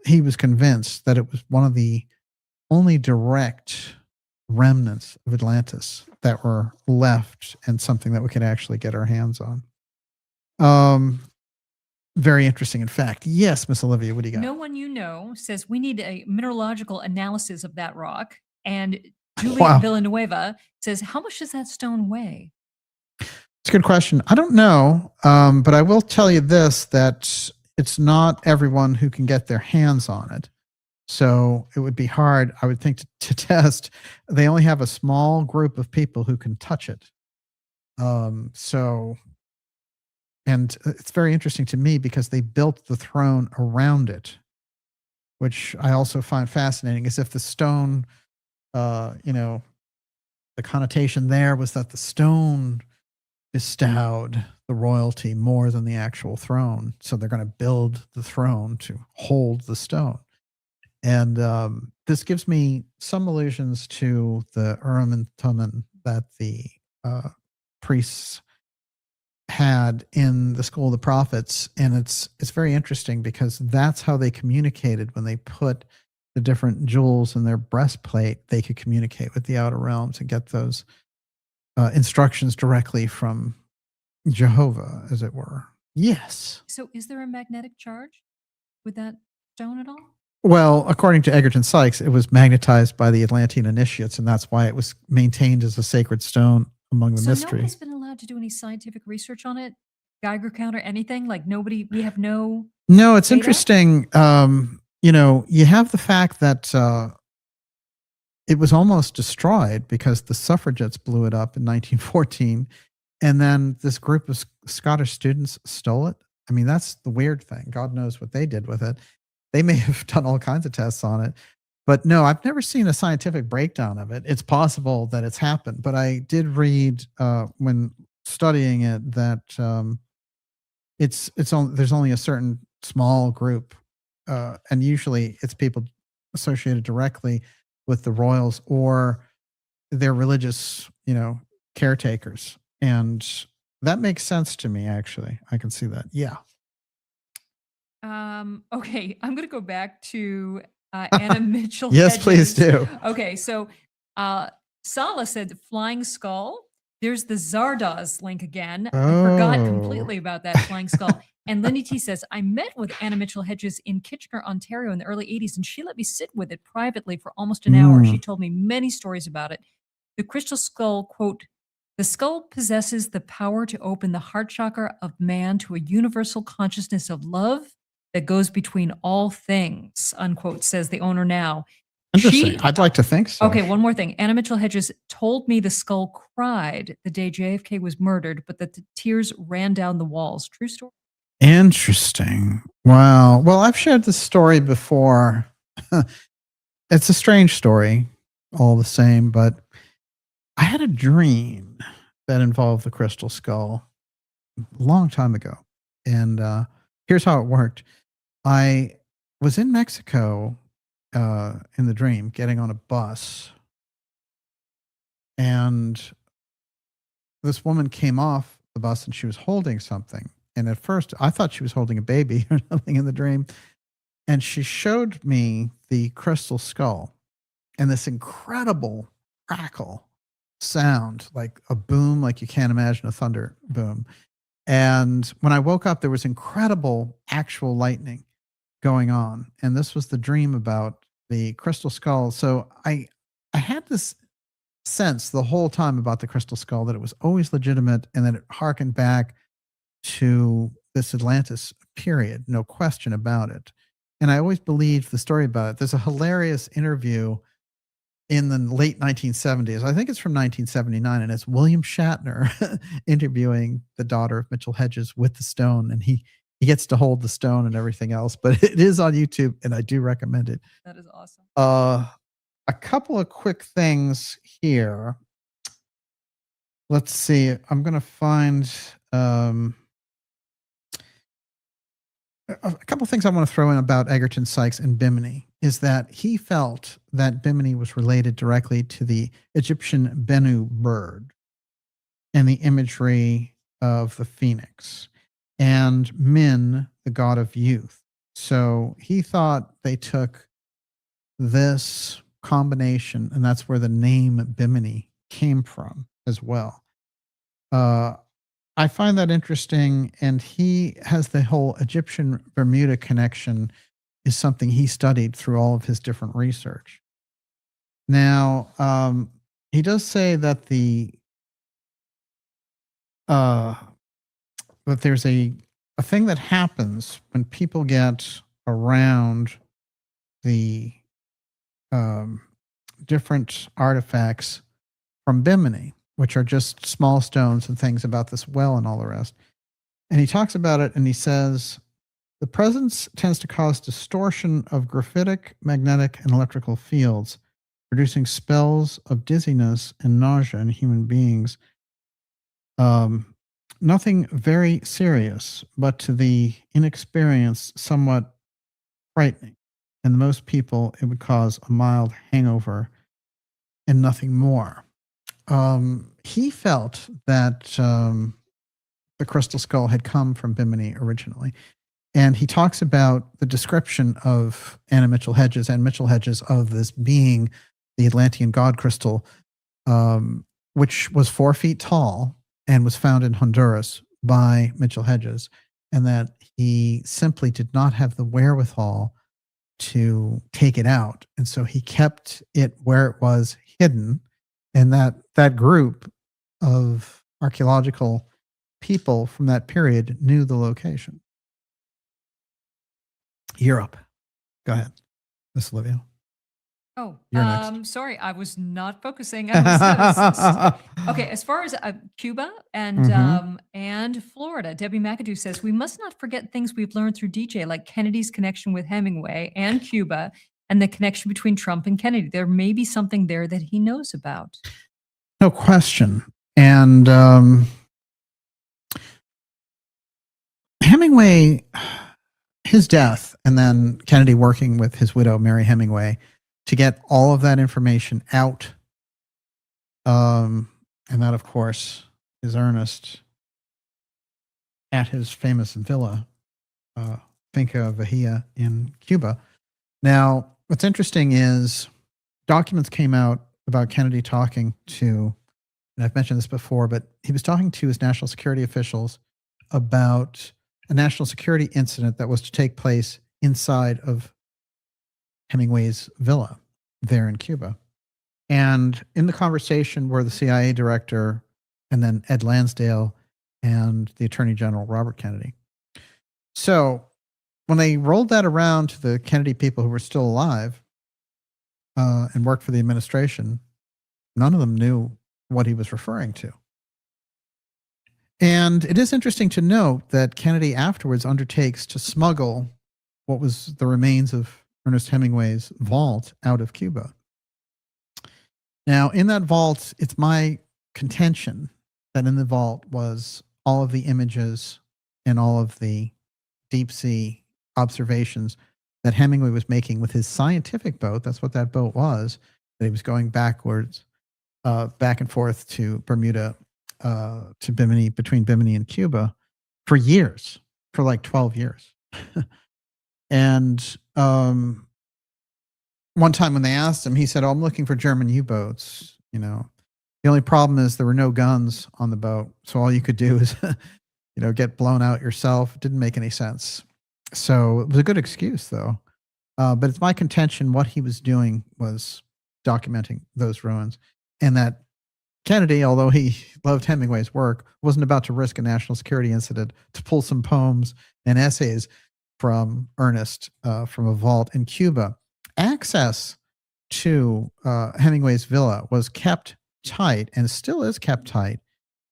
he was convinced that it was one of the only direct remnants of Atlantis that were left, and something that we could actually get our hands on. Very interesting, in fact. Yes, Miss Olivia, what do you got? No one says we need a mineralogical analysis of that rock. And Julia Villanueva says, how much does that stone weigh? It's a good question. I don't know, but I will tell you this, that it's not everyone who can get their hands on it. So it would be hard, I would think, to test. They only have a small group of people who can touch it. And it's very interesting to me because they built the throne around it, which I also find fascinating, as if the stone, the connotation there was that the stone bestowed the royalty more than the actual throne. So they're going to build the throne to hold the stone. And this gives me some allusions to the Urim and Thummim that the priests had in the School of the Prophets, and it's very interesting because that's how they communicated. When they put the different jewels in their breastplate, they could communicate with the outer realms and get those instructions directly from Jehovah, as it were. Yes. So is there a magnetic charge with that stone at all? Well, according to Egerton Sykes, it was magnetized by the Atlantean initiates, and that's why it was maintained as a sacred stone among the So mystery. nobody's been allowed to do any scientific research on it? Geiger counter, anything? Like nobody, we have no... No, it's data? interesting. You know, you have the fact that it was almost destroyed because the suffragettes blew it up in 1914. And then this group of Scottish students stole it. I mean, that's the weird thing. God knows what they did with it. They may have done all kinds of tests on it. But no, I've never seen a scientific breakdown of it. It's possible that it's happened. But I did read when studying it that there's only a certain small group. And usually it's people associated directly with the royals or their religious, caretakers. And that makes sense to me, actually. I can see that. Yeah. Okay, I'm going to go back to Anna Mitchell. Yes, please do. Okay, so Sala said flying skull. There's the Zardoz link again. I forgot completely about that flying skull. And Lindy T says, I met with Anna Mitchell Hedges in Kitchener, Ontario in the early 80s, and she let me sit with it privately for almost an hour. She told me many stories about it. The crystal skull, quote, the skull possesses the power to open the heart chakra of man to a universal consciousness of love that goes between all things, unquote, says the owner now. Interesting. I'd like to think so. Okay, one more thing. Anna Mitchell Hedges told me the skull cried the day JFK was murdered, but that the tears ran down the walls. True story? Interesting. Wow. Well, I've shared this story before. It's a strange story, all the same, but I had a dream that involved the crystal skull a long time ago. And here's how it worked. I was in Mexico in the dream, getting on a bus. And this woman came off the bus and she was holding something. And at first, I thought she was holding a baby or something in the dream. And she showed me the crystal skull and this incredible crackle sound, like a boom, like you can't imagine a thunder boom. And when I woke up, there was incredible actual lightning going on. And this was the dream about the crystal skull. So I had this sense the whole time about the crystal skull that it was always legitimate and that it harkened back to this Atlantis period, no question about it. And I always believed the story about it. There's a hilarious interview in the late 1970s. I think it's from 1979, and it's William Shatner interviewing the daughter of Mitchell Hedges with the stone, and he gets to hold the stone and everything else. But it is on YouTube, and I do recommend it. That is awesome. A couple of quick things here. Let's see. I'm going to find a couple of things I want to throw in about Egerton Sykes and Bimini is that he felt that Bimini was related directly to the Egyptian Bennu bird and the imagery of the phoenix, and Min, the god of youth. So he thought they took this combination, and that's where the name Bimini came from as well. I find that interesting, and he has the whole Egyptian Bermuda connection is something he studied through all of his different research. Now, he does say that that there's a thing that happens when people get around the different artifacts from Bimini, which are just small stones and things about this well and all the rest. And he talks about it, and he says, the presence tends to cause distortion of graphitic, magnetic, and electrical fields, producing spells of dizziness and nausea in human beings. Nothing very serious, but to the inexperienced, somewhat frightening. and most people, it would cause a mild hangover and nothing more. He felt that the crystal skull had come from Bimini originally. And he talks about the description of Anna Mitchell Hedges and Mitchell Hedges of this being the Atlantean god crystal, which was 4 feet tall and was found in Honduras by Mitchell Hedges, and that he simply did not have the wherewithal to take it out. And so he kept it where it was hidden. And that group of archaeological people from that period knew the location. Europe. Go ahead, Miss Olivia. Oh, You're next. sorry, I was not focusing. Okay, as far as Cuba and Florida, Debbie McAdoo says we must not forget things we've learned through DJ, like Kennedy's connection with Hemingway and Cuba, and the connection between Trump and Kennedy. There may be something there that he knows about. No question. And Hemingway, his death, and then Kennedy working with his widow, Mary Hemingway, to get all of that information out. And that, of course, is Ernest at his famous villa, Finca Vejia in Cuba. Now, what's interesting is documents came out about Kennedy talking to, and I've mentioned this before, but he was talking to his national security officials about a national security incident that was to take place inside of Hemingway's villa there in Cuba. And in the conversation were the CIA director and then Ed Lansdale and the Attorney General Robert Kennedy. So when they rolled that around to the Kennedy people who were still alive and worked for the administration, none of them knew what he was referring to. And it is interesting to note that Kennedy afterwards undertakes to smuggle what was the remains of Ernest Hemingway's vault out of Cuba. Now, in that vault, it's my contention that in the vault was all of the images and all of the deep sea observations that Hemingway was making with his scientific boat. That's what that boat was, that he was going backwards, back and forth to Bermuda, to Bimini, between Bimini and Cuba for years, for like 12 years. And one time when they asked him, he said, "Oh, I'm looking for German U-boats. You know, the only problem is there were no guns on the boat. So all you could do is, get blown out yourself." It didn't make any sense. So it was a good excuse though. But it's my contention what he was doing was documenting those ruins, and that Kennedy, although he loved Hemingway's work, wasn't about to risk a national security incident to pull some poems and essays from Ernest from a vault in Cuba. Access to Hemingway's villa was kept tight and still is kept tight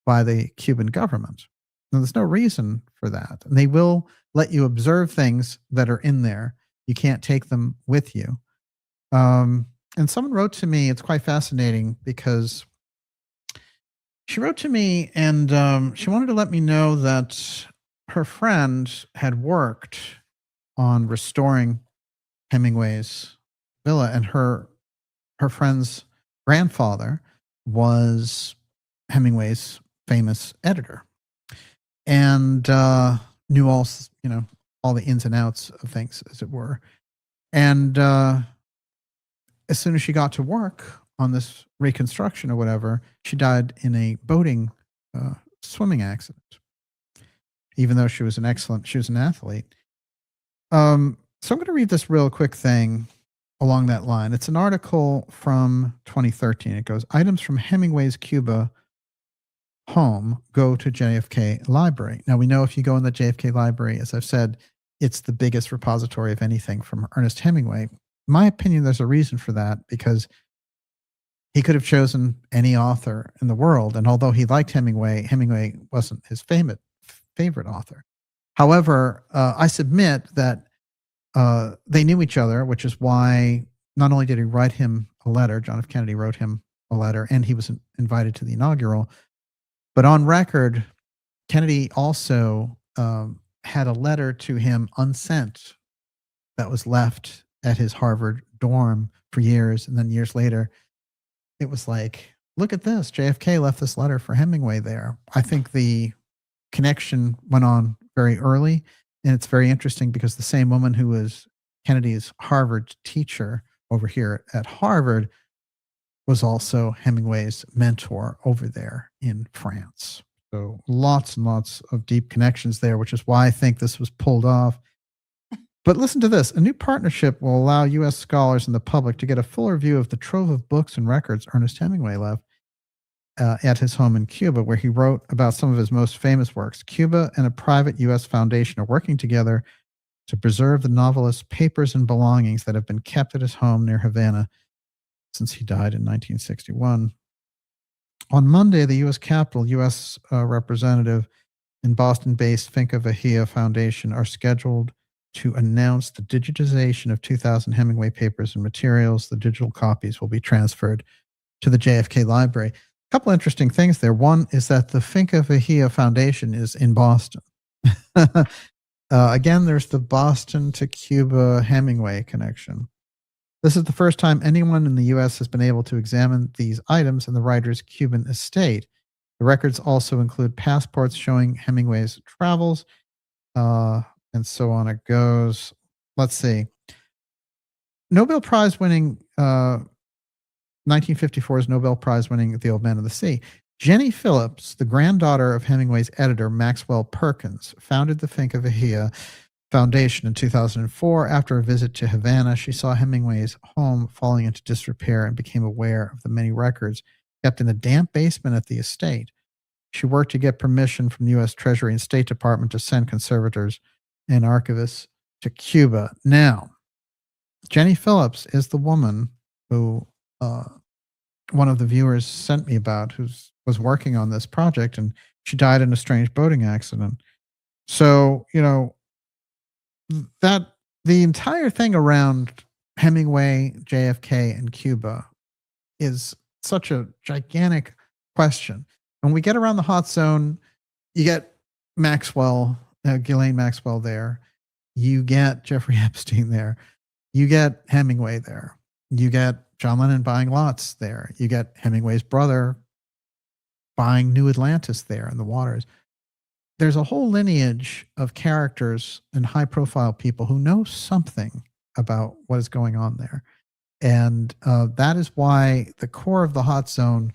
by the Cuban government. And there's no reason for that. And they will let you observe things that are in there. You can't take them with you. And someone wrote to me, it's quite fascinating because she wrote to me and she wanted to let me know that her friend had worked on restoring Hemingway's villa, and her friend's grandfather was Hemingway's famous editor, and knew all the ins and outs of things, as it were. And as soon as she got to work on this reconstruction or whatever, she died in a boating swimming accident, even though she was an athlete. So I'm going to read this real quick thing along that line. It's an article from 2013. It goes, "Items from Hemingway's Cuba home go to JFK Library." Now, we know if you go in the JFK Library, as I've said, it's the biggest repository of anything from Ernest Hemingway. In my opinion, there's a reason for that, because he could have chosen any author in the world. And although he liked Hemingway, Hemingway wasn't his favorite author. However, I submit that they knew each other, which is why not only did he write him a letter, John F. Kennedy wrote him a letter, and he was invited to the inaugural, but on record, Kennedy also had a letter to him unsent that was left at his Harvard dorm for years. And then years later, it was like, look at this. JFK left this letter for Hemingway there. I think the connection went on very early. And it's very interesting because the same woman who was Kennedy's Harvard teacher over here at Harvard was also Hemingway's mentor over there in France. So lots and lots of deep connections there, which is why I think this was pulled off. But listen to this. A new partnership will allow U.S. scholars and the public to get a fuller view of the trove of books and records Ernest Hemingway left at his home in Cuba, where he wrote about some of his most famous works. Cuba and a private U.S. foundation are working together to preserve the novelist's papers and belongings that have been kept at his home near Havana since he died in 1961. On Monday, the U.S. Capitol, U.S. representative and Boston-based Finca Vahia Foundation are scheduled to announce the digitization of 2,000 Hemingway papers and materials. The digital copies will be transferred to the JFK Library. A couple interesting things there. One is that the Finca Vahia Foundation is in Boston. Again, there's the Boston to Cuba Hemingway connection. This is the first time anyone in the U.S. has been able to examine these items in the writer's Cuban estate. The records also include passports showing Hemingway's travels, and so on it goes. Let's see. Nobel Prize winning, 1954's Nobel Prize winning The Old Man of the Sea. Jenny Phillips, the granddaughter of Hemingway's editor Maxwell Perkins, founded the Finca Vahia Foundation in 2004. After a visit to Havana, she saw Hemingway's home falling into disrepair and became aware of the many records kept in a damp basement at the estate. She worked to get permission from the U.S. Treasury and State Department to send conservators and archivists to Cuba. Now, Jenny Phillips is the woman who one of the viewers sent me about, who was working on this project, and she died in a strange boating accident. So, that the entire thing around Hemingway, JFK, and Cuba is such a gigantic question. When we get around the hot zone, you get Maxwell, Ghislaine Maxwell there. You get Jeffrey Epstein there. You get Hemingway there. You get John Lennon buying lots there. You get Hemingway's brother buying New Atlantis there in the waters. There's a whole lineage of characters and high-profile people who know something about what is going on there. And that is why the core of the hot zone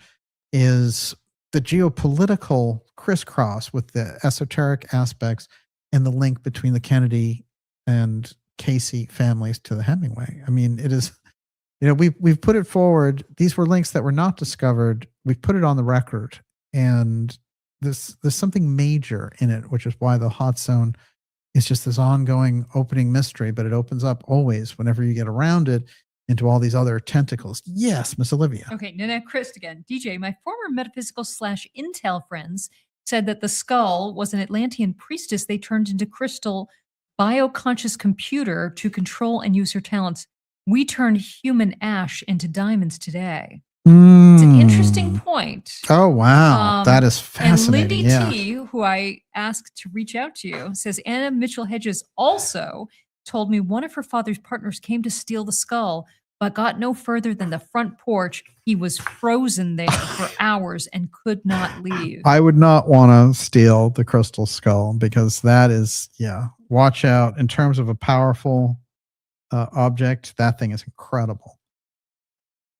is the geopolitical crisscross with the esoteric aspects and the link between the Kennedy and Cayce families to the Hemingway. I mean, it is, we've put it forward. These were links that were not discovered. We've put it on the record, and there's something major in it, which is why the hot zone is just this ongoing opening mystery, but it opens up always whenever you get around it into all these other tentacles. Yes, Miss Olivia. Okay, now Chris again. DJ, my former metaphysical / intel friends said that the skull was an Atlantean priestess they turned into crystal bioconscious computer to control and use her talents. We turn human ash into diamonds today. It's an interesting point. Oh, wow. That is fascinating. And Lindy T, who I asked to reach out to you, says Anna Mitchell Hedges also told me one of her father's partners came to steal the skull, but got no further than the front porch. He was frozen there for hours and could not leave. I would not want to steal the crystal skull, because that is, watch out. In terms of a powerful object, that thing is incredible.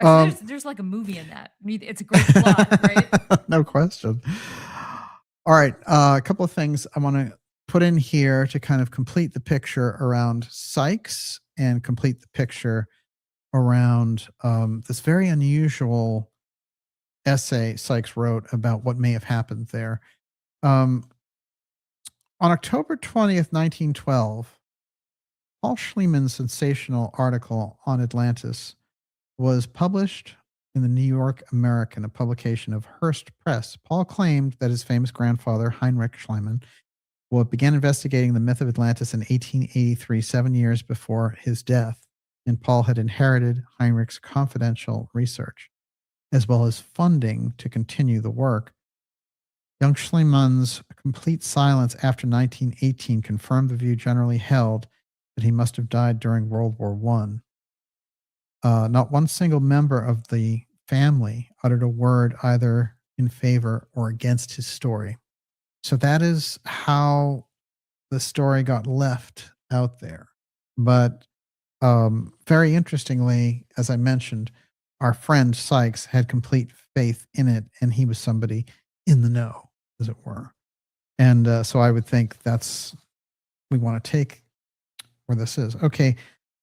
There's like a movie in that. It's a great plot, right? No question. All right. A couple of things I want to put in here to kind of complete the picture around Sykes and complete the picture around this very unusual essay Sykes wrote about what may have happened there. On October 20th, 1912, Paul Schliemann's sensational article on Atlantis was published in the New York American, a publication of Hearst Press. Paul claimed that his famous grandfather, Heinrich Schliemann, began investigating the myth of Atlantis in 1883, 7 years before his death, and Paul had inherited Heinrich's confidential research, as well as funding to continue the work. Young Schliemann's complete silence after 1918 confirmed the view generally held that he must have died during World War I. Not one single member of the family uttered a word either in favor or against his story. So that is how the story got left out there. But very interestingly, as I mentioned, our friend Sykes had complete faith in it, and he was somebody in the know, as it were. And so I would think we want to take where this is. Okay,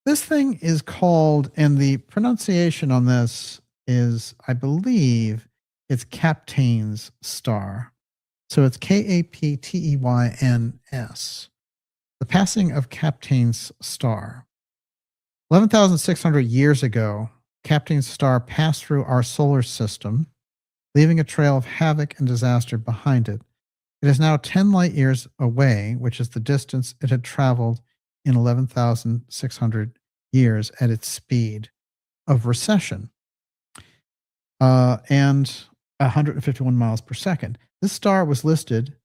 this thing is called, and the pronunciation on this is, I believe, it's Kapteyn's Star. So it's Kapteyns. The passing of Kapteyn's Star. 11,600 years ago, Kapteyn's Star passed through our solar system, leaving a trail of havoc and disaster behind it. It is now 10 light years away, which is the distance it had traveled in 11,600 years at its speed of recession, and 151 miles per second. This star was listed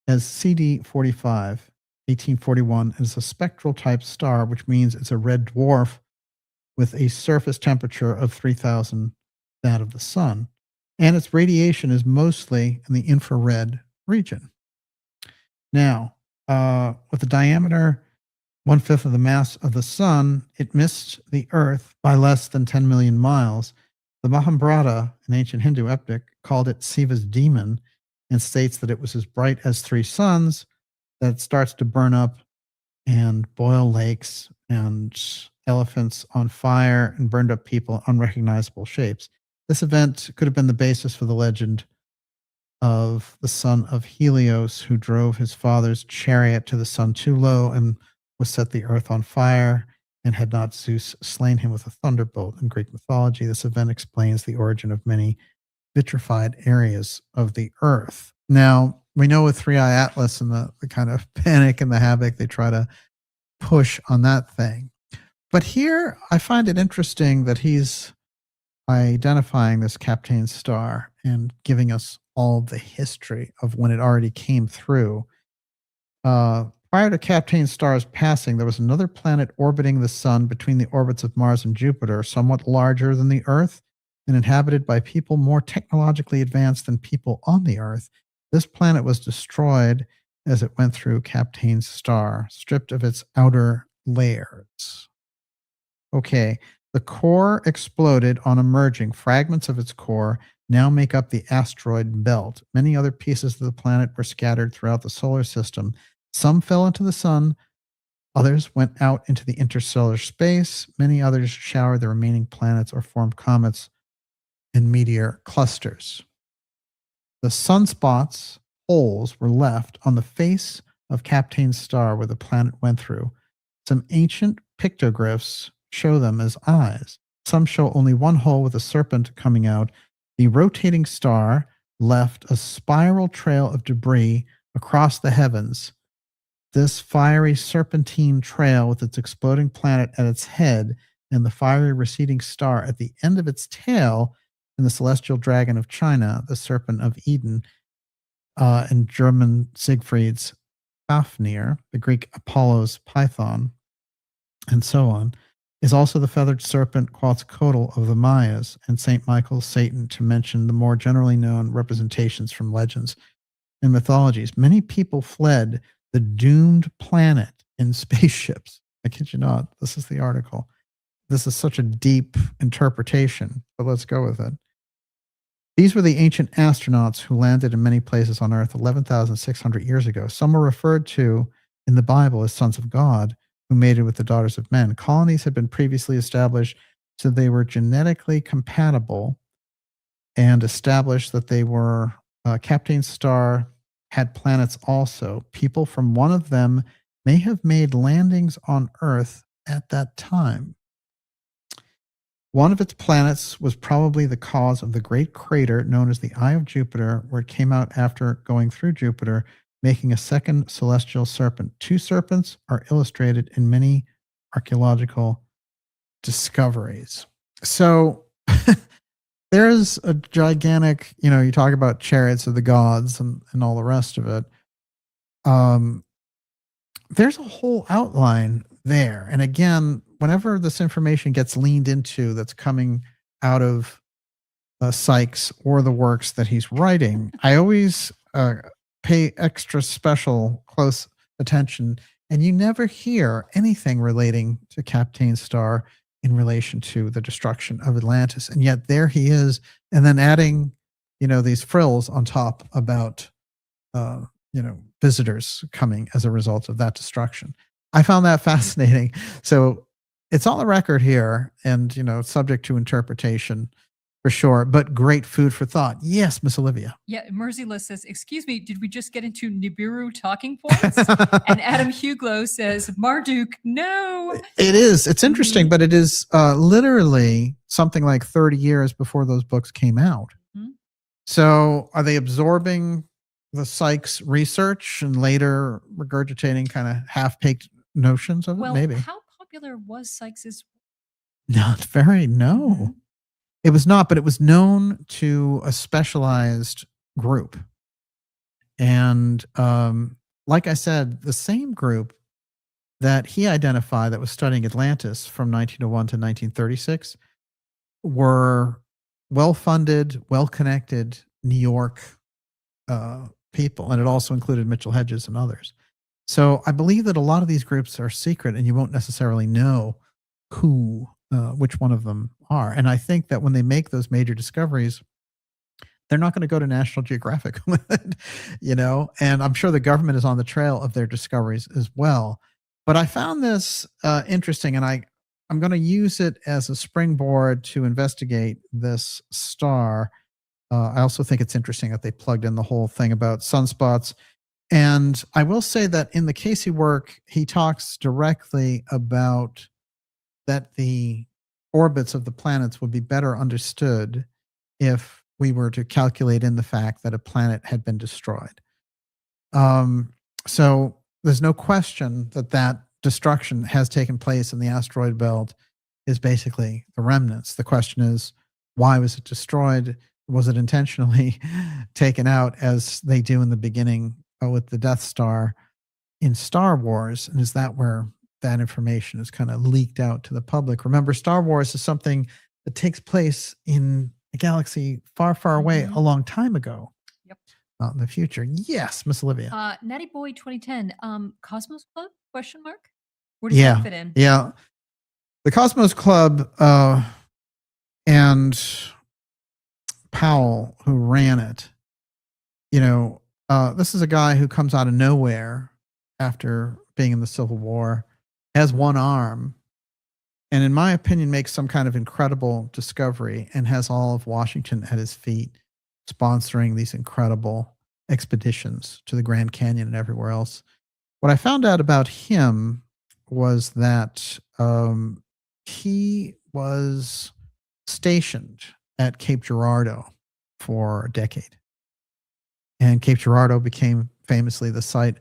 as CD 45, 1841, and is a spectral type star, which means it's a red dwarf with a surface temperature of 3,000 that of the sun, and its radiation is mostly in the infrared region. Now, with a diameter 1/5 of the mass of the sun, it missed the Earth by less than 10 million miles. The Mahabharata, an ancient Hindu epic, called it Shiva's demon and states that it was as bright as 3 suns, that it starts to burn up and boil lakes and elephants on fire and burned up people in unrecognizable shapes. This event could have been the basis for the legend of the son of Helios, who drove his father's chariot to the sun too low and was set the earth on fire, and had not Zeus slain him with a thunderbolt. In Greek mythology, this event explains the origin of many vitrified areas of the earth. Now, we know with 3i Atlas and the kind of panic and the havoc they try to push on that thing. But here, I find it interesting that he's identifying this Kapteyn's Star and giving us all the history of when it already came through. Prior to Kapteyn's Star's passing, there was another planet orbiting the sun between the orbits of Mars and Jupiter, somewhat larger than the Earth and inhabited by people more technologically advanced than people on the Earth. This planet was destroyed as it went through Kapteyn's Star, stripped of its outer layers. Okay, the core exploded on emerging. Fragments of its core now make up the asteroid belt. Many other pieces of the planet were scattered throughout the solar system. Some fell into the sun, others went out into the interstellar space, many others showered the remaining planets or formed comets and meteor clusters. The sunspots, holes, were left on the face of Kapteyn's Star where the planet went through. Some ancient pictographs show them as eyes. Some show only one hole with a serpent coming out. The rotating star left a spiral trail of debris across the heavens. This fiery serpentine trail with its exploding planet at its head and the fiery receding star at the end of its tail, and the celestial dragon of China, the serpent of Eden, and German Siegfried's Fafnir, the Greek Apollo's python, and so on, is also the feathered serpent Quetzalcoatl of the Mayas, and St. Michael's Satan, to mention the more generally known representations from legends and mythologies. Many people fled the doomed planet in spaceships. I kid you not. This is the article. This is such a deep interpretation, but let's go with it. These were the ancient astronauts who landed in many places on Earth 11,600 years ago. Some were referred to in the Bible as sons of God, who mated with the daughters of men. Colonies had been previously established, so they were genetically compatible, and established that they were Kapteyn's Star had planets also. People from one of them may have made landings on Earth at that time. One of its planets was probably the cause of the great crater known as the Eye of Jupiter, where it came out after going through Jupiter, making a second celestial serpent. 2 serpents are illustrated in many archaeological discoveries. So there's a gigantic, you talk about chariots of the gods and all the rest of it. There's a whole outline there. And again, whenever this information gets leaned into that's coming out of Sykes or the works that he's writing, I always pay extra special close attention, and you never hear anything relating to Captain Star in relation to the destruction of Atlantis. And yet there he is, and then adding, these frills on top about, visitors coming as a result of that destruction. I found that fascinating. So it's on the record here, and, subject to interpretation for sure, but great food for thought. Yes, Miss Olivia. Yeah, Merciless says, excuse me, did we just get into Nibiru talking points? And Adam Huglow says, Marduk, no. It is. It's interesting, but it is literally something like 30 years before those books came out. Mm-hmm. So are they absorbing the Sykes research and later regurgitating kind of half-baked notions of it? Maybe. How popular was Sykes's? Not very, no. Mm-hmm. It was not, but it was known to a specialized group. And like I said, the same group that he identified that was studying Atlantis from 1901 to 1936 were well-funded, well-connected New York people. And it also included Mitchell Hedges and others. So I believe that a lot of these groups are secret, and you won't necessarily know which one of them are. And I think that when they make those major discoveries, they're not going to go to National Geographic with it, and I'm sure the government is on the trail of their discoveries as well. But I found this interesting, and I'm going to use it as a springboard to investigate this star. I also think it's interesting that they plugged in the whole thing about sunspots. And I will say that in the Cayce work, he talks directly about that the orbits of the planets would be better understood if we were to calculate in the fact that a planet had been destroyed. So there's no question that destruction has taken place, and the asteroid belt is basically the remnants. The question is, why was it destroyed? Was it intentionally taken out, as they do in the beginning with the Death Star in Star Wars? And is that where that information is kind of leaked out to the public? Remember, Star Wars is something that takes place in a galaxy far, far away, a long time ago. Yep. Not in the future. Yes, Miss Olivia. Natty Boy 2010, Cosmos Club? ? Where does that fit in? Yeah. The Cosmos Club and Powell, who ran it, this is a guy who comes out of nowhere after being in the Civil War, has one arm, and in my opinion makes some kind of incredible discovery, and has all of Washington at his feet, sponsoring these incredible expeditions to the Grand Canyon and everywhere else. What I found out about him was that he was stationed at Cape Girardeau for a decade. And Cape Girardeau became famously the site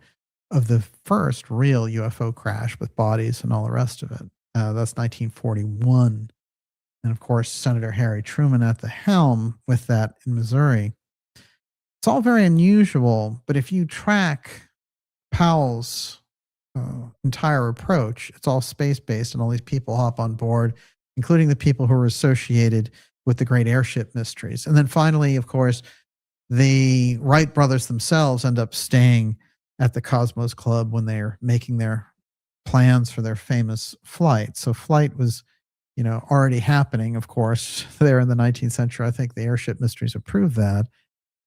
of the first real UFO crash with bodies and all the rest of it. That's 1941. And of course, Senator Harry Truman at the helm with that in Missouri. It's all very unusual, but if you track Powell's entire approach, it's all space-based, and all these people hop on board, including the people who are associated with the great airship mysteries. And then finally, of course, the Wright brothers themselves end up staying at the Cosmos Club when they're making their plans for their famous flight. So flight was, already happening, of course, there in the 19th century. I think the airship mysteries have proved that.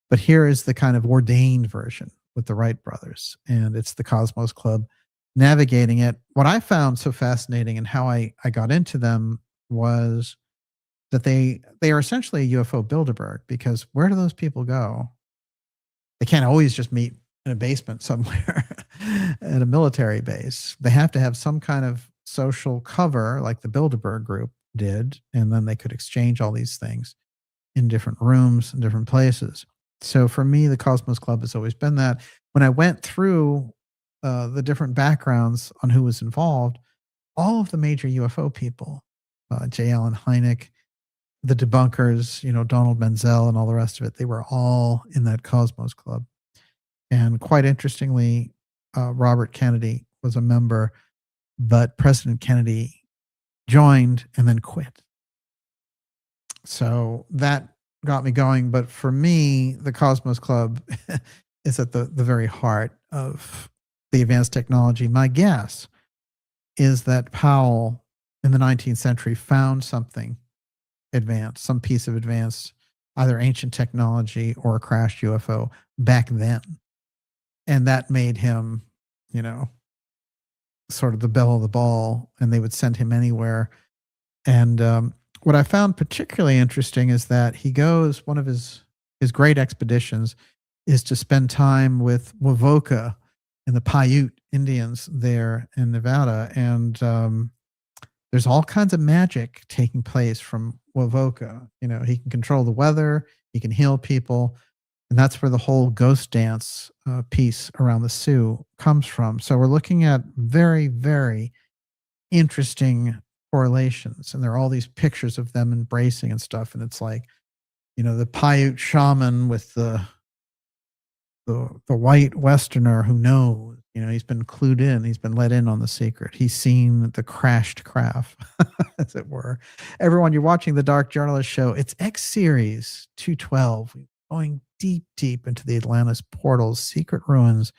But here is the kind of ordained version with the Wright brothers, and it's the Cosmos Club navigating it. What I found so fascinating and how I got into them was that they are essentially a UFO Bilderberg, because where do those people go? They can't always just meet in a basement somewhere at a military base. They have to have some kind of social cover like the Bilderberg group did, and then they could exchange all these things in different rooms and different places. So for me, the Cosmos Club has always been that. When I went through the different backgrounds on who was involved, all of the major UFO people, J. Allen Hynek, the debunkers, Donald Menzel and all the rest of it, they were all in that Cosmos Club. And quite interestingly, Robert Kennedy was a member but President Kennedy joined and then quit. So that got me going. But for me, the Cosmos Club is at the very heart of the advanced technology. My guess is that Powell in the 19th century found something advanced, some piece of advanced, either ancient technology or a crashed UFO back then. And that made him, you know, sort of the belle of the ball, and they would send him anywhere. And what I found particularly interesting is that he goes, one of his great expeditions is to spend time with Wovoka and the Paiute Indians there in Nevada. And there's all kinds of magic taking place from Wovoka. You know, he can control the weather, he can heal people. And that's where the whole ghost dance piece around the Sioux comes from. So we're looking at very, very interesting correlations. And there are all these pictures of them embracing and stuff. And it's like, you know, the Paiute shaman with the white Westerner who knows, you know, he's been clued in, he's been let in on the secret. He's seen the crashed craft, as it were. Everyone, you're watching the Dark Journalist Show. It's X-Series 212. Going deep, deep into the Atlantis portals, secret ruins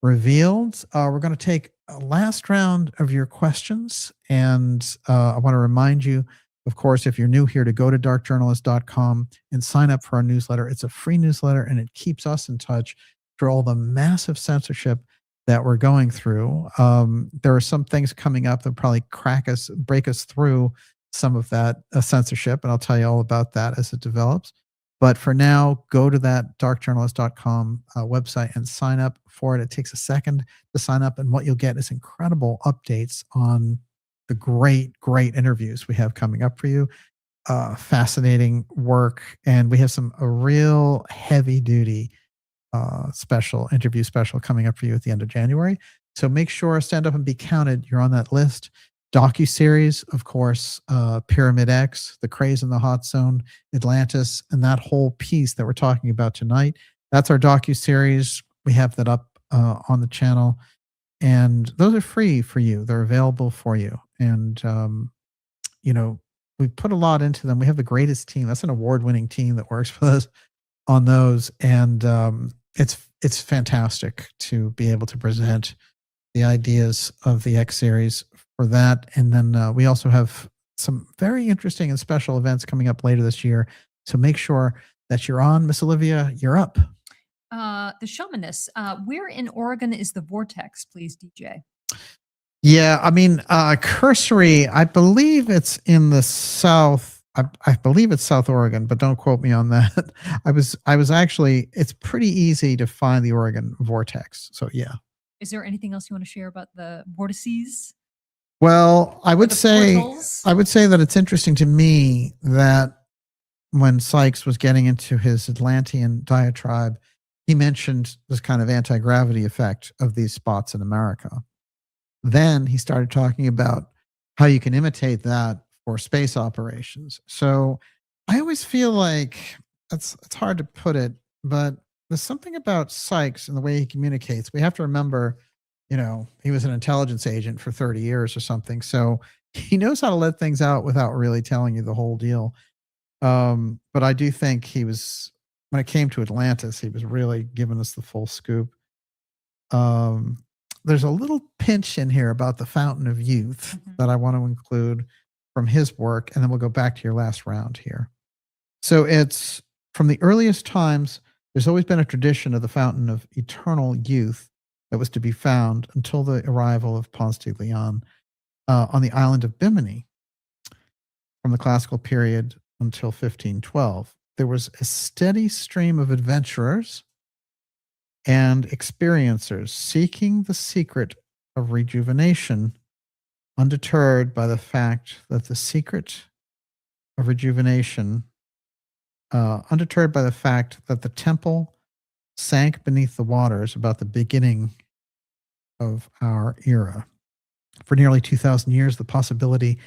revealed. We're going to take a last round of your questions. And I want to remind you, of course, if you're new here, to go to darkjournalist.com and sign up for our newsletter. It's a free newsletter, and it keeps us in touch through all the massive censorship that we're going through. There are some things coming up that probably break us through some of that censorship, and I'll tell you all about that as it develops. But for now, go to that darkjournalist.com website and sign up for it. It takes a second to sign up, and what you'll get is incredible updates on the great, great interviews we have coming up for you. Fascinating work, and we have a real heavy-duty interview special coming up for you at the end of January. So make sure, stand up and be counted. You're on that list. DocuSeries, of course, Pyramid X, the Craze and the HotZone, Atlantis, and that whole piece that we're talking about tonight. That's our DocuSeries. We have that up on the channel, and those are free for you. They're available for you. And, you know, we put a lot into them. We have the greatest team. That's an award-winning team that works with us on those. And it's fantastic to be able to present the ideas of the X series for that. And then we also have some very interesting and special events coming up later this year. So make sure that you're on. Miss Olivia, you're up. The Shamanist. Where in Oregon is the vortex, please, DJ? Yeah, I mean, cursory, I believe it's in the south. I believe it's South Oregon, but don't quote me on that. I was actually, it's pretty easy to find the Oregon vortex. So yeah. Is there anything else you want to share about the vortices? Well, I would say that it's interesting to me that when Sykes was getting into his Atlantean diatribe, he mentioned this kind of anti-gravity effect of these spots in America. Then he started talking about how you can imitate that for space operations. So I always feel like it's hard to put it, but there's something about Sykes and the way he communicates. We have to remember, you know, he was an intelligence agent for 30 years or something. So he knows how to let things out without really telling you the whole deal. But I do think he was, when it came to Atlantis, he was really giving us the full scoop. There's a little pinch in here about the Fountain of Youth that I want to include from his work, and then we'll go back to your last round here. So it's from the earliest times, there's always been a tradition of the Fountain of Eternal Youth that was to be found until the arrival of Ponce de Leon on the island of Bimini from the classical period until 1512. There was a steady stream of adventurers and experiencers seeking the secret of rejuvenation, undeterred by the fact that the secret of rejuvenation, undeterred by the fact that the temple sank beneath the waters about the beginning of our era. For nearly 2,000 years, the possibility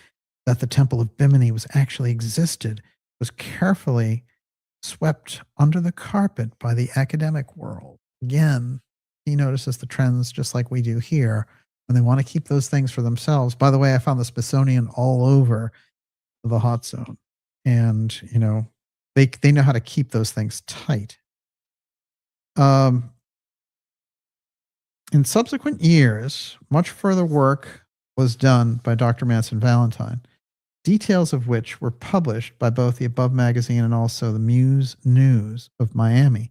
that the Temple of Bimini was actually existed was carefully swept under the carpet by the academic world. Again, he notices the trends just like we do here. and they want to keep those things for themselves. By the way, I found the Smithsonian all over the HotZone, and they know how to keep those things tight. In subsequent years, much further work was done by Dr. Manson Valentine, details of which were published by both the above magazine and also the Muse News of Miami.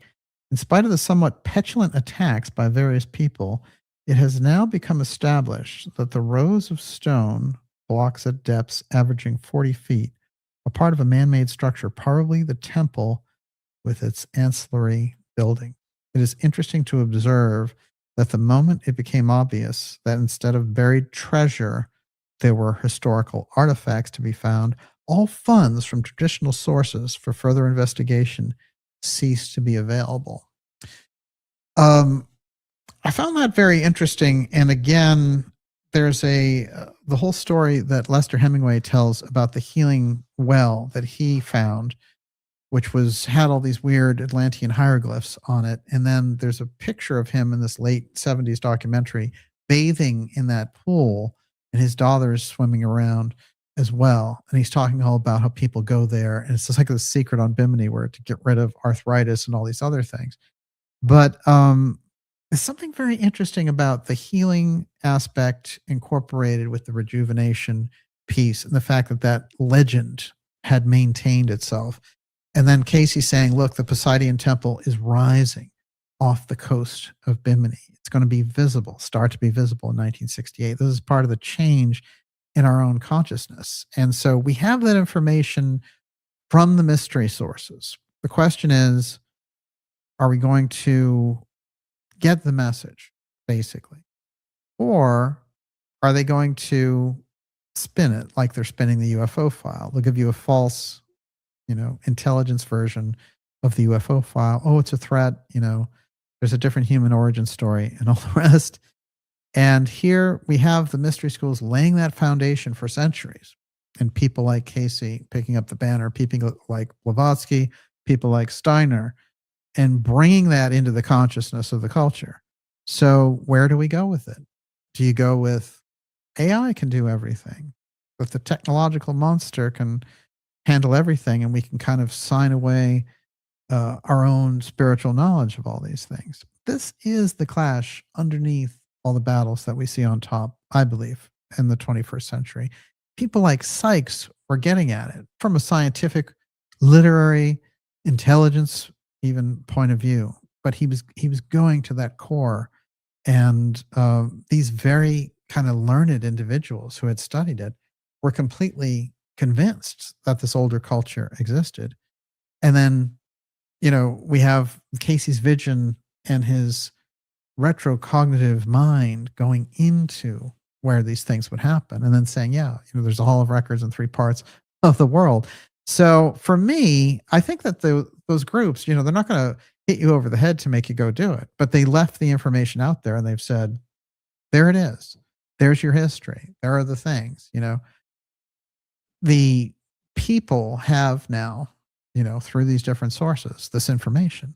In spite of the somewhat petulant attacks by various people, it has now become established that the rows of stone blocks at depths averaging 40 feet are part of a man-made structure, probably the temple with its ancillary building. It is interesting to observe that the moment it became obvious that instead of buried treasure, there were historical artifacts to be found, all funds from traditional sources for further investigation ceased to be available. I found that very interesting. And again, there's the whole story that Lester Hemingway tells about the healing well that he found, which had all these weird Atlantean hieroglyphs on it. And then there's a picture of him in this late 70s documentary bathing in that pool, and his daughter's swimming around as well. And he's talking all about how people go there. And it's just like a secret on Bimini where to get rid of arthritis and all these other things. But there's something very interesting about the healing aspect incorporated with the rejuvenation piece, and the fact that that legend had maintained itself. And then Cayce saying, look, the Poseidon Temple is rising off the coast of Bimini. It's going to be visible, start to be visible in 1968. This is part of the change in our own consciousness. And so we have that information from the mystery sources. The question is, are we going to get the message, basically? Or are they going to spin it like they're spinning the UFO file? They'll give you a false intelligence version of the UFO file. Oh, it's a threat. There's a different human origin story and all the rest. And here we have the mystery schools laying that foundation for centuries. And people like Cayce picking up the banner, people like Blavatsky, people like Steiner, and bringing that into the consciousness of the culture. So where do we go with it? Do you go with AI can do everything, but the technological monster can handle everything, and we can kind of sign away our own spiritual knowledge of all these things? This is the clash underneath all the battles that we see on top, I believe, in the 21st century. People like Sykes were getting at it from a scientific, literary, intelligence even point of view, but he was going to that core. And these very kind of learned individuals who had studied it were completely convinced that this older culture existed. And then, we have Cayce's vision and his retrocognitive mind going into where these things would happen, and then saying, there's a hall of records in 3 parts of the world. So for me, I think that those groups, they're not going to hit you over the head to make you go do it, but they left the information out there, and they've said, there it is. There's your history. There are the things, the people have now, through these different sources, this information.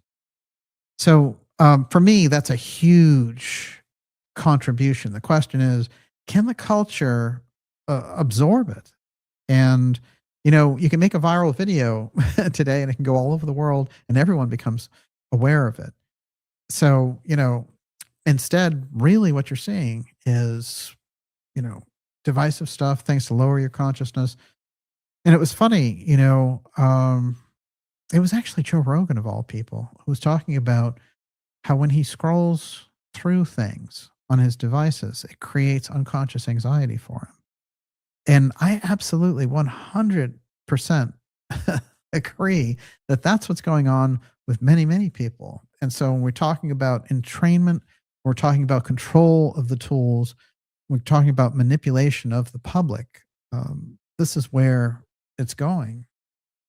So for me, that's a huge contribution. The question is, can the culture absorb it? And, you can make a viral video today and it can go all over the world and everyone becomes aware of it. So, instead, really what you're seeing is, divisive stuff, things to lower your consciousness. And it was funny, it was actually Joe Rogan, of all people, who was talking about how when he scrolls through things on his devices, it creates unconscious anxiety for him. And I absolutely 100% agree that that's what's going on with many, many people. And so when we're talking about entrainment, we're talking about control of the tools, we're talking about manipulation of the public, this is where it's going.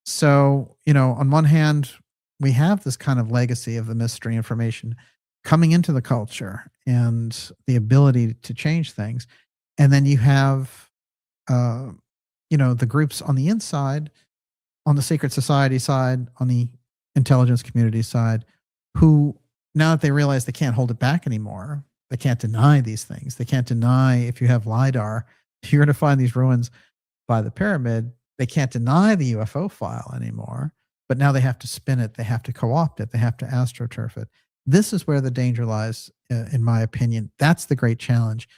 So, on one hand, we have this kind of legacy of the mystery information coming into the culture and the ability to change things. And then you have, the groups on the inside, on the secret society side, on the intelligence community side, who, now that they realize they can't hold it back anymore, They can't deny these things. They can't deny if you have LIDAR, you're going to find these ruins by the pyramid. They can't deny the UFO file anymore, but now they have to spin it. They have to co-opt it. They have to astroturf it. This is where the danger lies, in my opinion. That's the great challenge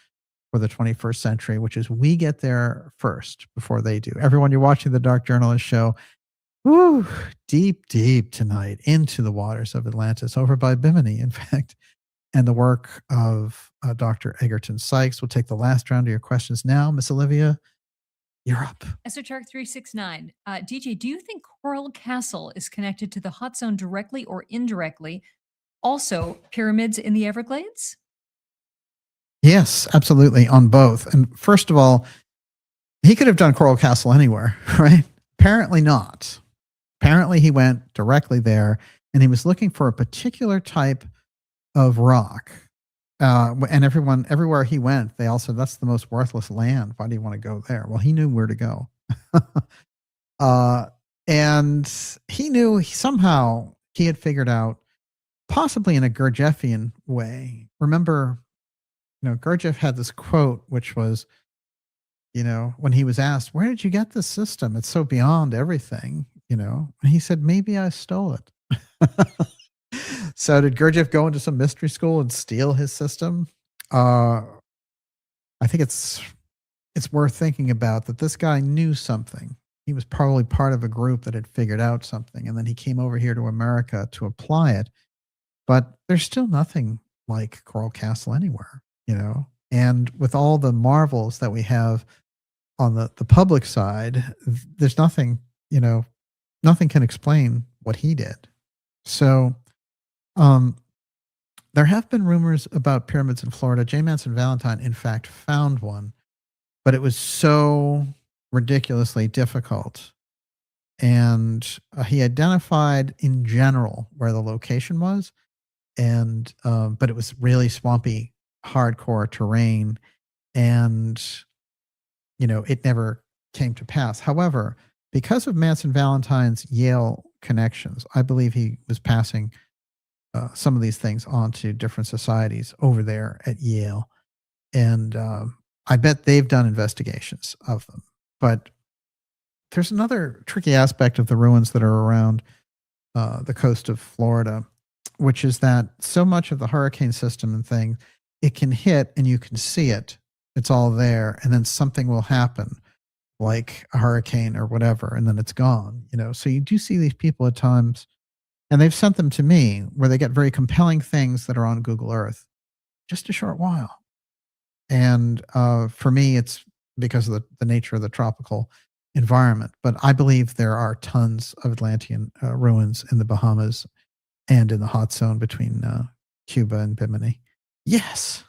for the 21st century, which is we get there first before they do. Everyone, you're watching the Dark Journalist Show. Woo, deep, deep tonight into the waters of Atlantis, over by Bimini, in fact, and the work of Dr. Egerton Sykes. We'll take the last round of your questions now. Miss Olivia, you're up. Esoteric 369. DJ, do you think Coral Castle is connected to the HotZone directly or indirectly? Also, pyramids in the Everglades? Yes, absolutely, on both. And first of all, he could have done Coral Castle anywhere, right? Apparently not. Apparently he went directly there, and he was looking for a particular type of rock. And everywhere he went, they all said, that's the most worthless land. Why do you want to go there? Well, he knew where to go. And he knew somehow he had figured out, possibly in a Gurdjieffian way. Remember, Gurdjieff had this quote, which was, when he was asked, where did you get this system? It's so beyond everything, and he said, maybe I stole it. So did Gurdjieff go into some mystery school and steal his system? I think it's worth thinking about that this guy knew something. He was probably part of a group that had figured out something, and then he came over here to America to apply it. But there's still nothing like Coral Castle anywhere, And with all the marvels that we have on the public side, there's nothing, nothing can explain what he did. So there have been rumors about pyramids in Florida. J. Manson Valentine, in fact, found one, but it was so ridiculously difficult. And he identified in general where the location was, and but it was really swampy, hardcore terrain, and it never came to pass. However, because of Manson Valentine's Yale connections, I believe he was passing some of these things on to different societies over there at Yale. And I bet they've done investigations of them. But there's another tricky aspect of the ruins that are around the coast of Florida, which is that so much of the hurricane system and thing, it can hit and you can see it. It's all there. And then something will happen, like a hurricane or whatever, and then it's gone. So you do see these people at times, and they've sent them to me, where they get very compelling things that are on Google Earth, just a short while. And for me, it's because of the nature of the tropical environment. But I believe there are tons of Atlantean ruins in the Bahamas and in the hot zone between Cuba and Bimini. Yes.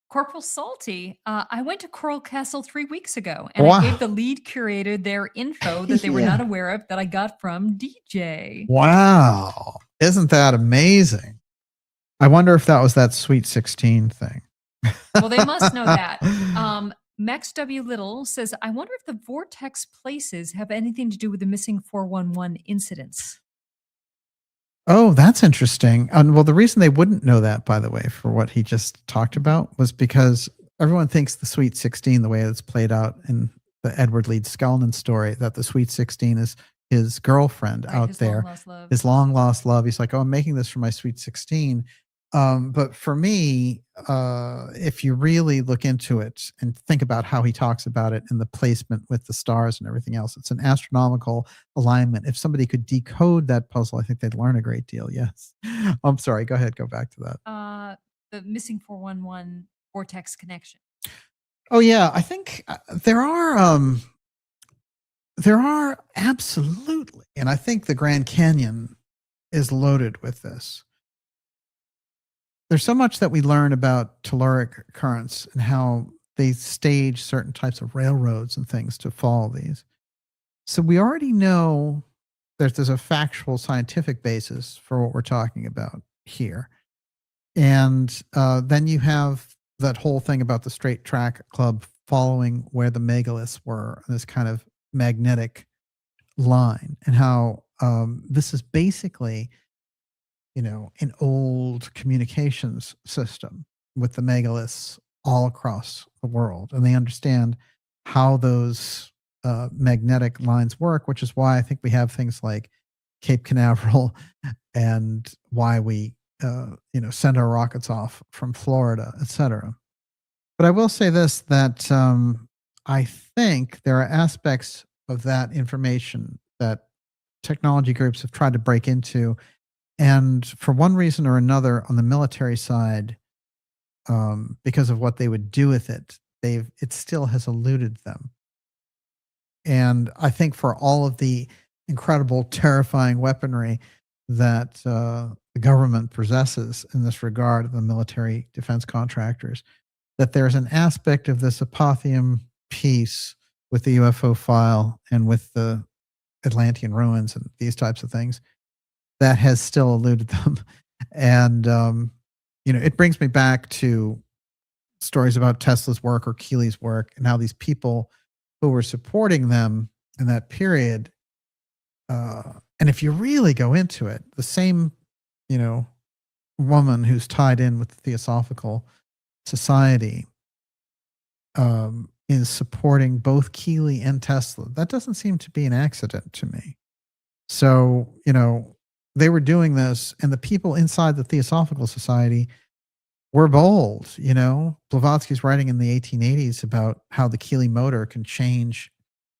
Corporal Salty, I went to Coral Castle 3 weeks ago, and Wow. I gave the lead curator their info that they were not aware of that I got from DJ. Wow. Isn't that amazing? I wonder if that was that Sweet 16 thing. Well, they must know that. Max W. Little says, I wonder if the vortex places have anything to do with the missing 411 incidents. Oh, that's interesting. Well, the reason they wouldn't know that, by the way, for what he just talked about, was because everyone thinks the Sweet 16, the way it's played out in the Edward Leeds Scullin story, that the Sweet 16 is his girlfriend out there, his long lost love. He's like, oh, I'm making this for my Sweet 16. But for me, if you really look into it and think about how he talks about it and the placement with the stars and everything else, it's an astronomical alignment. If somebody could decode that puzzle, I think they'd learn a great deal. Yes. I'm sorry. Go ahead. Go back to that. The missing 411 vortex connection. Oh yeah. I think there are absolutely. And I think the Grand Canyon is loaded with this. There's so much that we learn about telluric currents and how they stage certain types of railroads and things to follow these. So we already know that there's a factual scientific basis for what we're talking about here. And then you have that whole thing about the Straight Track Club following where the megaliths were, this kind of magnetic line, and how this is basically, an old communications system. with the megaliths all across the world, and they understand how those magnetic lines work, which is why I think we have things like Cape Canaveral and why we send our rockets off from Florida, etc. But I will say this, that I think there are aspects of that information that technology groups have tried to break into, and for one reason or another on the military side, because of what they would do with it, it still has eluded them. And I think for all of the incredible, terrifying weaponry that the government possesses in this regard, the military defense contractors, that there's an aspect of this apotheum piece with the UFO file and with the Atlantean ruins and these types of things that has still eluded them. And, it brings me back to stories about Tesla's work or Keely's work and how these people who were supporting them in that period, and if you really go into it, the same, woman who's tied in with the Theosophical Society is supporting both Keely and Tesla. That doesn't seem to be an accident to me. So, they were doing this, and the people inside the Theosophical Society were bold. Blavatsky's writing in the 1880s about how the Keely motor can change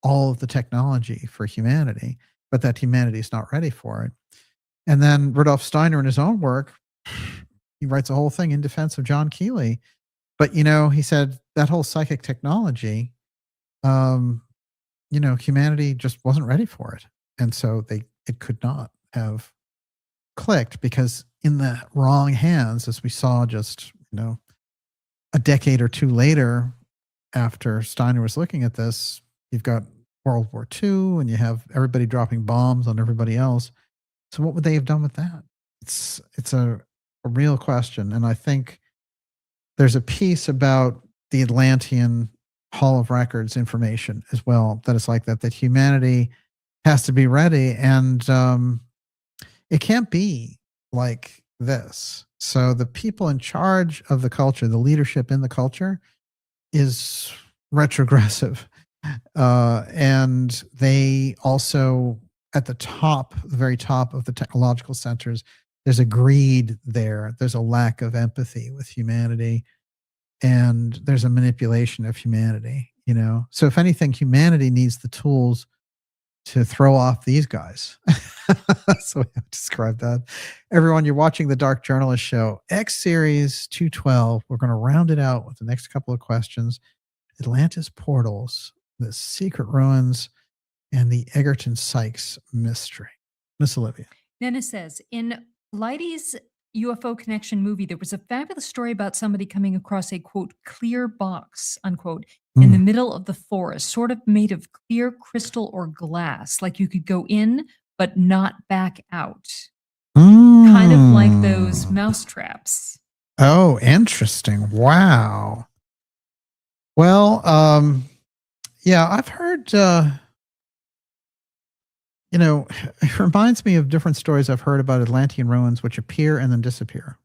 all of the technology for humanity, but that humanity is not ready for it. And then Rudolf Steiner, in his own work, he writes a whole thing in defense of John Keely. But, he said that whole psychic technology, humanity just wasn't ready for it. And so it could not have clicked, because in the wrong hands, as we saw just, a decade or two later, after Steiner was looking at this, you've got World War II and you have everybody dropping bombs on everybody else. So what would they have done with that? It's a real question. And I think there's a piece about the Atlantean Hall of Records information as well that is like that humanity has to be ready, and it can't be like this. So the people in charge of the culture, the leadership in the culture, is retrogressive. And they also, at the very top of the technological centers, there's a greed there. There's a lack of empathy with humanity, and there's a manipulation of humanity, So if anything, humanity needs the tools to throw off these guys. So I describe that. Everyone, you're watching the Dark Journalist Show, X Series 212. We're going to round it out with the next couple of questions. Atlantis portals, the secret ruins, and the Egerton Sykes mystery. Miss Olivia. Dennis says, in Leidy's UFO Connection movie, there was a fabulous story about somebody coming across a, quote, clear box, unquote, in the middle of the forest, sort of made of clear crystal or glass, like you could go in, but not back out. Kind of like those mouse traps. Oh, interesting. Wow. Well, yeah, I've heard, it reminds me of different stories I've heard about Atlantean ruins, which appear and then disappear.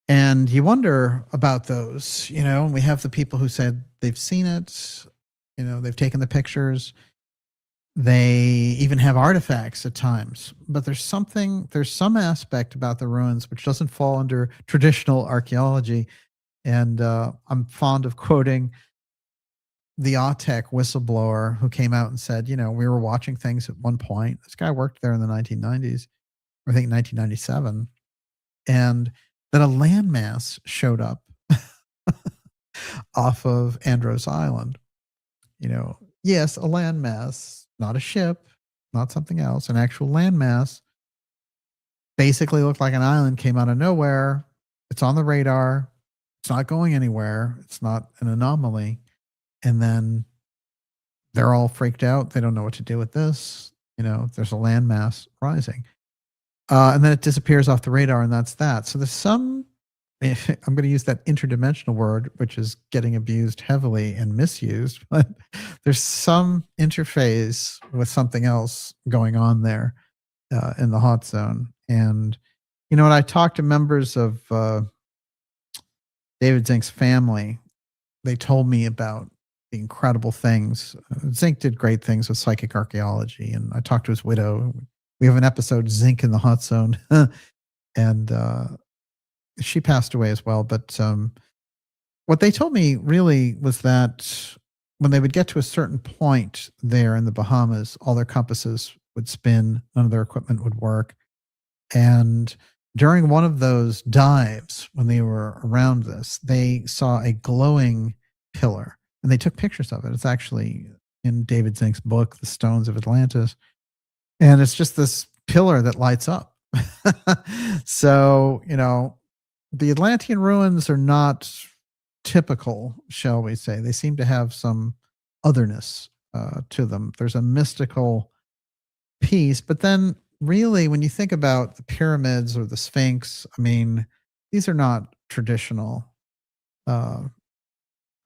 And you wonder about those, we have the people who said they've seen it, they've taken the pictures. They even have artifacts at times, but there's some aspect about the ruins which doesn't fall under traditional archaeology. And I'm fond of quoting the AUTEC whistleblower who came out and said, we were watching things at one point. This guy worked there in the 1990s, or I think 1997. And then a landmass showed up off of Andros Island. Yes, a landmass, not a ship, not something else, an actual landmass. Basically looked like an island, came out of nowhere. It's on the radar. It's not going anywhere. It's not an anomaly. And then they're all freaked out. They don't know what to do with this. There's a landmass rising. And then it disappears off the radar, and that's that. So there's some, I'm going to use that interdimensional word, which is getting abused heavily and misused, but there's some interface with something else going on there in the hot zone. And, when I talk to members of David Zink's family, they told me about the incredible things. Zink did great things with psychic archaeology, and I talked to his widow. We have an episode, Zink in the HotZone, and she passed away as well. But what they told me really was that when they would get to a certain point there in the Bahamas, all their compasses would spin, none of their equipment would work. And during one of those dives, when they were around this, they saw a glowing pillar, and they took pictures of it. It's actually in David Zink's book, The Stones of Atlantis. And it's just this pillar that lights up. So, the Atlantean ruins are not typical, shall we say. They seem to have some otherness to them. There's a mystical piece, but then really, when you think about the pyramids or the Sphinx, I mean, these are not traditional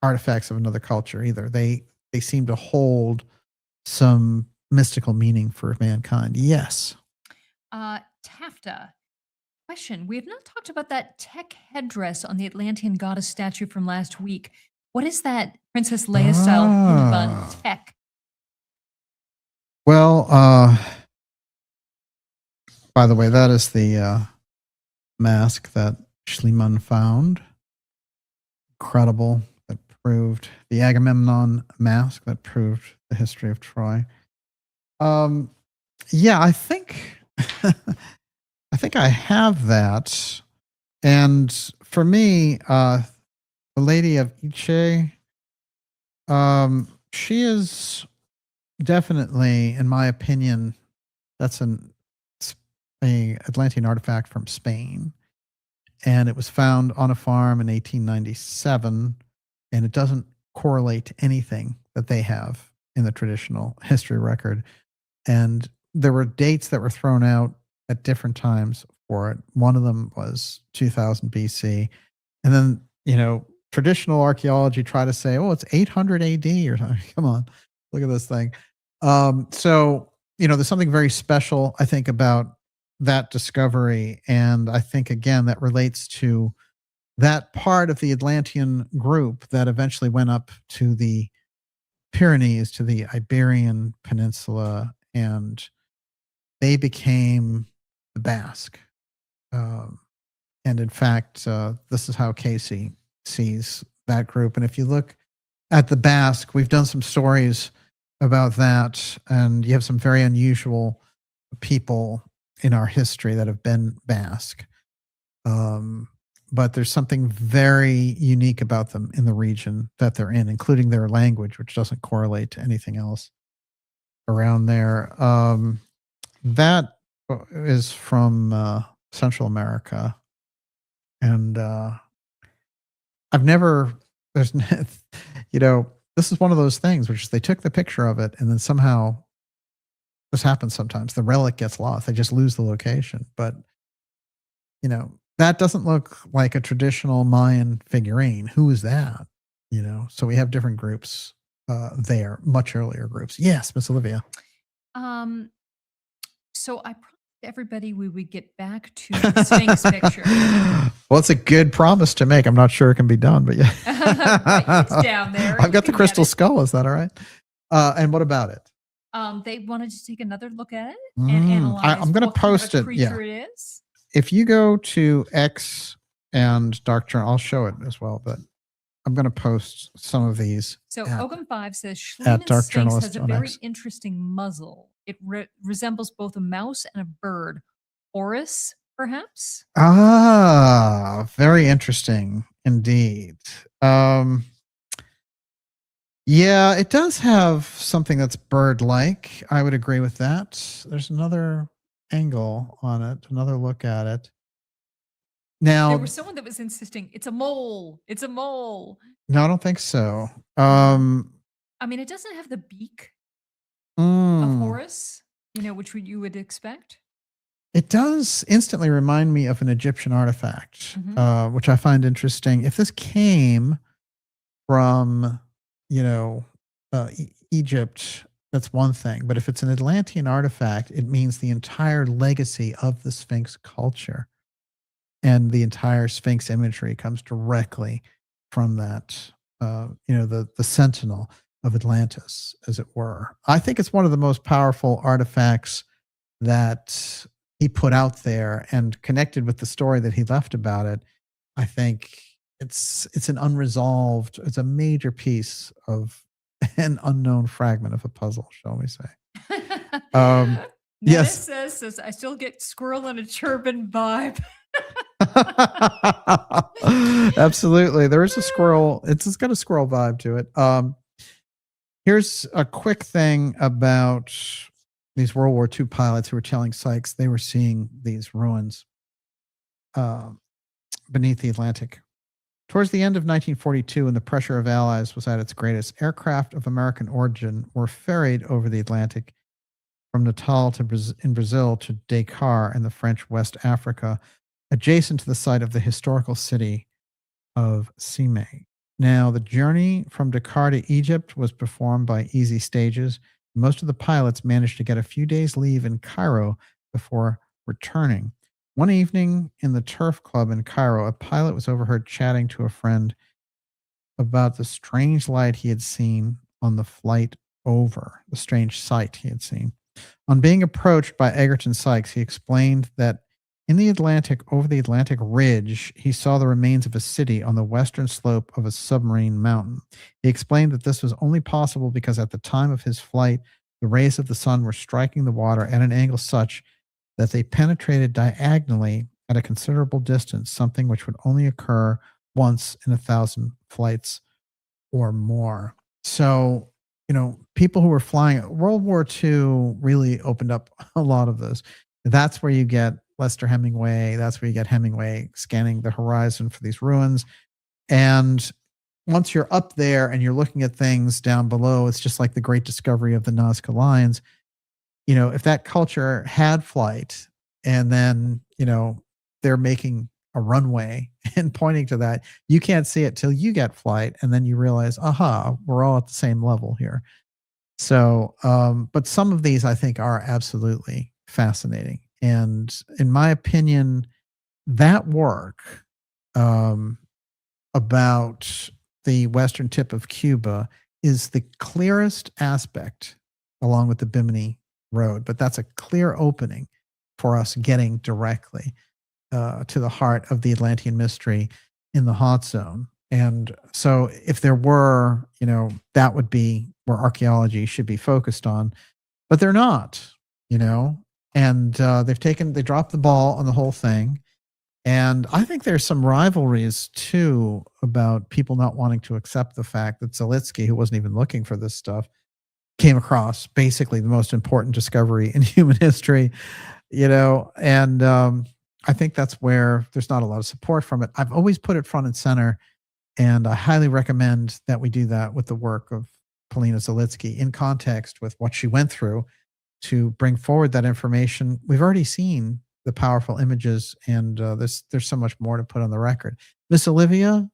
artifacts of another culture either. They seem to hold some mystical meaning for mankind. Yes. Tafta. Question. We have not talked about that tech headdress on the Atlantean goddess statue from last week. What is that Princess Leia style bun tech? Well, by the way, that is the mask that Schliemann found. Incredible. That proved the Agamemnon mask that proved the history of Troy. Yeah, I think I have that. And for me, the Lady of Iche, she is definitely, in my opinion, that's a Atlantean artifact from Spain, and it was found on a farm in 1897, and it doesn't correlate to anything that they have in the traditional history record. And there were dates that were thrown out at different times for it. One of them was 2000 BC, and then traditional archaeology tried to say, oh, it's 800 AD or something. Come on, look at this thing. So there's something very special, I think, about that discovery. And I think, again, that relates to that part of the Atlantean group that eventually went up to the Pyrenees, to the Iberian Peninsula, and they became the Basque. And in fact, this is how Cayce sees that group. And if you look at the Basque, we've done some stories about that, and you have some very unusual people in our history that have been Basque. But there's something very unique about them in the region that they're in, including their language, which doesn't correlate to anything else around there. That is from Central America. And I've never, this is one of those things, which is they took the picture of it, and then somehow, this happens sometimes, the relic gets lost. They just lose the location. But, that doesn't look like a traditional Mayan figurine. Who is that? So we have different groups there, much earlier groups. Yes, Miss Olivia. So I promised everybody we would get back to the Sphinx picture. Well, it's a good promise to make. I'm not sure it can be done, but yeah. It's down there. I've got the crystal skull. Is that all right? And what about it? They wanted to take another look at it and analyze. I'm going to post it. Yeah. It is. If you go to X and Dark Journal, I'll show it as well, but I'm going to post some of these. So Ogum 5 says Schliemann Sphinx has a very interesting muzzle. It resembles both a mouse and a bird. Horus, perhaps? Ah, very interesting indeed. Yeah, it does have something that's bird-like. I would agree with that. There's another angle on it, another look at it. Now, there was someone that was insisting it's a mole. It's a mole. No, I don't think so. I mean, it doesn't have the beak of Horus, which you would expect. It does instantly remind me of an Egyptian artifact, which I find interesting. If this came from, Egypt, that's one thing. But if it's an Atlantean artifact, it means the entire legacy of the Sphinx culture. and the entire Sphinx imagery comes directly from that, the sentinel of Atlantis, as it were. I think it's one of the most powerful artifacts that he put out there, and connected with the story that he left about it. I think it's an unresolved, it's a major piece of an unknown fragment of a puzzle, shall we say. Yes. Says, I still get squirrel in a turban vibe. Absolutely. There is a squirrel. It's got a squirrel vibe to it. Here's a quick thing about these World War II pilots who were telling Sykes they were seeing these ruins beneath the Atlantic. Towards the end of 1942, when the pressure of Allies was at its greatest, aircraft of American origin were ferried over the Atlantic from Natal in Brazil to Dakar in the French West Africa, adjacent to the site of the historical city of Simei. Now, the journey from Dakar to Egypt was performed by easy stages. Most of the pilots managed to get a few days' leave in Cairo before returning. One evening in the Turf Club in Cairo, a pilot was overheard chatting to a friend about the strange light he had seen on the flight over, the strange sight he had seen. On being approached by Egerton Sykes, he explained that in the Atlantic, over the Atlantic Ridge, he saw the remains of a city on the western slope of a submarine mountain. He explained that this was only possible because at the time of his flight, the rays of the sun were striking the water at an angle such that they penetrated diagonally at a considerable distance, something which would only occur once in 1,000 flights or more. So, people who were flying, World War II really opened up a lot of those. That's where you get Lester Hemingway. That's where you get Hemingway scanning the horizon for these ruins. And once you're up there and you're looking at things down below, it's just like the great discovery of the Nazca Lines. If that culture had flight and then, they're making a runway and pointing to that, you can't see it till you get flight. And then you realize, aha, we're all at the same level here. So, but some of these I think are absolutely fascinating. And in my opinion, that work about the western tip of Cuba is the clearest aspect, along with the Bimini Road. But that's a clear opening for us getting directly to the heart of the Atlantean mystery in the HotZone. And so if there were, that would be where archaeology should be focused on, but they're not, and they dropped the ball on the whole thing. And I think there's some rivalries too about people not wanting to accept the fact that Zalitsky, who wasn't even looking for this stuff, came across basically the most important discovery in human history, and I think that's where there's not a lot of support from it. I've always put it front and center, and I highly recommend that we do that with the work of Polina Zalitsky in context with what she went through to bring forward that information. We've already seen the powerful images, and there's so much more to put on the record. Miss Olivia,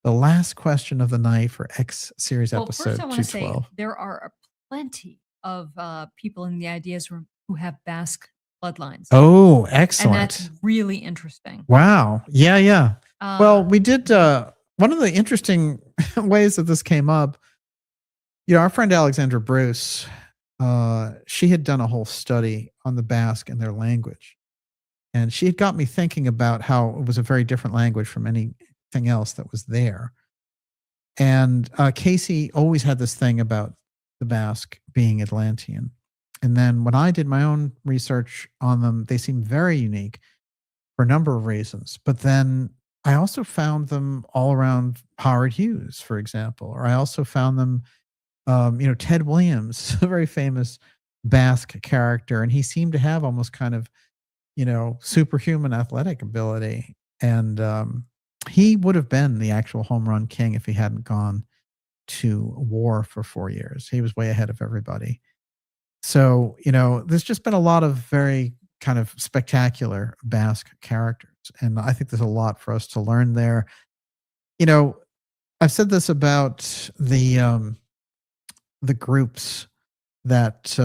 the last question of the night for X series episode first I want to say 212. there are plenty of people in the ideas room who have Basque bloodlines. Oh, excellent. And that's really interesting. Wow. Yeah. Well, we did one of the interesting ways that this came up, our friend Alexandra Bruce, she had done a whole study on the Basque and their language. And she had got me thinking about how it was a very different language from anything else that was there. And Cayce always had this thing about the Basque being Atlantean. And then when I did my own research on them, they seemed very unique for a number of reasons. But then I also found them all around Howard Hughes, for example, or I also found them, Ted Williams, a very famous Basque character, and he seemed to have almost kind of, superhuman athletic ability. And he would have been the actual home run king if he hadn't gone to war for 4 years. He was way ahead of everybody. So, there's just been a lot of very kind of spectacular Basque characters. And I think there's a lot for us to learn there. I've said this about the groups that,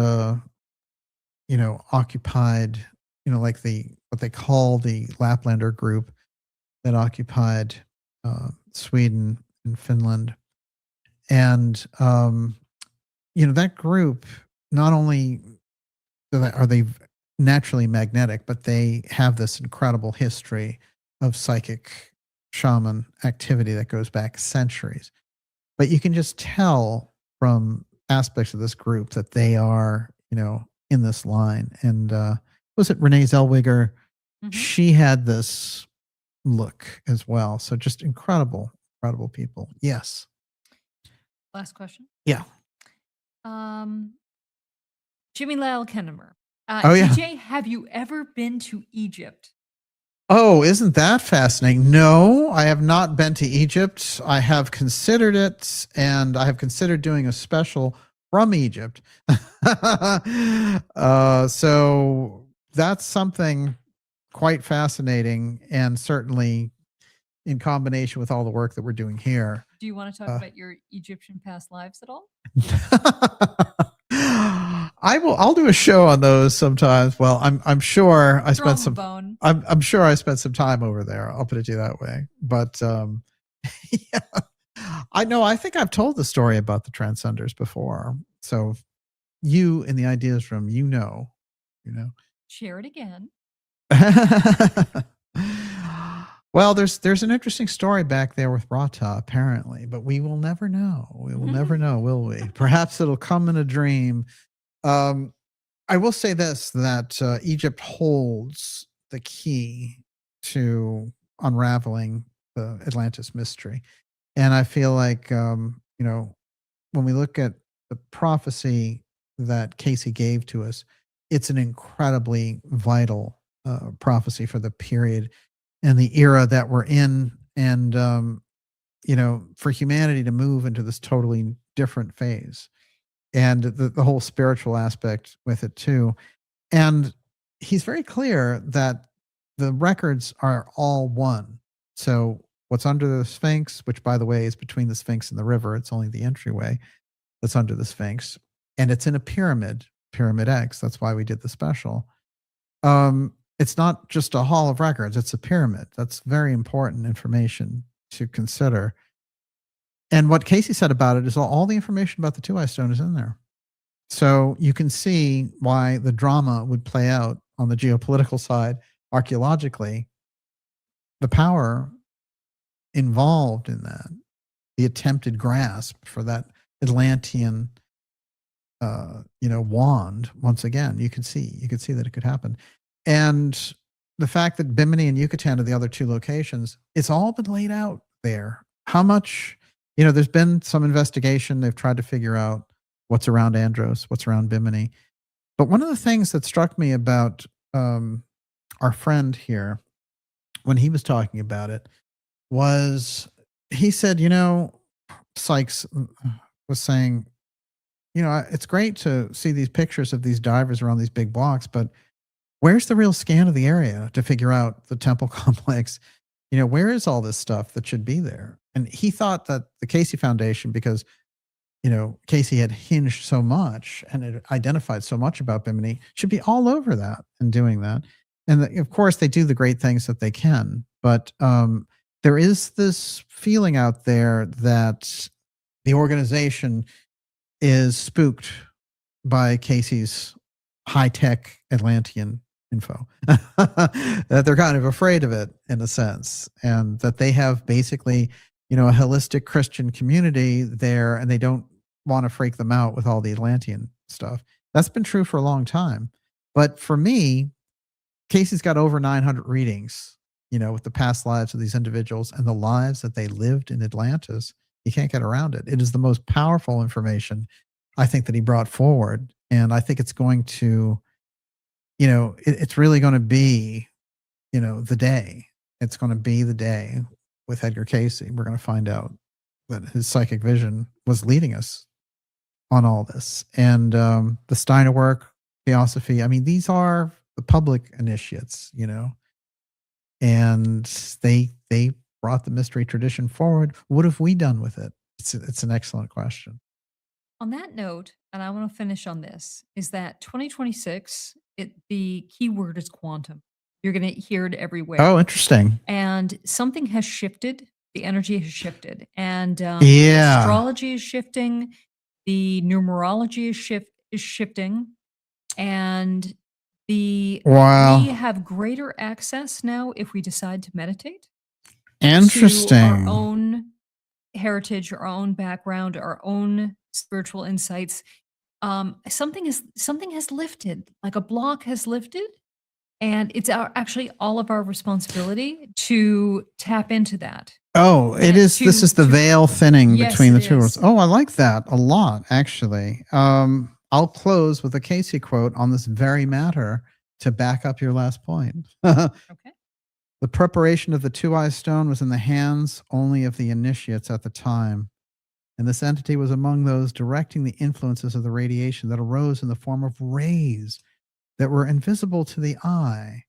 occupied, like what they call the Laplander group that occupied Sweden and Finland. And, that group, not only are they naturally magnetic, but they have this incredible history of psychic shaman activity that goes back centuries. But you can just tell from aspects of this group that they are, in this line. And was it Renee Zellweger? Mm-hmm. She had this look as well. So just incredible people. Yes. Last question. Yeah. Jimmy Lyle Kennemer. Oh, yeah. DJ, have you ever been to Egypt? Oh, isn't that fascinating? No, I have not been to Egypt. I have considered it, and I have considered doing a special from Egypt. So that's something quite fascinating, and certainly in combination with all the work that we're doing here. Do you want to talk about your Egyptian past lives at all? I'll do a show on those sometimes. Well, I'm sure I spent some I'm sure I spent some time over there. I'll put it to you that way. But yeah, I think I've told the story about the Transcenders before. So you in the Ideas Room, share it again. Well, there's an interesting story back there with Rata, apparently, but we will never know. We will never know, will we? Perhaps it'll come in a dream. I will say this, that Egypt holds the key to unraveling the Atlantis mystery. And I feel like, when we look at the prophecy that Cayce gave to us, it's an incredibly vital prophecy for the period and the era that we're in, and for humanity to move into this totally different phase, and the whole spiritual aspect with it too. And he's very clear that the records are all one. So what's under the Sphinx, which by the way is between the Sphinx and the river, it's only the entryway that's under the Sphinx, and it's in a pyramid X. That's why we did the special. It's not just a hall of records, it's a pyramid. That's very important information to consider. And what Cayce said about it is all the information about the TUAOI Stone is in there. So you can see why the drama would play out on the geopolitical side, archaeologically, the power involved in that, the attempted grasp for that Atlantean wand. Once again, you could see that it could happen. And the fact that Bimini and Yucatan are the other two locations, it's all been laid out there. How much, there's been some investigation. They've tried to figure out what's around Andros, what's around Bimini. But one of the things that struck me about our friend here when he was talking about it was, he said, Sykes was saying, it's great to see these pictures of these divers around these big blocks, but where's the real scan of the area to figure out the temple complex? Where is all this stuff that should be there? And he thought that the Cayce Foundation, because, Cayce had hinged so much and it identified so much about Bimini, should be all over that and doing that. And of course, they do the great things that they can. But there is this feeling out there that the organization is spooked by Cayce's high-tech Atlantean info, that they're kind of afraid of it in a sense, and that they have basically, a holistic Christian community there, and they don't want to freak them out with all the Atlantean stuff. That's been true for a long time. But for me, Cayce's got over 900 readings, with the past lives of these individuals and the lives that they lived in Atlantis. You can't get around it. It is the most powerful information, I think, that he brought forward. And I think it's going to, it's really going to be, the day. It's going to be the day with Edgar Cayce. We're going to find out that his psychic vision was leading us on all this. And the Steiner work, Theosophy, these are the public initiates, and they brought the mystery tradition forward. What have we done with it? It's an excellent question. On that note, and I want to finish on this, is that 2026, the key word is quantum. You're going to hear it everywhere. Oh, interesting. And something has shifted. The energy has shifted. And Yeah. astrology is shifting. The numerology is shifting. And Wow. we have greater access now if we decide to meditate. Interesting. To our own heritage, our own background, our own spiritual insights. Something has lifted, like a block has lifted, and it's actually all of our responsibility to tap into that. Oh, it is. This is the veil thinning between the two worlds. Oh, I like that a lot, actually. I'll close with a Cayce quote on this very matter to back up your last point. Okay. The preparation of the TUAOI Stone was in the hands only of the initiates at the time, and this entity was among those directing the influences of the radiation that arose in the form of rays that were invisible to the eye,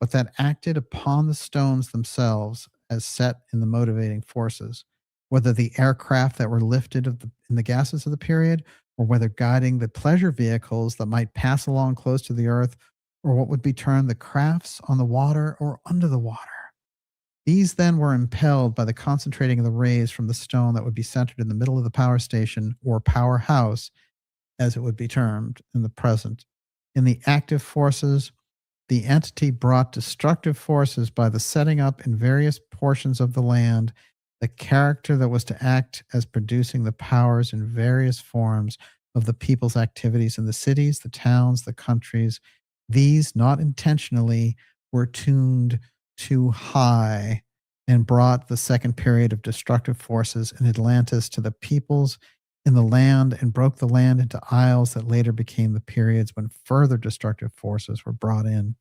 but that acted upon the stones themselves as set in the motivating forces, whether the aircraft that were lifted in the gases of the period, or whether guiding the pleasure vehicles that might pass along close to the earth, or what would be termed the crafts on the water or under the water. These then were impelled by the concentrating of the rays from the stone that would be centered in the middle of the power station, or powerhouse, as it would be termed in the present. In the active forces, the entity brought destructive forces by the setting up in various portions of the land the character that was to act as producing the powers in various forms of the people's activities in the cities, the towns, the countries. These, not intentionally, were tuned too high and brought the second period of destructive forces in Atlantis to the peoples in the land and broke the land into isles that later became the periods when further destructive forces were brought in.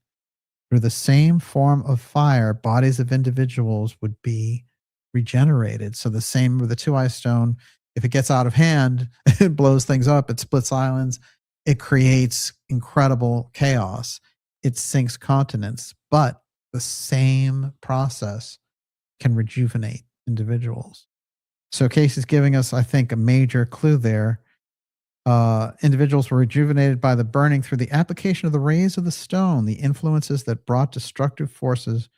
Through the same form of fire, bodies of individuals would be regenerated. So the same with the TUAOI Stone, if it gets out of hand, it blows things up, it splits islands, it creates incredible chaos, it sinks continents, but the same process can rejuvenate individuals. So Cayce is giving us, I think, a major clue there. Individuals were rejuvenated by the burning through the application of the rays of the stone, the influences that brought destructive forces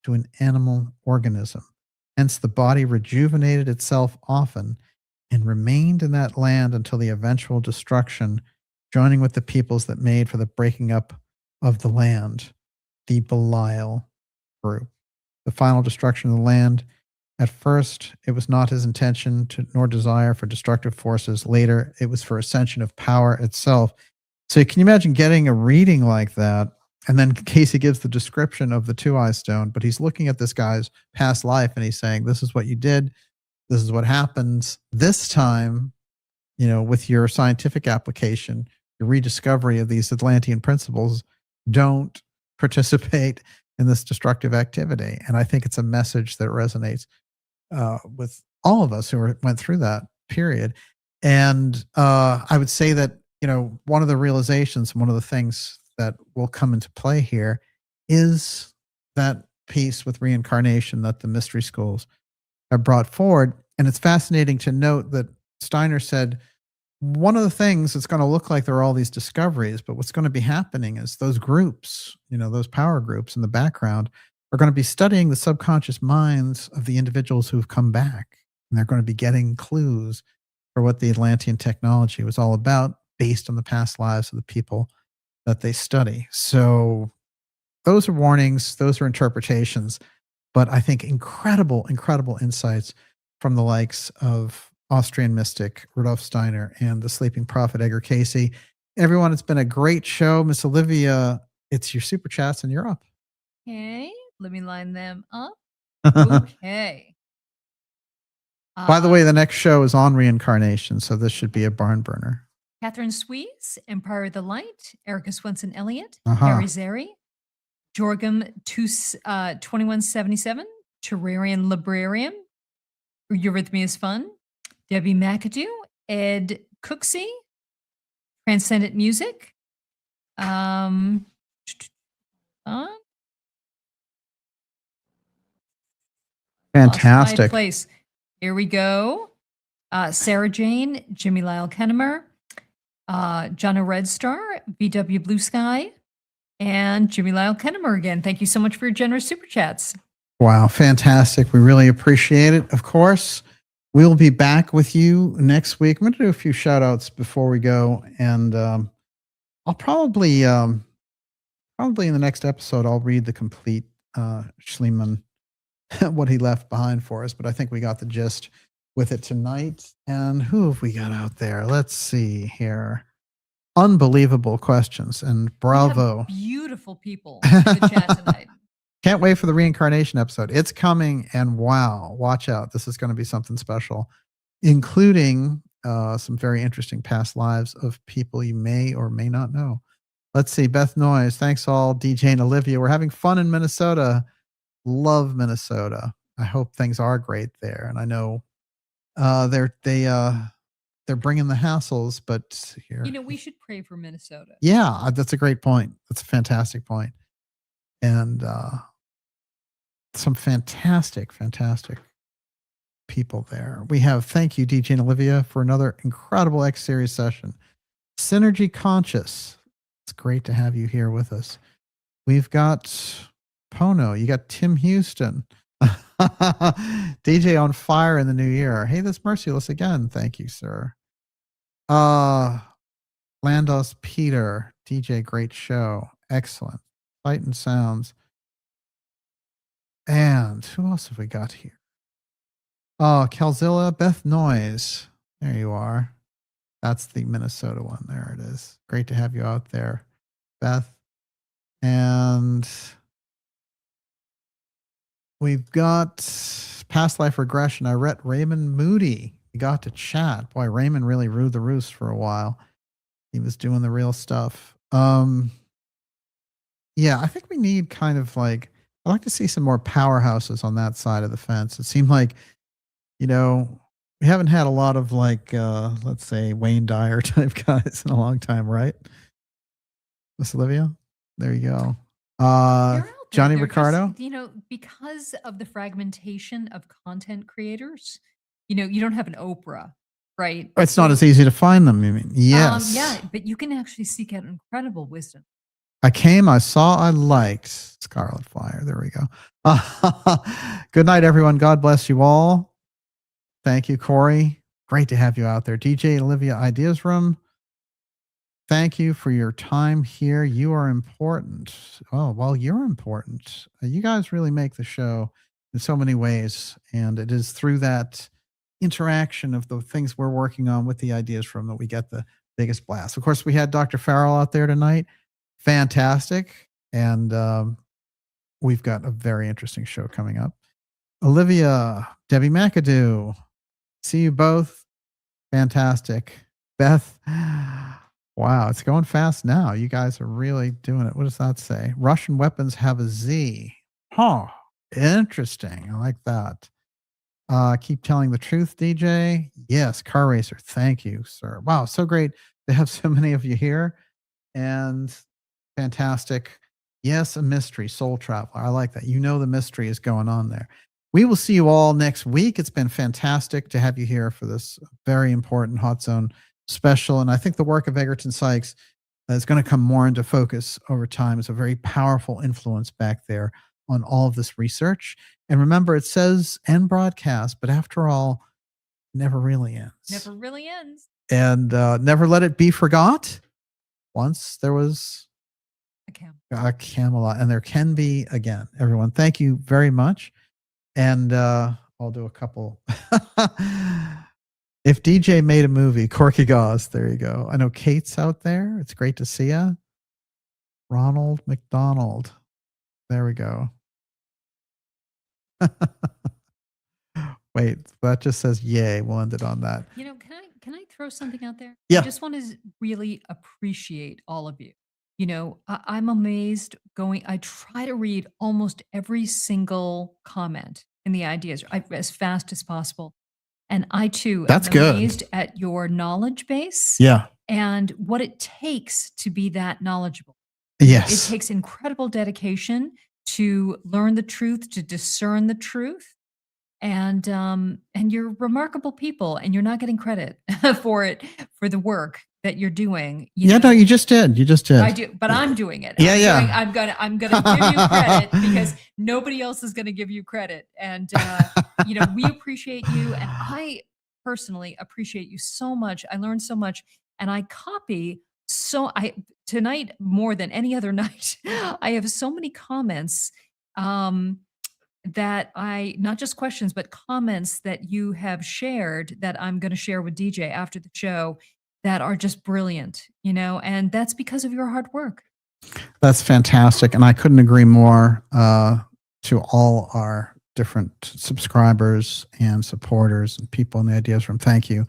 to an animal organism. Hence, the body rejuvenated itself often and remained in that land until the eventual destruction, joining with the peoples that made for the breaking up of the land, the Belial group. The final destruction of the land. At first, it was not his intention nor desire for destructive forces. Later, it was for ascension of power itself. So can you imagine getting a reading like that? And then Cayce gives the description of the TUAOI Stone, but he's looking at this guy's past life and he's saying, this is what you did. This is what happens this time, with your scientific application, your rediscovery of these Atlantean principles. Don't participate in this destructive activity. And I think it's a message that resonates with all of us who went through that period. And I would say that, one of the realizations, one of the things that will come into play here is that piece with reincarnation that the mystery schools have brought forward. And it's fascinating to note that Steiner said, one of the things that's going to look like there are all these discoveries, but what's going to be happening is those groups, those power groups in the background are going to be studying the subconscious minds of the individuals who've come back. And they're going to be getting clues for what the Atlantean technology was all about based on the past lives of the people that they study. So those are warnings, those are interpretations, but I think incredible, incredible insights from the likes of Austrian mystic Rudolf Steiner and the sleeping prophet Edgar Cayce. Everyone, it's been a great show. Miss Olivia, it's your super chats and you're up. Okay, let me line them up. Okay. By the way, the next show is on reincarnation, so this should be a barn burner. Catherine Swees, Empire of the Light, Erica Swenson Elliott, Harry Zeri, Jorgum 2177, Terrarian Librarian, Eurythmy is Fun, Debbie McAdoo, Ed Cooksey, Transcendent Music, fantastic. Place. Here we go. Sarah Jane, Jimmy Lyle Kennemer, Jonna Red Star, BW Blue Sky, And Jimmy Lyle Kennemer again. Thank you so much for your generous super chats. Wow, fantastic. We really appreciate it. Of course, we'll be back with you next week. I'm going to do a few shout outs before we go. And I'll probably in the next episode, I'll read the complete Schliemann, what he left behind for us. But I think we got the gist with it tonight. And who have we got out there? Let's see here. Unbelievable questions, and bravo. Beautiful people in the chat tonight. Can't wait for the reincarnation episode. It's coming, and wow, watch out. This is going to be something special, including some very interesting past lives of people you may or may not know. Let's see. Beth Noyes, thanks all. DJ and Olivia. We're having fun in Minnesota. Love Minnesota. I hope things are great there. And I know they're bringing the hassles, but here. We should pray for Minnesota. Yeah, that's a great point. That's a fantastic point. And some fantastic people there. We have, thank you, DJ and Olivia, for another incredible X Series session. Synergy Conscious. It's great to have you here with us. We've got Pono. You got Tim Houston. DJ on fire in the new year. Hey, that's Merciless again. Thank you, sir. Landos Peter. DJ, great show. Excellent. Sight and Sounds. And who else have we got here? Oh, Calzilla, Beth Noyes. There you are. That's the Minnesota one. There it is. Great to have you out there, Beth. And we've got Past Life Regression. I read Raymond Moody. We got to chat. Boy, Raymond really ruled the roost for a while. He was doing the real stuff. Yeah, I think we need kind of like, I'd like to see some more powerhouses on that side of the fence. It seemed like, we haven't had a lot of like, let's say Wayne Dyer type guys in a long time, right? Miss Olivia? There you go. Johnny Ricardo? Just, because of the fragmentation of content creators, you don't have an Oprah, right? It's not as easy to find them, you mean? Yes. Yeah, but you can actually seek out incredible wisdom. I saw, I liked Scarlet Fire. There we go. Good night, everyone. God bless you all. Thank you, Corey. Great to have you out there. DJ Olivia Ideas Room. Thank you for your time here. You are important. Oh, well, you're important. You guys really make the show in so many ways. And it is through that interaction of the things we're working on with the Ideas Room that we get the biggest blast. Of course, we had Dr. Farrell out there tonight. Fantastic. And we've got a very interesting show coming up. Olivia, Debbie McAdoo, see you both. Fantastic. Beth, wow, it's going fast now. You guys are really doing it. What does that say? Russian weapons have a Z. Huh. Interesting. I like that. Keep telling the truth, DJ. Yes, Car Racer. Thank you, sir. Wow, so great to have so many of you here. And fantastic. Yes, a mystery, Soul Traveler. I like that. The mystery is going on there. We will see you all next week. It's been fantastic to have you here for this very important Hot Zone special. And I think the work of Egerton Sykes is going to come more into focus over time. It's a very powerful influence back there on all of this research. And remember, it says end broadcast, but after all, never really ends. Never really ends. And never let it be forgot. Once there was a Camelot, and there can be again. Everyone, thank you very much. And I'll do a couple. If DJ made a movie, Corky Gauze, there you go. I know Kate's out there. It's great to see you. Ronald McDonald. There we go. Wait, that just says yay. We'll end it on that. Can I throw something out there? Yeah. I just want to really appreciate all of you. I'm amazed I try to read almost every single comment in the ideas as fast as possible. And I too am amazed at your knowledge base. Yeah. And what it takes to be that knowledgeable. Yes. It takes incredible dedication to learn the truth, to discern the truth. And you're remarkable people, and you're not getting credit for it, for the work that you're doing. Yeah, no, you just did. You just did. I do, but I'm doing it. Yeah, I'm gonna give you credit because nobody else is gonna give you credit. And you know, we appreciate you, and I personally appreciate you so much. I learned so much, and I copy tonight more than any other night. I have so many comments that not just questions, but comments that you have shared that I'm going to share with DJ after the show that are just brilliant, you know, and that's because of your hard work. That's fantastic. And I couldn't agree more to all our different subscribers and supporters and people in the Ideas Room. Thank you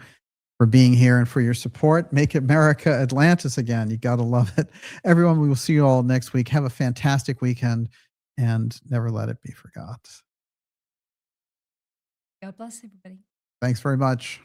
for being here and for your support. Make America Atlantis again. You got to love it. Everyone, we will see you all next week. Have a fantastic weekend and never let it be forgot. God bless everybody. Thanks very much.